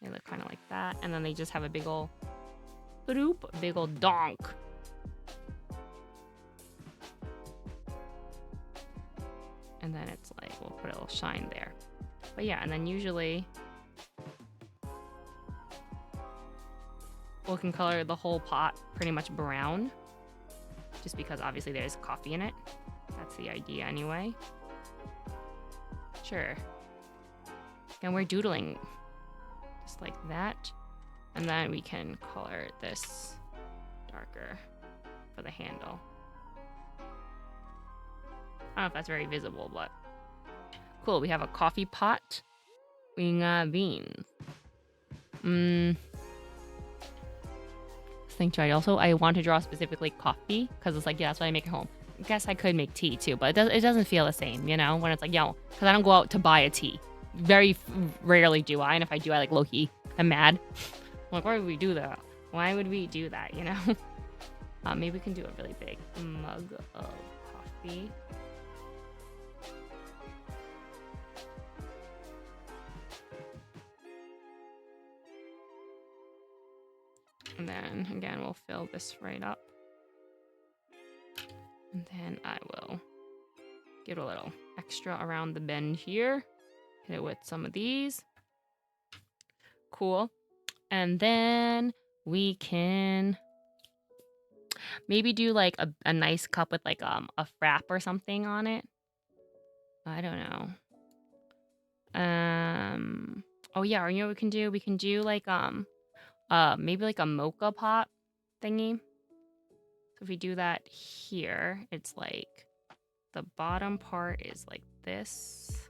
They look kind of like that. And then they just have a big ol' donk. And then it's like, we'll put a little shine there. But yeah, and then usually we can color the whole pot pretty much brown. Just because obviously there's coffee in it. That's the idea anyway. Sure. And we're doodling just like that. And then we can color this darker for the handle. I don't know if that's very visible, but cool. We have a coffee pot. We got beans. Think right. Also, I want to draw specifically coffee because it's like, yeah, that's what I make at home. I guess I could make tea too, but it doesn't feel the same, you know, when it's like, yo, because I don't go out to buy a tea. Very rarely do I, and if I do, I like low-key, I'm mad. I'm like, why would we do that? Why would we do that, you know? Maybe we can do a really big mug of coffee. And then again, we'll fill this right up. And then I will get a little extra around the bend here. Hit it with some of these. Cool. And then we can maybe do like a nice cup with like a frap or something on it. I don't know. Oh yeah, or you know what we can do? We can do like maybe like a mocha pot thingy. So if we do that here, it's like the bottom part is like this.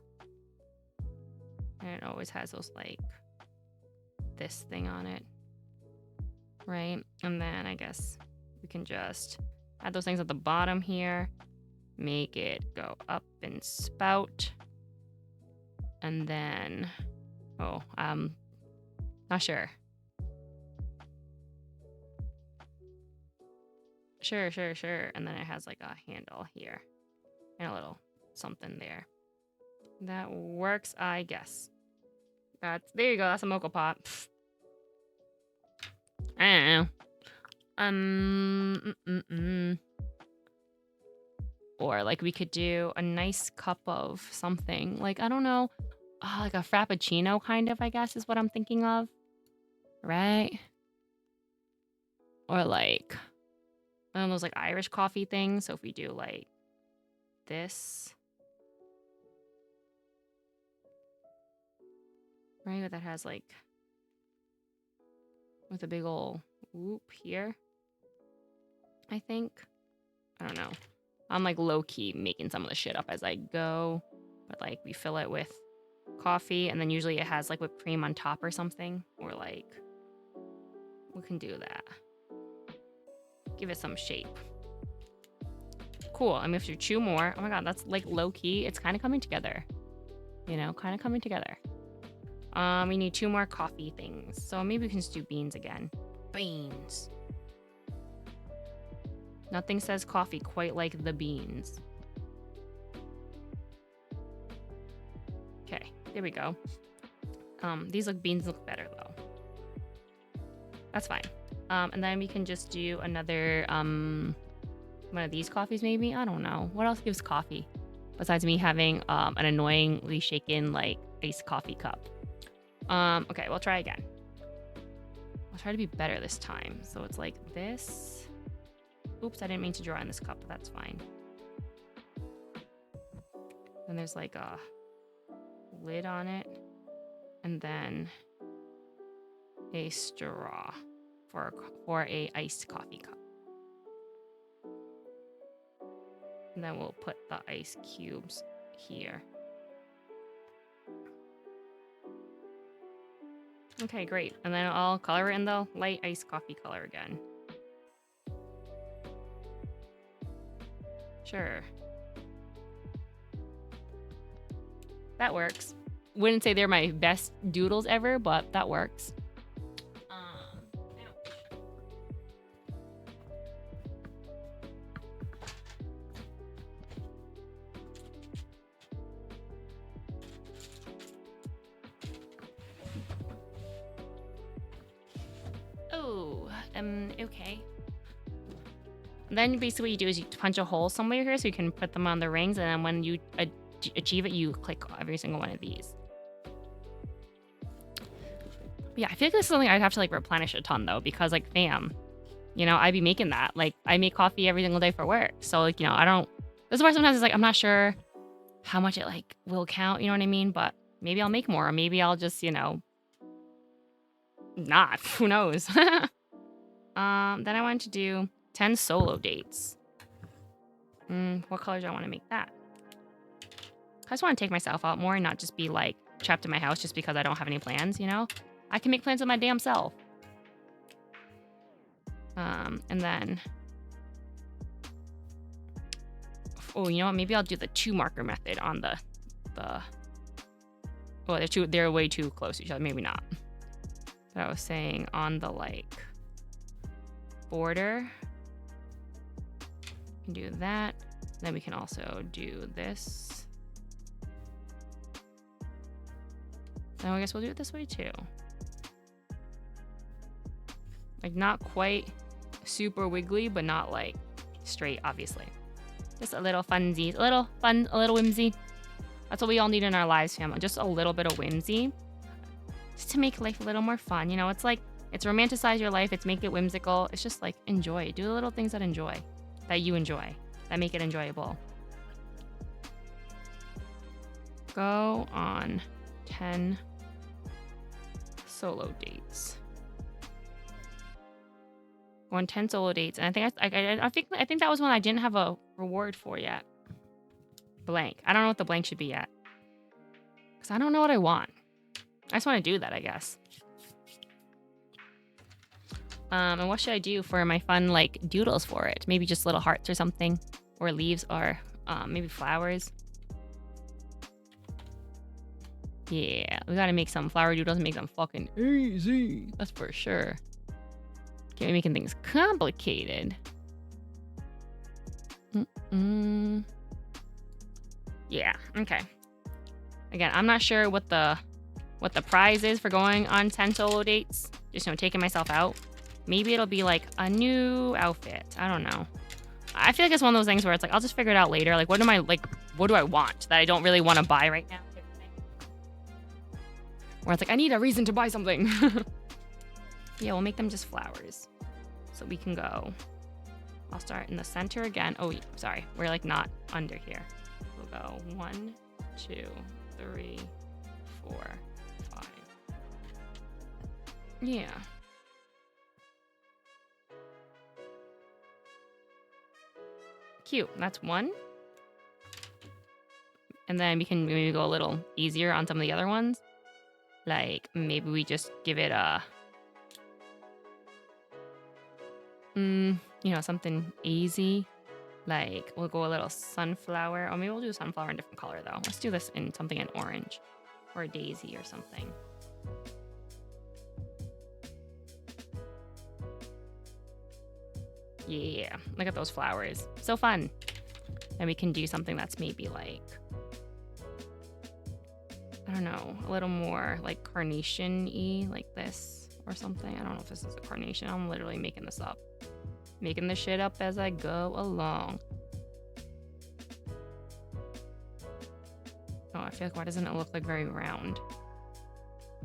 And it always has those like this thing on it. Right? And then I guess we can just add those things at the bottom here. Make it go up and spout. And then, not sure. Sure. And then it has like a handle here and a little something there. That works, I guess. There you go. That's a mocha pot. I don't know. Or like we could do a nice cup of something. Like, I don't know. Like a frappuccino kind of, I guess, is what I'm thinking of. Right? Or like one of those like Irish coffee things. So if we do like this. Right? That has like with a big ol' whoop here. I think. I don't know. I'm like low-key making some of the shit up as I go. But like we fill it with coffee and then usually it has like whipped cream on top or something. Or like we can do that. Give it some shape. Cool. I mean, if you chew more, oh my god, that's like low-key. It's kind of coming together. You know, kind of coming together. We need 2 more coffee things. So maybe we can just do beans again. Beans. Nothing says coffee quite like the beans. Okay, there we go. These beans look better though. That's fine. And then we can just do another one of these coffees maybe. I don't know. What else gives coffee besides me having an annoyingly shaken like iced coffee cup? Okay, we'll try again. I'll try to be better this time. So it's like this. Oops, I didn't mean to draw in this cup, but that's fine. Then there's like a lid on it. And then a straw for a iced coffee cup. And then we'll put the ice cubes here. Okay, great. And then I'll color it in the light iced coffee color again. Sure. That works. Wouldn't say they're my best doodles ever, but that works. Okay. Then basically what you do is you punch a hole somewhere here so you can put them on the rings, and then when you achieve it, you click every single one of these. But yeah, I feel like this is something I'd have to like replenish a ton though, because like, fam, you know, I'd be making that. Like, I make coffee every single day for work. So like, you know, this is why sometimes it's like, I'm not sure how much it like will count, you know what I mean? But maybe I'll make more, or maybe I'll just, you know, not. Who knows? Then I wanted to do 10 solo dates. What colors do I want to make that? I just want to take myself out more and not just be like trapped in my house just because I don't have any plans, you know? I can make plans with my damn self. And then, oh, you know what? Maybe I'll do the 2 marker method on the. Oh, they're way too close to each other. Maybe not. But I was saying on the like border. We can do that. Then we can also do this. So I guess we'll do it this way too. Like not quite super wiggly, but not like straight, obviously. Just a little funsies, a little fun, a little whimsy. That's what we all need in our lives, family. Just a little bit of whimsy. Just to make life a little more fun. You know, it's like, it's romanticize your life. It's make it whimsical. It's just like, enjoy. Do the little things that you enjoy, that make it enjoyable. Go on 10 solo dates. Go on 10 solo dates. And I think that was one I didn't have a reward for yet. Blank. I don't know what the blank should be yet. Because I don't know what I want. I just want to do that, I guess. And what should I do for my fun, like, doodles for it? Maybe just little hearts or something. Or leaves or maybe flowers. Yeah, we gotta make some flower doodles and make them fucking easy. That's for sure. Can't be making things complicated. Yeah, okay. Again, I'm not sure what the prize is for going on 10 solo dates. Just, you know, taking myself out. Maybe it'll be like a new outfit. I don't know. I feel like it's one of those things where it's like, I'll just figure it out later. Like, what do I want that I don't really want to buy right now? Where it's like, I need a reason to buy something. Yeah, we'll make them just flowers. So we can go. I'll start in the center again. Oh, sorry. We're like not under here. We'll go 1, 2, 3, 4, 5. Yeah. Cute. That's 1. And then we can maybe go a little easier on some of the other ones. Like, maybe we just give it a... you know, something easy. Like, we'll go a little sunflower. Or maybe we'll do a sunflower in a different color, though. Let's do this in something in orange. Or a daisy or something. Yeah, look at those flowers. So fun. Then we can do something that's maybe like... I don't know, a little more like carnation-y, like this or something. I don't know if this is a carnation. I'm literally making this up. Making this shit up as I go along. Oh, I feel like, why doesn't it look like very round?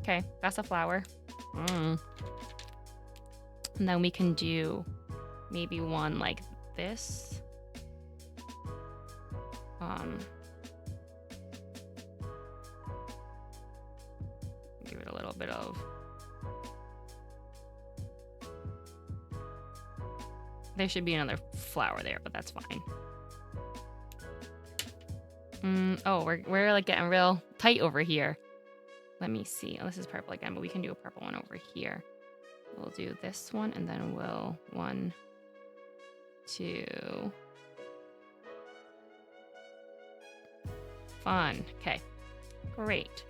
Okay, that's a flower. And then we can do maybe one like this. Give it a little bit of... There should be another flower there, but that's fine. Oh, we're like getting real tight over here. Let me see. Oh, this is purple again, but we can do a purple one over here. We'll do this one, and then we'll 1, 2. Fun. Okay. Great.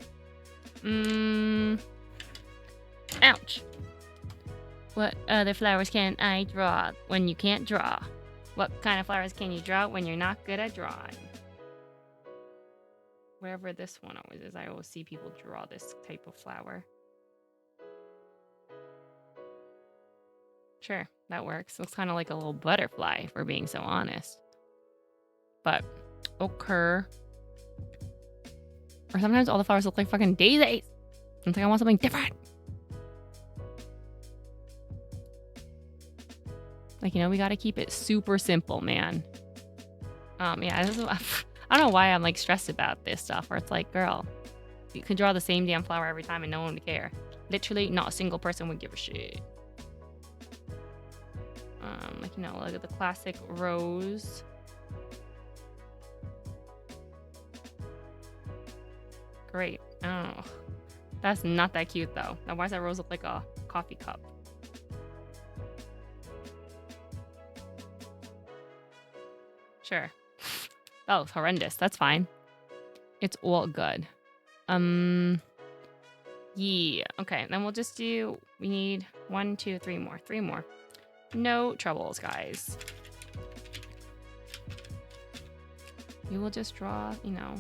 Ouch. What other flowers can I draw when you can't draw? What kind of flowers can you draw when you're not good at drawing? Wherever this one always is, I always see people draw this type of flower. Sure, that works. Looks kind of like a little butterfly, if we're being so honest. But, okay. Or sometimes all the flowers look like fucking daisies. It's like I want something different. Like, you know, we gotta keep it super simple, man. Yeah, this is, I don't know why I'm like stressed about this stuff, where it's like, girl, you could draw the same damn flower every time and no one would care. Literally, not a single person would give a shit. Like, you know, look at the classic rose. Great. Oh, that's not that cute though. Now, why does that rose look like a coffee cup? Sure. Oh, horrendous. That's fine. It's all good. Yeah. Okay. Then we'll just do, we need 1, 2, 3 more. 3 more. No troubles, guys. You will just draw, you know,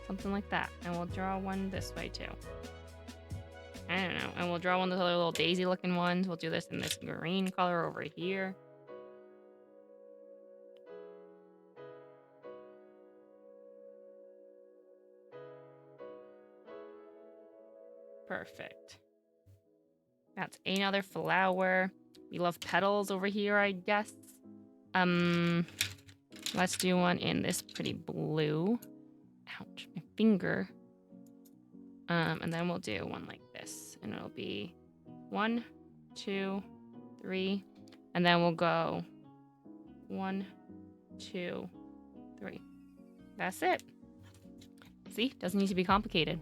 something like that. And we'll draw one this way too. And we'll draw one of those other little daisy looking ones. We'll do this in this green color over here. Perfect. That's another flower. We love petals over here, I guess. Let's do one in this pretty blue. Ouch, my finger. And then we'll do one like this. And it'll be 1, 2, 3. And then we'll go 1, 2, 3. That's it. See, doesn't need to be complicated.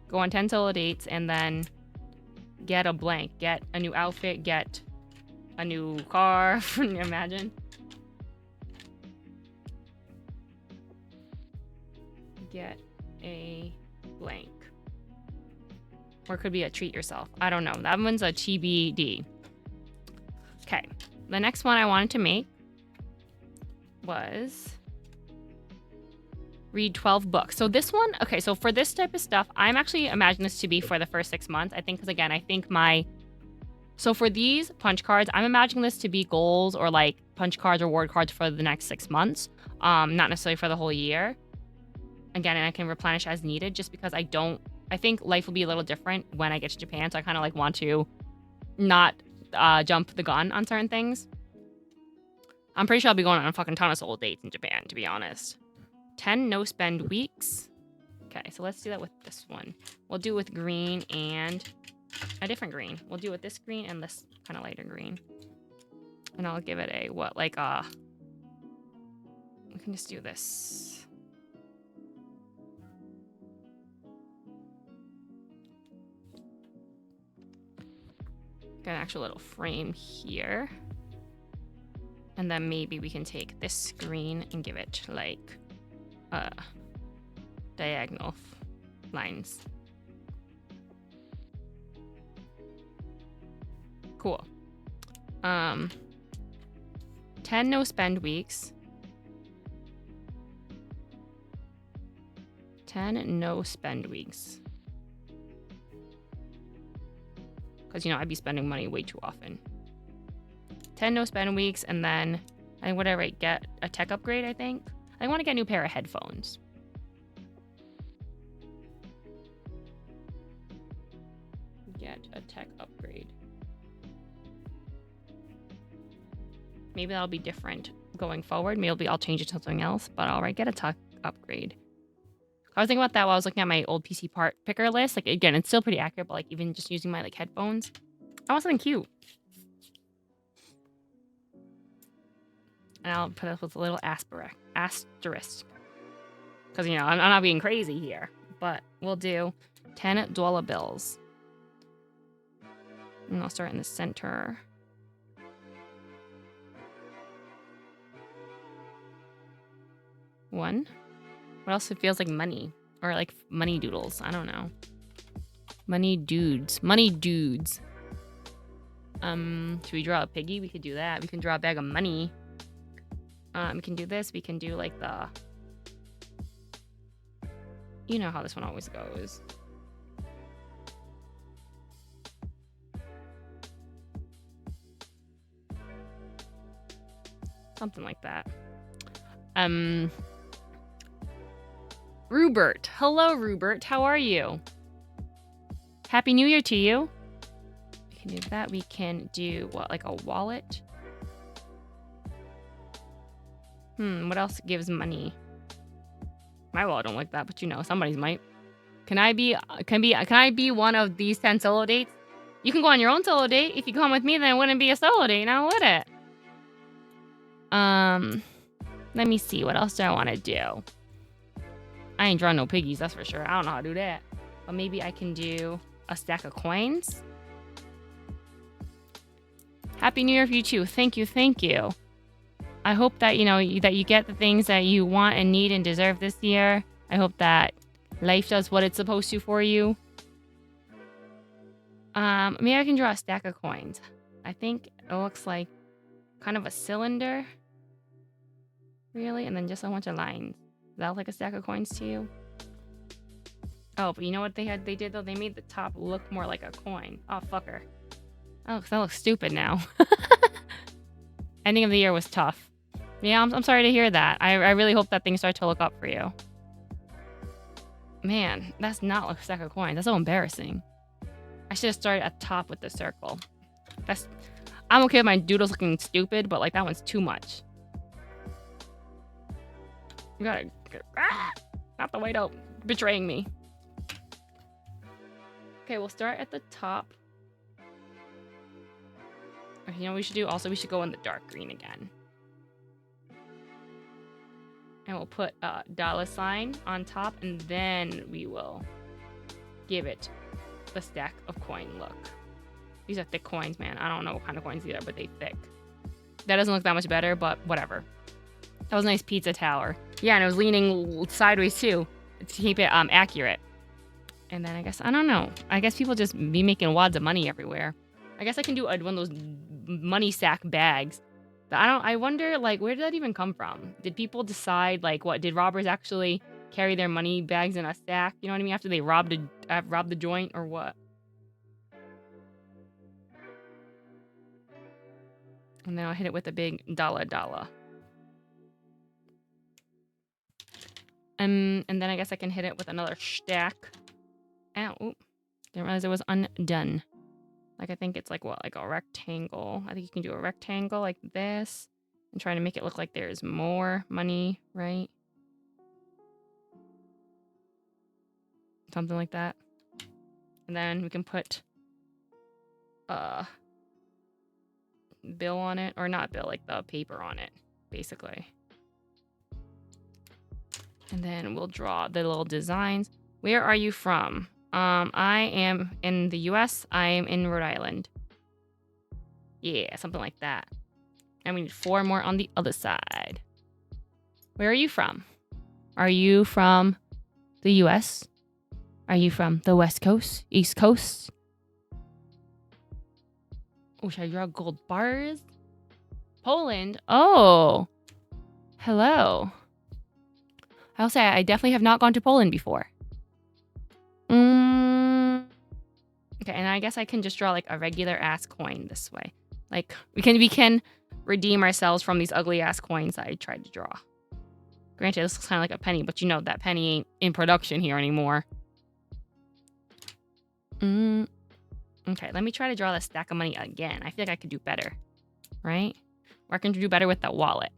Go on 10 solo dates and then get a blank. Get a new outfit, get a new car. Imagine. Get a blank. Or it could be a treat yourself. I don't know. That one's a TBD. Okay. The next one I wanted to make was read 12 books. So this one, okay, so for this type of stuff, I'm actually imagining this to be for the first 6 months. I think, because again, so for these punch cards, I'm imagining this to be goals or like punch cards or word cards for the next 6 months. Not necessarily for the whole year. Again, and I can replenish as needed just because I think life will be a little different when I get to Japan. So I kind of like want to not jump the gun on certain things. I'm pretty sure I'll be going on a fucking ton of solo dates in Japan, to be honest. 10 no spend weeks. Okay, so let's do that with this one. We'll do it with green and a different green. We'll do it with this green and this kind of lighter green. And I'll give it a, we can just do this. Got an actual little frame here. And then maybe we can take this green and give it like diagonal lines. Cool. 10 no spend weeks. 10 no spend weeks. Because, I'd be spending money way too often. 10 no spend weeks, and then I think whatever, get a tech upgrade, I think. I want to get a new pair of headphones. Get a tech upgrade. Maybe that'll be different going forward. Maybe I'll change it to something else, but all right, get a tech upgrade. I was thinking about that while I was looking at my old PC part picker list. Like, again, it's still pretty accurate, but like even just using my like headphones, I want something cute. And I'll put up with a little asterisk. Because, I'm not being crazy here. But we'll do 10 dollar bills. And I'll start in the center. One. What else? It feels like money. Or like money doodles. I don't know. Money dudes. Money dudes. Should we draw a piggy? We could do that. We can draw a bag of money. We can do this. We can do like the... You know how this one always goes. Something like that. Rupert. Hello, Rupert. How are you? Happy New Year to you. We can do that. We can do what, like a wallet? What else gives money? My wallet don't like that, but somebody's might. Can I be one of these 10 solo dates? You can go on your own solo date. If you come with me, then it wouldn't be a solo date now, would it? Let me see. What else do I want to do? I ain't drawing no piggies, that's for sure. I don't know how to do that. But maybe I can do a stack of coins. Happy New Year for you too. Thank you, thank you. I hope that, that you get the things that you want and need and deserve this year. I hope that life does what it's supposed to for you. Maybe I can draw a stack of coins. I think it looks like kind of a cylinder. Really? And then just a bunch of lines. Does that look like a stack of coins to you? Oh, but you know what they did though? They made the top look more like a coin. Oh, fucker. Oh, that looks stupid now. Ending of the year was tough. Yeah, I'm sorry to hear that. I really hope that things start to look up for you. Man, that's not a stack of coins. That's so embarrassing. I should have started at top with the circle. I'm okay with my doodles looking stupid, but like that one's too much. You gotta not the white out betraying me. Okay, we'll start at the top. You know what we should do? Also, we should go in the dark green again. And we'll put a $ on top, and then we will give it the stack of coin look. These are thick coins, man. I don't know what kind of coins these are, but they thick. That doesn't look that much better, but whatever. That was a nice pizza tower. Yeah, and it was leaning sideways too to keep it accurate. And then I guess, I don't know. I guess people just be making wads of money everywhere. I guess I can do one of those money sack bags. I wonder, like, where did that even come from? Did people decide, like, what? Did robbers actually carry their money bags in a sack? You know what I mean? After they robbed the joint or what? And then I'll hit it with a big $. And then I guess I can hit it with another stack. Ow, oop. Didn't realize it was undone. Like, I think it's like, what, like a rectangle. I think you can do a rectangle like this and try to make it look like there's more money, right? Something like that. And then we can put a bill on it, or not bill, like the paper on it, basically. And then we'll draw the little designs. Where are you from? I am in the US. I am in Rhode Island. Yeah, something like that. And we need 4 more on the other side. Where are you from? Are you from the US? Are you from the West Coast? East Coast? Oh, should I draw gold bars? Poland? Oh. Hello. I'll say I definitely have not gone to Poland before. Okay, and I guess I can just draw like a regular ass coin this way. Like we can redeem ourselves from these ugly ass coins that I tried to draw. Granted, this looks kind of like a penny, but you know that penny ain't in production here anymore. Okay, let me try to draw the stack of money again. I feel like I could do better, right? Or I can do better with the wallet.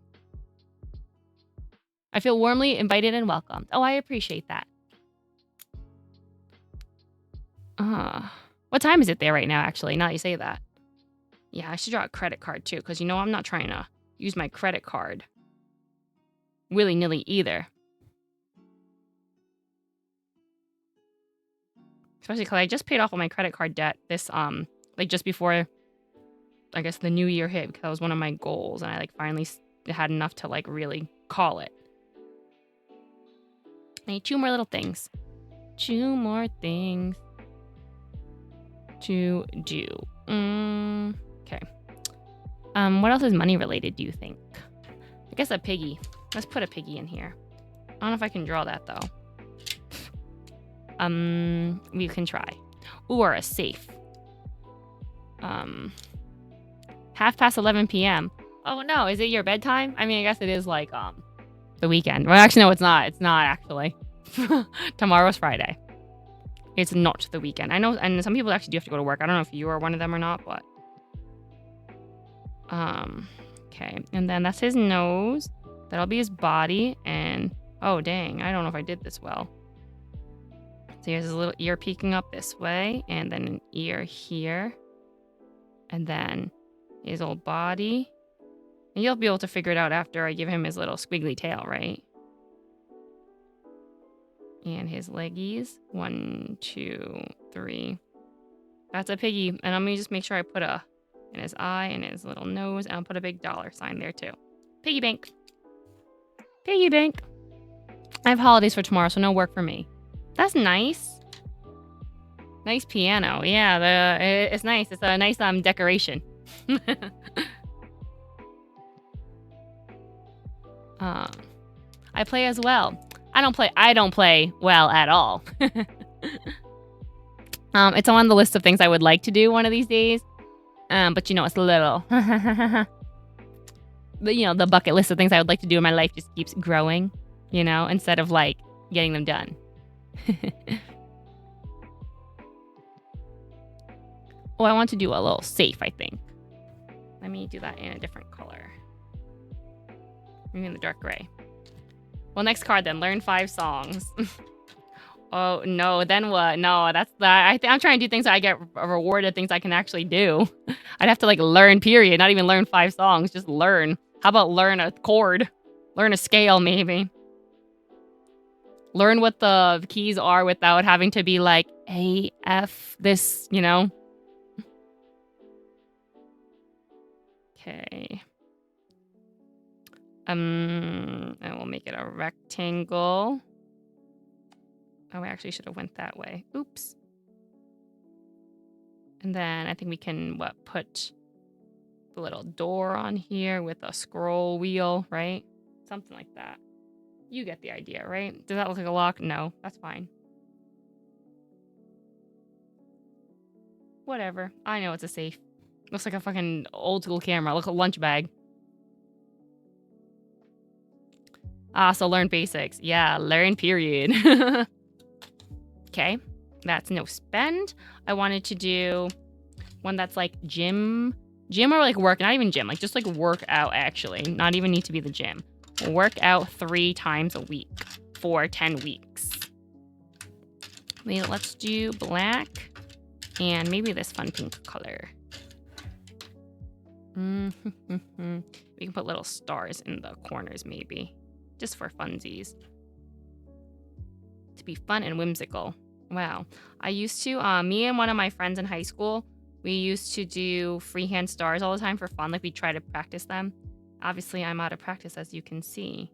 I feel warmly invited and welcomed. Oh, I appreciate that. What time is it there right now, actually, now that you say that? Yeah, I should draw a credit card, too, because, you know, I'm not trying to use my credit card willy-nilly either. Especially because I just paid off all my credit card debt this, like, just before, I guess, the new year hit, because that was one of my goals, and I, like, finally had enough to, like, really call it. I need 2 more little things. 2 more things to do. Okay. What else is money related, do you think? I guess a piggy. Let's put a piggy in here. I don't know if I can draw that though. We can try. Ooh, or a safe. 11:30 p.m. Oh no, is it your bedtime? I mean, I guess it is like the weekend. Well, actually no, it's not. It's not actually. Tomorrow's Friday. It's not the weekend. I know, and some people actually do have to go to work. I don't know if you are one of them or not, but okay. And then that's his nose. That'll be his body. And oh dang, I don't know if I did this well. So here's his little ear peeking up this way, and then an ear here, and then his old body. And you'll be able to figure it out after I give him his little squiggly tail, right? And his leggies. 1, 2, 3. That's a piggy. And I'm gonna just make sure I put a in his eye and his little nose, and I'll put a big $sign there too. Piggy bank. Piggy bank. I have holidays for tomorrow, so no work for me. That's nice. Nice piano. Yeah, it's nice. It's a nice decoration. I play as well. I don't play well at all. It's on the list of things I would like to do one of these days. But it's a little. The bucket list of things I would like to do in my life just keeps growing, instead of like getting them done. Oh, I want to do a little safe, I think. Let me do that in a different color. Maybe in the dark gray. Well, next card then. Learn 5 songs. Oh, no. Then what? No, that's that. I'm trying to do things that I get rewarded, things I can actually do. I'd have to like learn, period. Not even learn 5 songs. Just learn. How about learn a chord? Learn a scale, maybe. Learn what the keys are without having to be like A, F, this, Okay. And we'll make it a rectangle. Oh, I actually should have went that way. Oops. And then I think we can, put the little door on here with a scroll wheel, right? Something like that. You get the idea, right? Does that look like a lock? No, that's fine. Whatever. I know it's a safe. Looks like a fucking old school camera. Look, a lunch bag. So learn basics. Yeah, learn, period. Okay, that's no spend. I wanted to do one that's like gym or like work, not even gym, like just like work out actually. Not even need to be the gym. Work out 3 times a week for 10 weeks. Let's do black and maybe this fun pink color. We can put little stars in the corners maybe, just for funsies. To be fun and whimsical. Wow. I used to, me and one of my friends in high school, we used to do freehand stars all the time for fun. Like we try to practice them. Obviously, I'm out of practice, as you can see.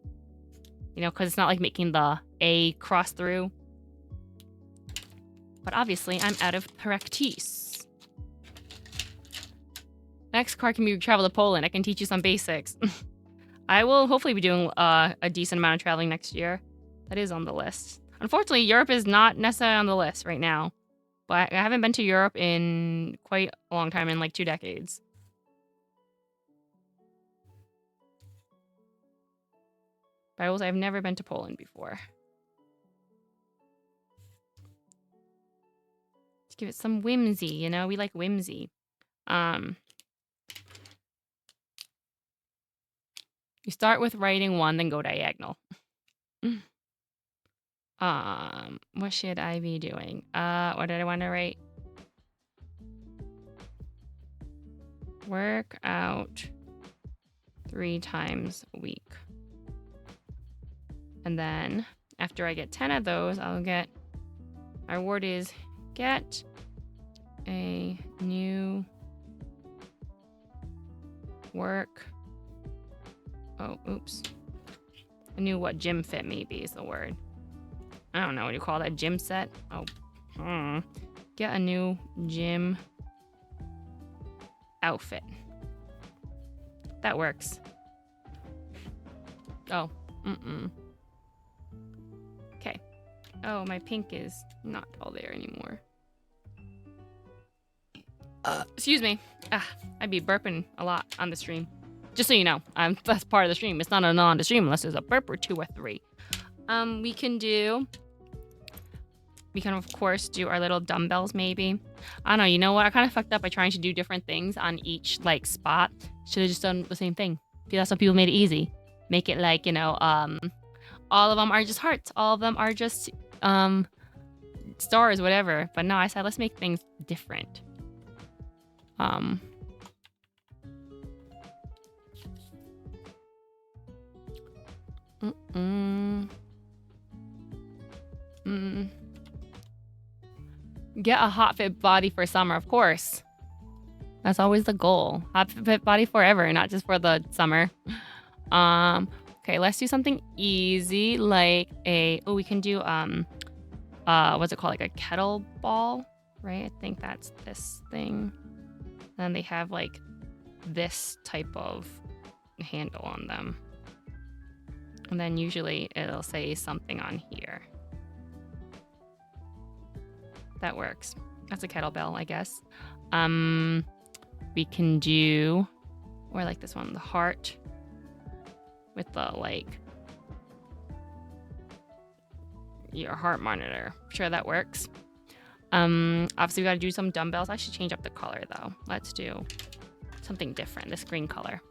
Because it's not like making the A cross through. But obviously, I'm out of practice. Next card can be travel to Poland. I can teach you some basics. I will hopefully be doing a decent amount of traveling next year. That is on the list. Unfortunately, Europe is not necessarily on the list right now. But I haven't been to Europe in quite a long time, in like 2 decades. But I've never been to Poland before. Let's give it some whimsy, we like whimsy. You start with writing 1, then go diagonal. What should I be doing? What did I want to write? Work out 3 times a week. And then after I get 10 of those, I'll get, my reward is get a new work. Oh, oops. A new gym fit maybe is the word. I don't know what you call that, gym set. Oh, get a new gym outfit. That works. Oh, Okay. Oh, my pink is not all there anymore. Excuse me. I'd be burping a lot on the stream. Just so you know, that's part of the stream. It's not a non stream unless there's a burp or 2 or 3. We can of course do our little dumbbells maybe. I don't know, you know what? I kind of fucked up by trying to do different things on each like spot. Should have just done the same thing. That's how people made it easy. Make it like, all of them are just hearts. All of them are just stars, whatever. But no, I said let's make things different. Get a hot fit body for summer, of course. That's always the goal. Hot fit body forever, not just for the summer. Okay, let's do something easy like we can do what's it called? Like a kettle ball, right? I think that's this thing. Then they have like this type of handle on them. And then usually it'll say something on here. that works. That's a kettlebell, I guess. We can do, or like this one, the heart with the like your heart monitor. Sure, that works. Obviously we gotta do some dumbbells. I should change up the color though. Let's do something different. This green color.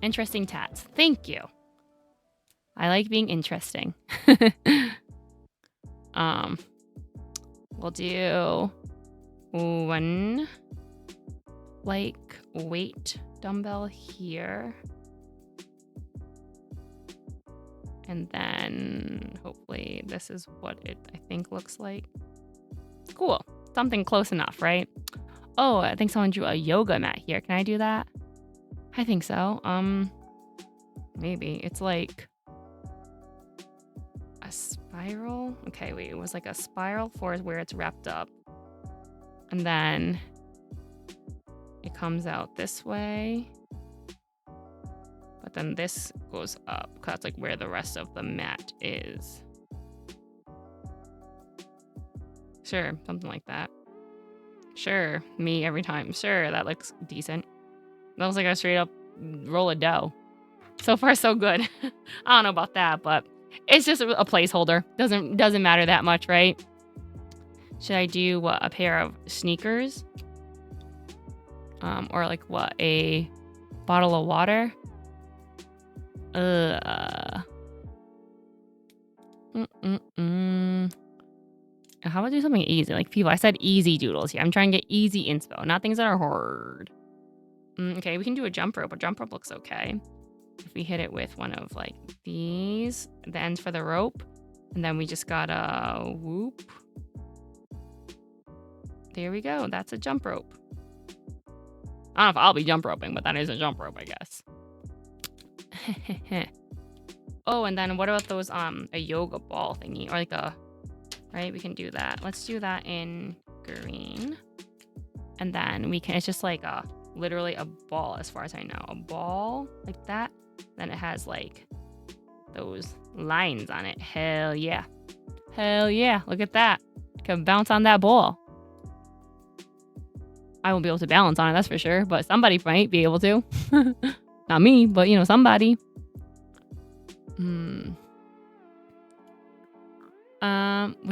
Interesting tats. Thank you. I like being interesting. We'll do one like weight dumbbell here. And then hopefully this is what it I think looks like. Cool. Something close enough, right? Oh, I think someone drew a yoga mat here. Can I do that? I think so. Maybe. It's like a spiral. Okay, wait. It was like a spiral for where it's wrapped up. And then it comes out this way. But then this goes up because that's like where the rest of the mat is. Sure, something like that. Sure, me every time. Sure, that looks decent. That looks like a straight up roll of dough. So far, so good. I don't know about that, but it's just a placeholder. Doesn't matter that much, right? Should I do what, a pair of sneakers? Or like what, a bottle of water? How about do something easy? Like people, I said easy doodles here. I'm trying to get easy inspo, not things that are hard. Okay, we can do a jump rope. A jump rope looks okay. If we hit it with one of like these, the ends for the rope, and then we just gotta whoop. There we go. That's a jump rope. I don't know if I'll be jump roping, but that is a jump rope, I guess. Oh, and then what about those a yoga ball thingy or like a right? We can do that. Let's do that in green. And then we can, it's just like literally a ball as far as I know. A ball like that. Then it has like those lines on it. Hell yeah. Hell yeah. Look at that. Can bounce on that ball. I won't be able to balance on it, that's for sure. But somebody might be able to. Not me, but you know, somebody.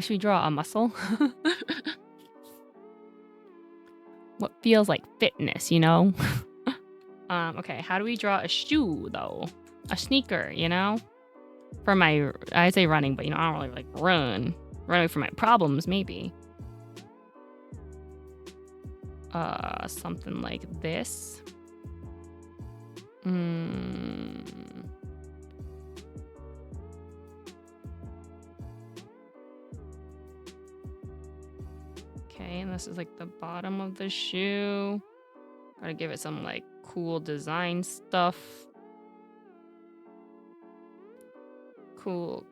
Should we draw a muscle? What feels like fitness, you know? Okay, how do we draw a shoe though? A sneaker, you know? For my, I say running, but you know, I don't really like run. Run away from my problems, maybe. Something like this. Okay, and this is like the bottom of the shoe. Gotta give it some like cool design stuff. Cool.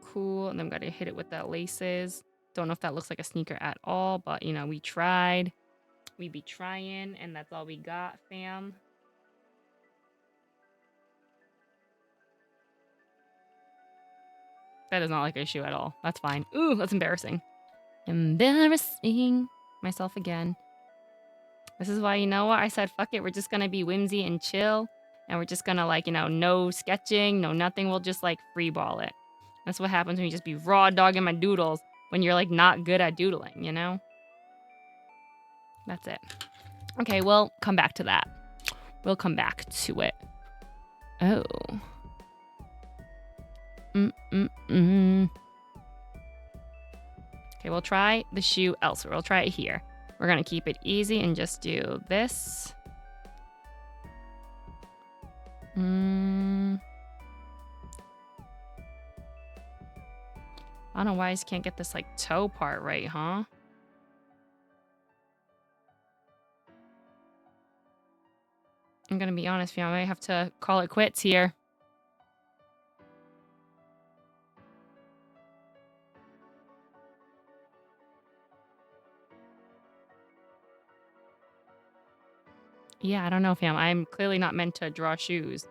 And then gotta hit it with that laces. Don't know if that looks like a sneaker at all, but you know, we tried. We be trying, and that's all we got, fam. That is not like a shoe at all. That's fine. Ooh, that's embarrassing. Embarrassing myself again. This is why, you know what? I said, fuck it. We're just gonna be whimsy and chill. And we're just gonna like, you know, no sketching, no nothing. We'll just like free ball it. That's what happens when you just be raw dogging my doodles when you're like not good at doodling, you know? That's it. Okay, we'll come back to that. We'll come back to it. Oh. Okay, we'll try the shoe elsewhere. We'll try it here. We're gonna keep it easy and just do this. I don't know why I just can't get this like toe part right, huh? I'm gonna be honest with you, I might have to call it quits here. Yeah, I don't know, fam. I'm clearly not meant to draw shoes.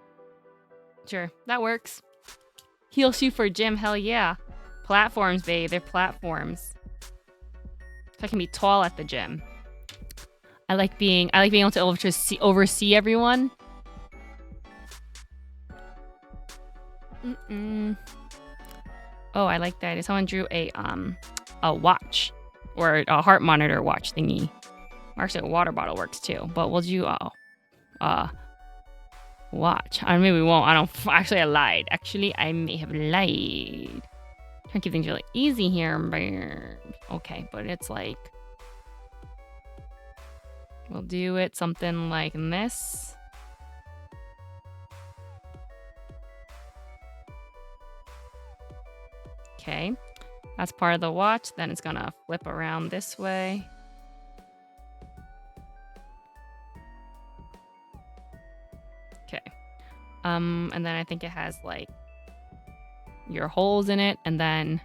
Sure, that works. Heel shoe for gym, hell yeah. Platforms, babe. They're platforms. I can be tall at the gym. I like being able to oversee everyone. Oh, I like that. Someone drew a watch or a heart monitor watch thingy. Actually, a water bottle works too. But we'll do watch. Maybe we won't. I don't. Actually, I lied. Actually, I may have lied. Trying to keep things really easy here. Okay, but it's like we'll do it something like this. Okay, that's part of the watch. Then it's gonna flip around this way. Okay. And then I think it has like your holes in it, and then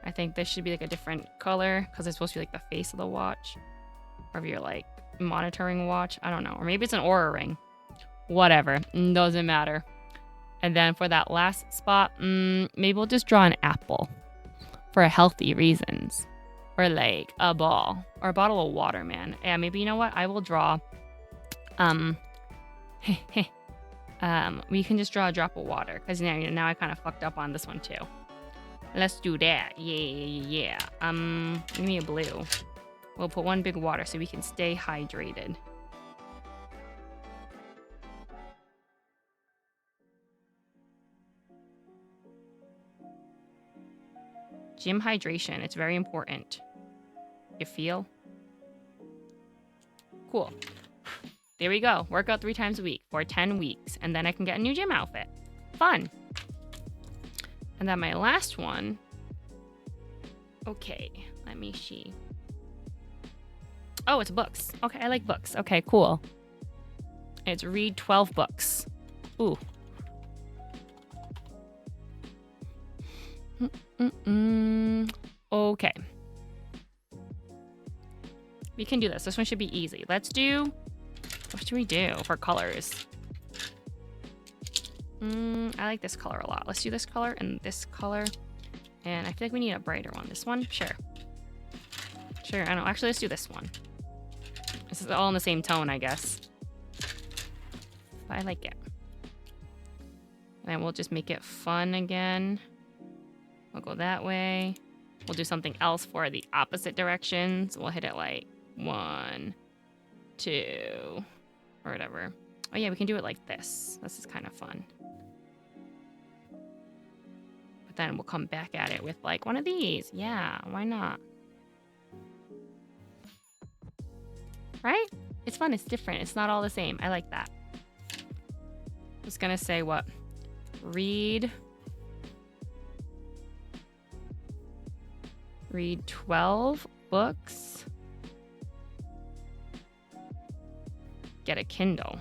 I think this should be like a different color because it's supposed to be like the face of the watch, or if you're like monitoring watch. I don't know, or maybe it's an Aura ring. Whatever, doesn't matter. And then for that last spot, maybe we'll just draw an apple for healthy reasons, or like a ball or a bottle of water, man. Yeah, maybe you know what? I will draw. We can just draw a drop of water because now I kind of fucked up on this one too. Let's do that. Yeah. Give me a blue. We'll put one big water so we can stay hydrated. Gym hydration. It's very important. You feel? Cool. There we go. Workout 3 times a week for 10 weeks. And then I can get a new gym outfit. Fun. And then my last one. Okay, let me see. Oh, it's books. Okay, I like books. Okay, cool. It's read 12 books. Ooh. Okay. We can do this. This one should be easy. Let's do... What should we do for colors? I like this color a lot. Let's do this color and this color. And I feel like we need a brighter one. This one? Sure. Sure, I don't... Actually, let's do this one. This is all in the same tone, I guess. But I like it. And we'll just make it fun again. We'll go that way. We'll do something else for the opposite direction. So we'll hit it like 1, 2, or whatever. Oh yeah, we can do it like this. This is kind of fun. But then we'll come back at it with like one of these. Yeah, why not? Right? It's fun, it's different. It's not all the same. I like that. Just gonna say what? Read 12 books. Get a Kindle.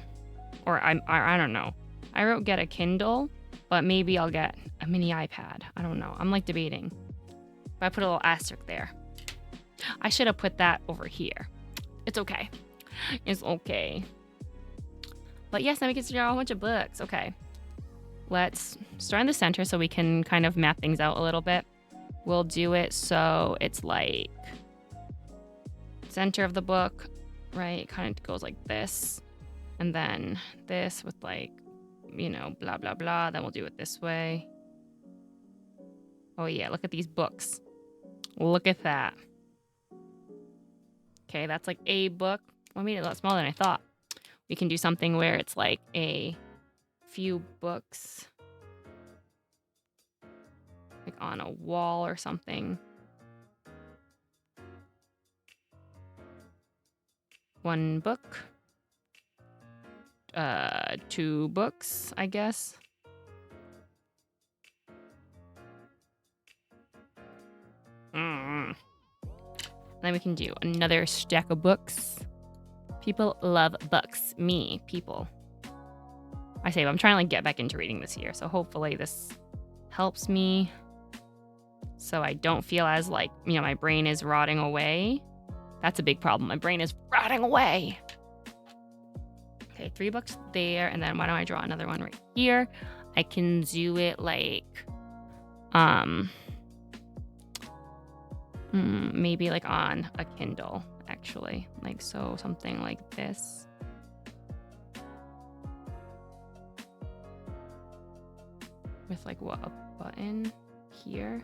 Or I don't know. I wrote get a Kindle, but maybe I'll get a mini iPad. I don't know. I'm like debating. But I put a little asterisk there. I should have put that over here. It's okay. It's okay. But yes, now we can draw a whole bunch of books. Okay. Let's start in the center so we can kind of map things out a little bit. We'll do it so it's like center of the book, right? It kind of goes like this. And then this with like, you know, blah, blah, blah. Then we'll do it this way. Oh yeah, look at these books. Look at that. Okay, that's like a book. Well, I made it a lot smaller than I thought. We can do something where it's like a few books. Like on a wall or something. 1 book. 2 books, I guess. Then we can do another stack of books. People love books. Me, people. I say, I'm trying to like get back into reading this year, so hopefully this helps me. So I don't feel as like, you know, my brain is rotting away. That's a big problem. My brain is rotting away. Okay, 3 books there. And then why don't I draw another one right here? I can do it like, Maybe like on a Kindle, actually. Like, so something like this. With like what, a button here?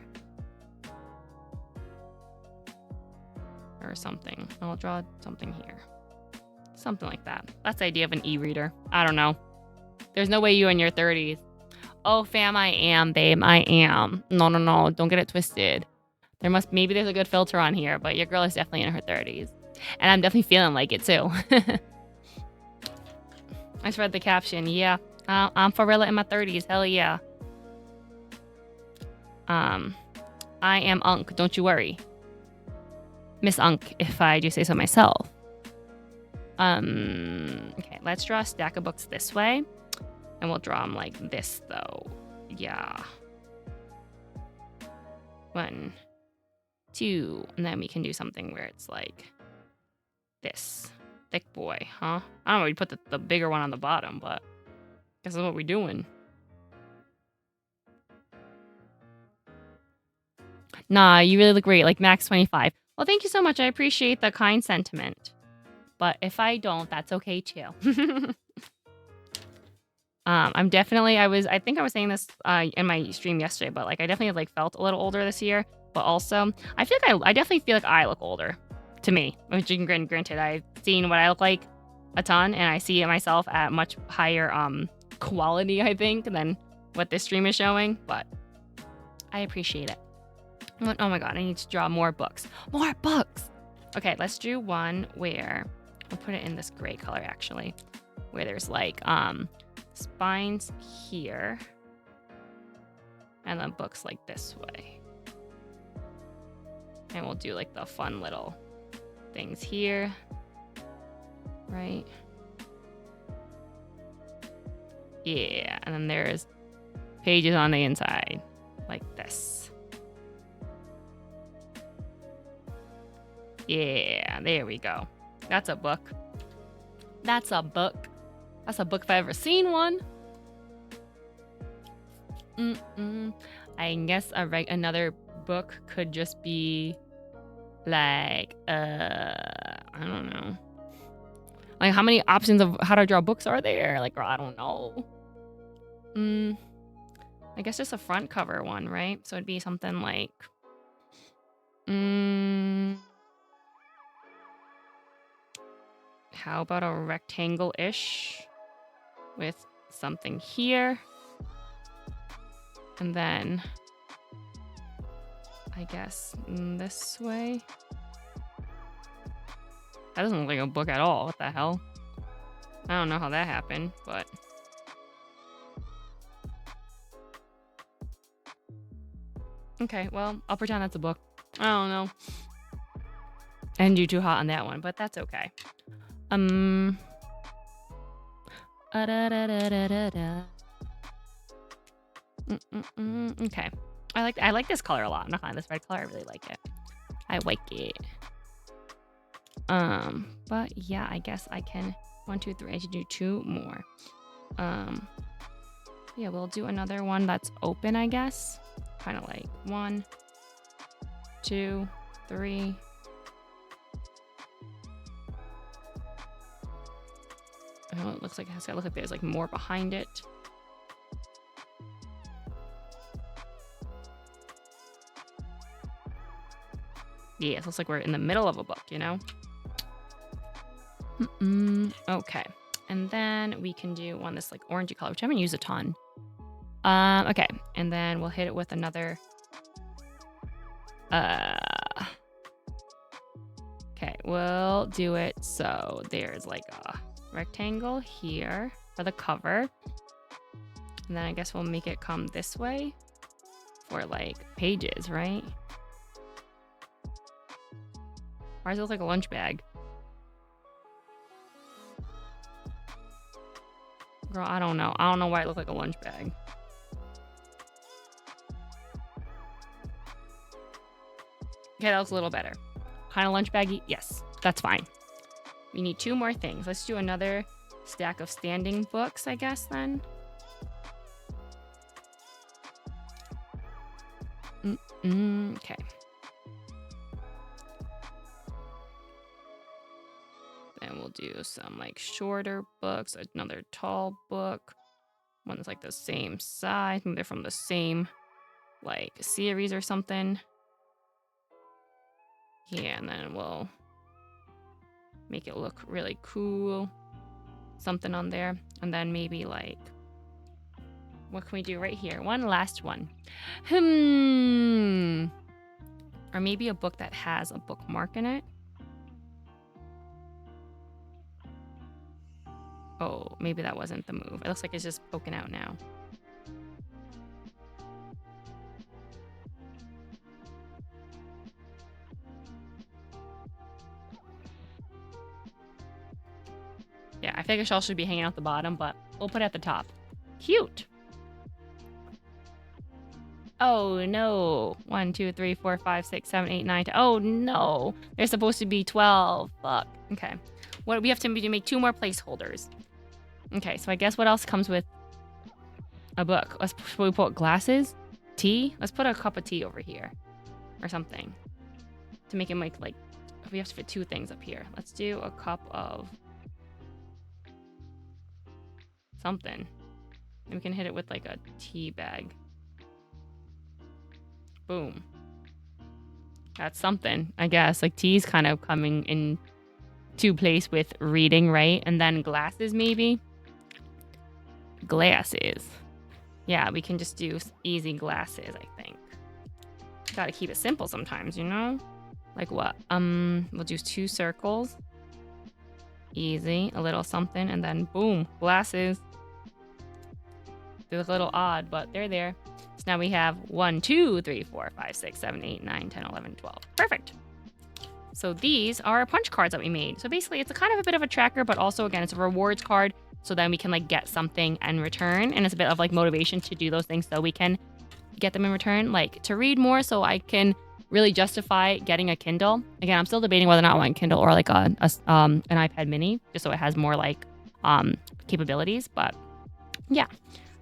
Or something. I'll draw something here. Something like that. That's the idea of an e-reader. I don't know. There's no way you in your 30s. Oh, fam, I am, babe. I am. No. Don't get it twisted. Maybe there's a good filter on here, but your girl is definitely in her 30s. And I'm definitely feeling like it too. I just read the caption. Yeah, I'm for real in my 30s. Hell yeah. I am Unk. Don't you worry. Miss Unk, if I do say so myself. Okay, let's draw a stack of books this way. And we'll draw them like this, though. Yeah. 1, 2. And then we can do something where it's like this. Thick boy, huh? I don't know, we put the bigger one on the bottom, but this is what we're doing. Nah, you really look great, like Max 25. Well, thank you so much. I appreciate the kind sentiment. But if I don't, that's okay too. I'm definitely, I think I was saying this in my stream yesterday, but like I definitely like felt a little older this year. But also, I definitely feel like I look older to me. Which, granted, I've seen what I look like a ton, and I see it myself at much higher quality, I think, than what this stream is showing. But I appreciate it. Oh my god, I need to draw more books. More books! Okay, let's do one where we'll put it in this gray color actually, where there's like spines here, and then books like this way. And we'll do like the fun little things here, right? Yeah, and then there's pages on the inside, like this. Yeah, there we go. That's a book. That's a book. That's a book if I've ever seen one. I guess another book could just be like, I don't know. Like, how many options of how to draw books are there? Like, I don't know. I guess just a front cover one, right? So it'd be something like, how about a rectangle-ish with something here? And then, I guess, this way. That doesn't look like a book at all. What the hell? I don't know how that happened, but... Okay, well, I'll pretend that's a book. I don't know. I didn't do too hot on that one, but that's okay. Okay. I like this color a lot. I'm not gonna lie, this red color, I really like it. I like it. But yeah, I guess I can 1, 2, 3. I should do 2 more. Yeah, we'll do another one that's open, I guess. Kind of like 1, 2, 3. Oh, it looks like it's gotta look like there's like more behind it. Yeah, it looks like we're in the middle of a book, you know? Okay. And then we can do one this like orangey color, which I haven't used a ton. Okay. And then we'll hit it with another. Okay, we'll do it. So there's like a rectangle here for the cover. And then I guess we'll make it come this way for like pages, right? Why does it look like a lunch bag? Girl, I don't know. I don't know why it looked like a lunch bag. Okay, that looks a little better. Kind of lunch baggy? Yes, that's fine. We need 2 more things. Let's do another stack of standing books, I guess, then. Okay. And we'll do some like shorter books, another tall book, one that's like the same size. Maybe they're from the same like series or something. Yeah, and then we'll make it look really cool. Something on there. And then maybe like, what can we do right here? One last one. Or maybe a book that has a bookmark in it. Oh, maybe that wasn't the move. It looks like it's just poking out now. Yeah, I figure Shawl should be hanging out the bottom, but we'll put it at the top. Cute. Oh no. 1, 2, 3, 4, 5, 6, 7, 8, 9, 10. Oh no. There's supposed to be 12. Fuck. Okay. What we have to do to make 2 more placeholders. Okay, so I guess what else comes with a book? Let's we put glasses, tea. Let's put a cup of tea over here, or something, to make it like we have to fit 2 things up here. Let's do a cup of something, and we can hit it with like a tea bag. Boom. That's something, I guess. Like tea's kind of coming into place with reading, right? And then glasses, maybe. Glasses. Yeah, we can just do easy glasses, I think. Gotta keep it simple sometimes, you know? Like what? We'll do 2 circles. Easy. A little something, and then boom, glasses. They look a little odd, but they're there. So now we have 1, 2, 3, 4, 5, 6, 7, 8, 9, 10, 11, 12. Perfect. So these are our punch cards that we made. So basically it's a kind of a bit of a tracker, but also again, it's a rewards card. So then we can like get something in return. And it's a bit of like motivation to do those things so we can get them in return. Like to read more so I can really justify getting a Kindle. Again, I'm still debating whether or not I want a Kindle or like an iPad mini, just so it has more like capabilities. But yeah.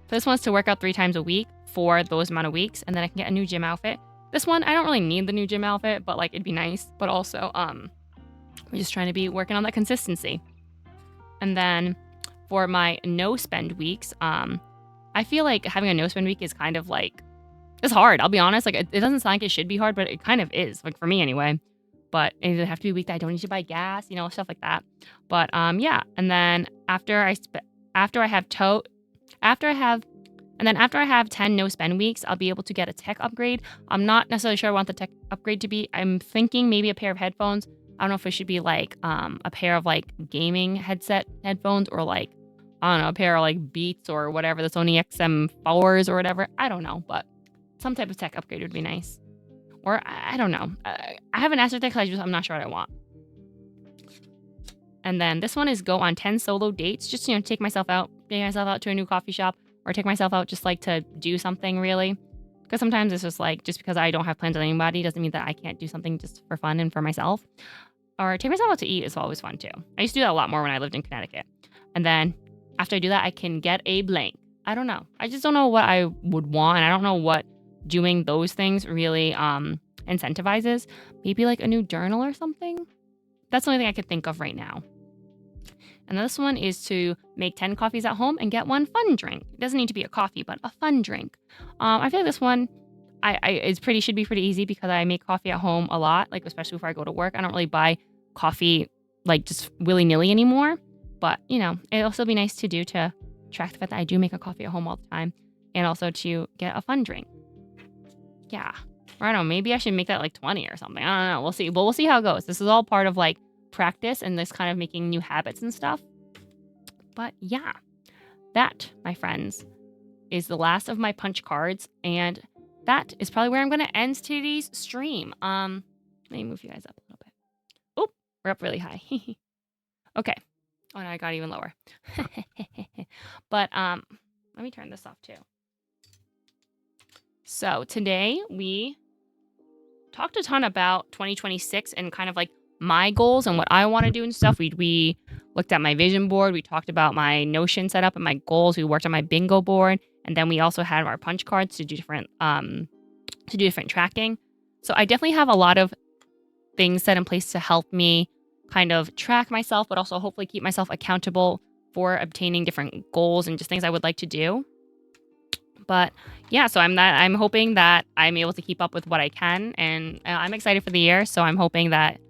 So this one's to work out 3 times a week for those amount of weeks, and then I can get a new gym outfit. This one, I don't really need the new gym outfit, but like it'd be nice. But also, we're just trying to be working on that consistency. And then for my no spend weeks, I feel like having a no spend week is kind of like, it's hard. I'll be honest. Like it doesn't sound like it should be hard, but it kind of is. Like for me anyway. But it would have to be a week that I don't need to buy gas, you know, stuff like that. But yeah. And then after I have 10 no spend weeks, I'll be able to get a tech upgrade. I'm not necessarily sure I want the tech upgrade to be. I'm thinking maybe a pair of headphones. I don't know if it should be like a pair of like gaming headphones, or like, I don't know, a pair of like Beats or whatever, the Sony XM4s or whatever. I don't know, but some type of tech upgrade would be nice. Or I don't know. I haven't asked for tech because I'm not sure what I want. And then this one is go on 10 solo dates. Just, you know, take myself out to a new coffee shop, or take myself out just like to do something really. Because sometimes it's just like, just because I don't have plans with anybody doesn't mean that I can't do something just for fun and for myself. Or take myself out to eat is always fun too. I used to do that a lot more when I lived in Connecticut. And then after I do that, I can get a blank. I don't know. I just don't know what I would want. I don't know what doing those things really incentivizes. Maybe like a new journal or something. That's the only thing I could think of right now. And this one is to make 10 coffees at home and get 1 fun drink. It doesn't need to be a coffee, but a fun drink. I feel like this one should be pretty easy because I make coffee at home a lot, like especially before I go to work. I don't really buy coffee like just willy-nilly anymore. But, you know, it'll still be nice to do to track the fact that I do make a coffee at home all the time, and also to get a fun drink. Yeah. Or I don't know, maybe I should make that like 20 or something. I don't know. We'll see. But we'll see how it goes. This is all part of like practice and this kind of making new habits and stuff. But yeah, that, my friends, is the last of my punch cards, and that is probably where I'm going to end today's stream. Let me move you guys up a little bit. Oh, we're up really high. Okay. Oh, no, I got even lower. But let me turn this off too. So today we talked a ton about 2026 and kind of like my goals and what I want to do and stuff. We looked at my vision board. We talked about my Notion setup and my goals. We worked on my bingo board, and then we also had our punch cards to do different tracking. So I definitely have a lot of things set in place to help me kind of track myself, but also hopefully keep myself accountable for obtaining different goals and just things I would like to do. But yeah, so I'm hoping that I'm able to keep up with what I can, and I'm excited for the year. So I'm hoping that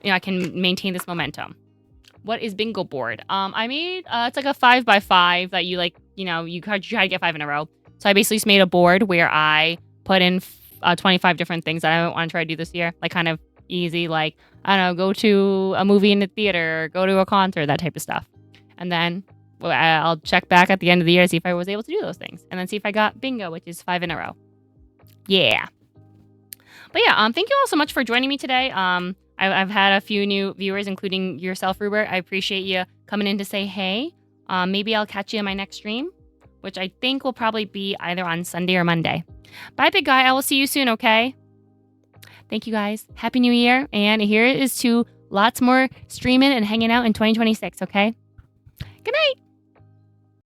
I can maintain this momentum. What is bingo board? I made it's like a 5x5 that you you try to get 5 in a row. So I basically just made a board where I put in 25 different things that I want to try to do this year, like kind of easy, like I don't know, go to a movie in the theater, go to a concert, that type of stuff, and then I'll check back at the end of the year to see if I was able to do those things, and then see if I got bingo, which is 5 in a row. Yeah. But yeah, thank you all so much for joining me today. I've had a few new viewers, including yourself, Rupert. I appreciate you coming in to say hey. Maybe I'll catch you in my next stream, which I think will probably be either on Sunday or Monday. Bye, big guy. I will see you soon, okay? Thank you, guys. Happy New Year. And here is to lots more streaming and hanging out in 2026, okay? Good night.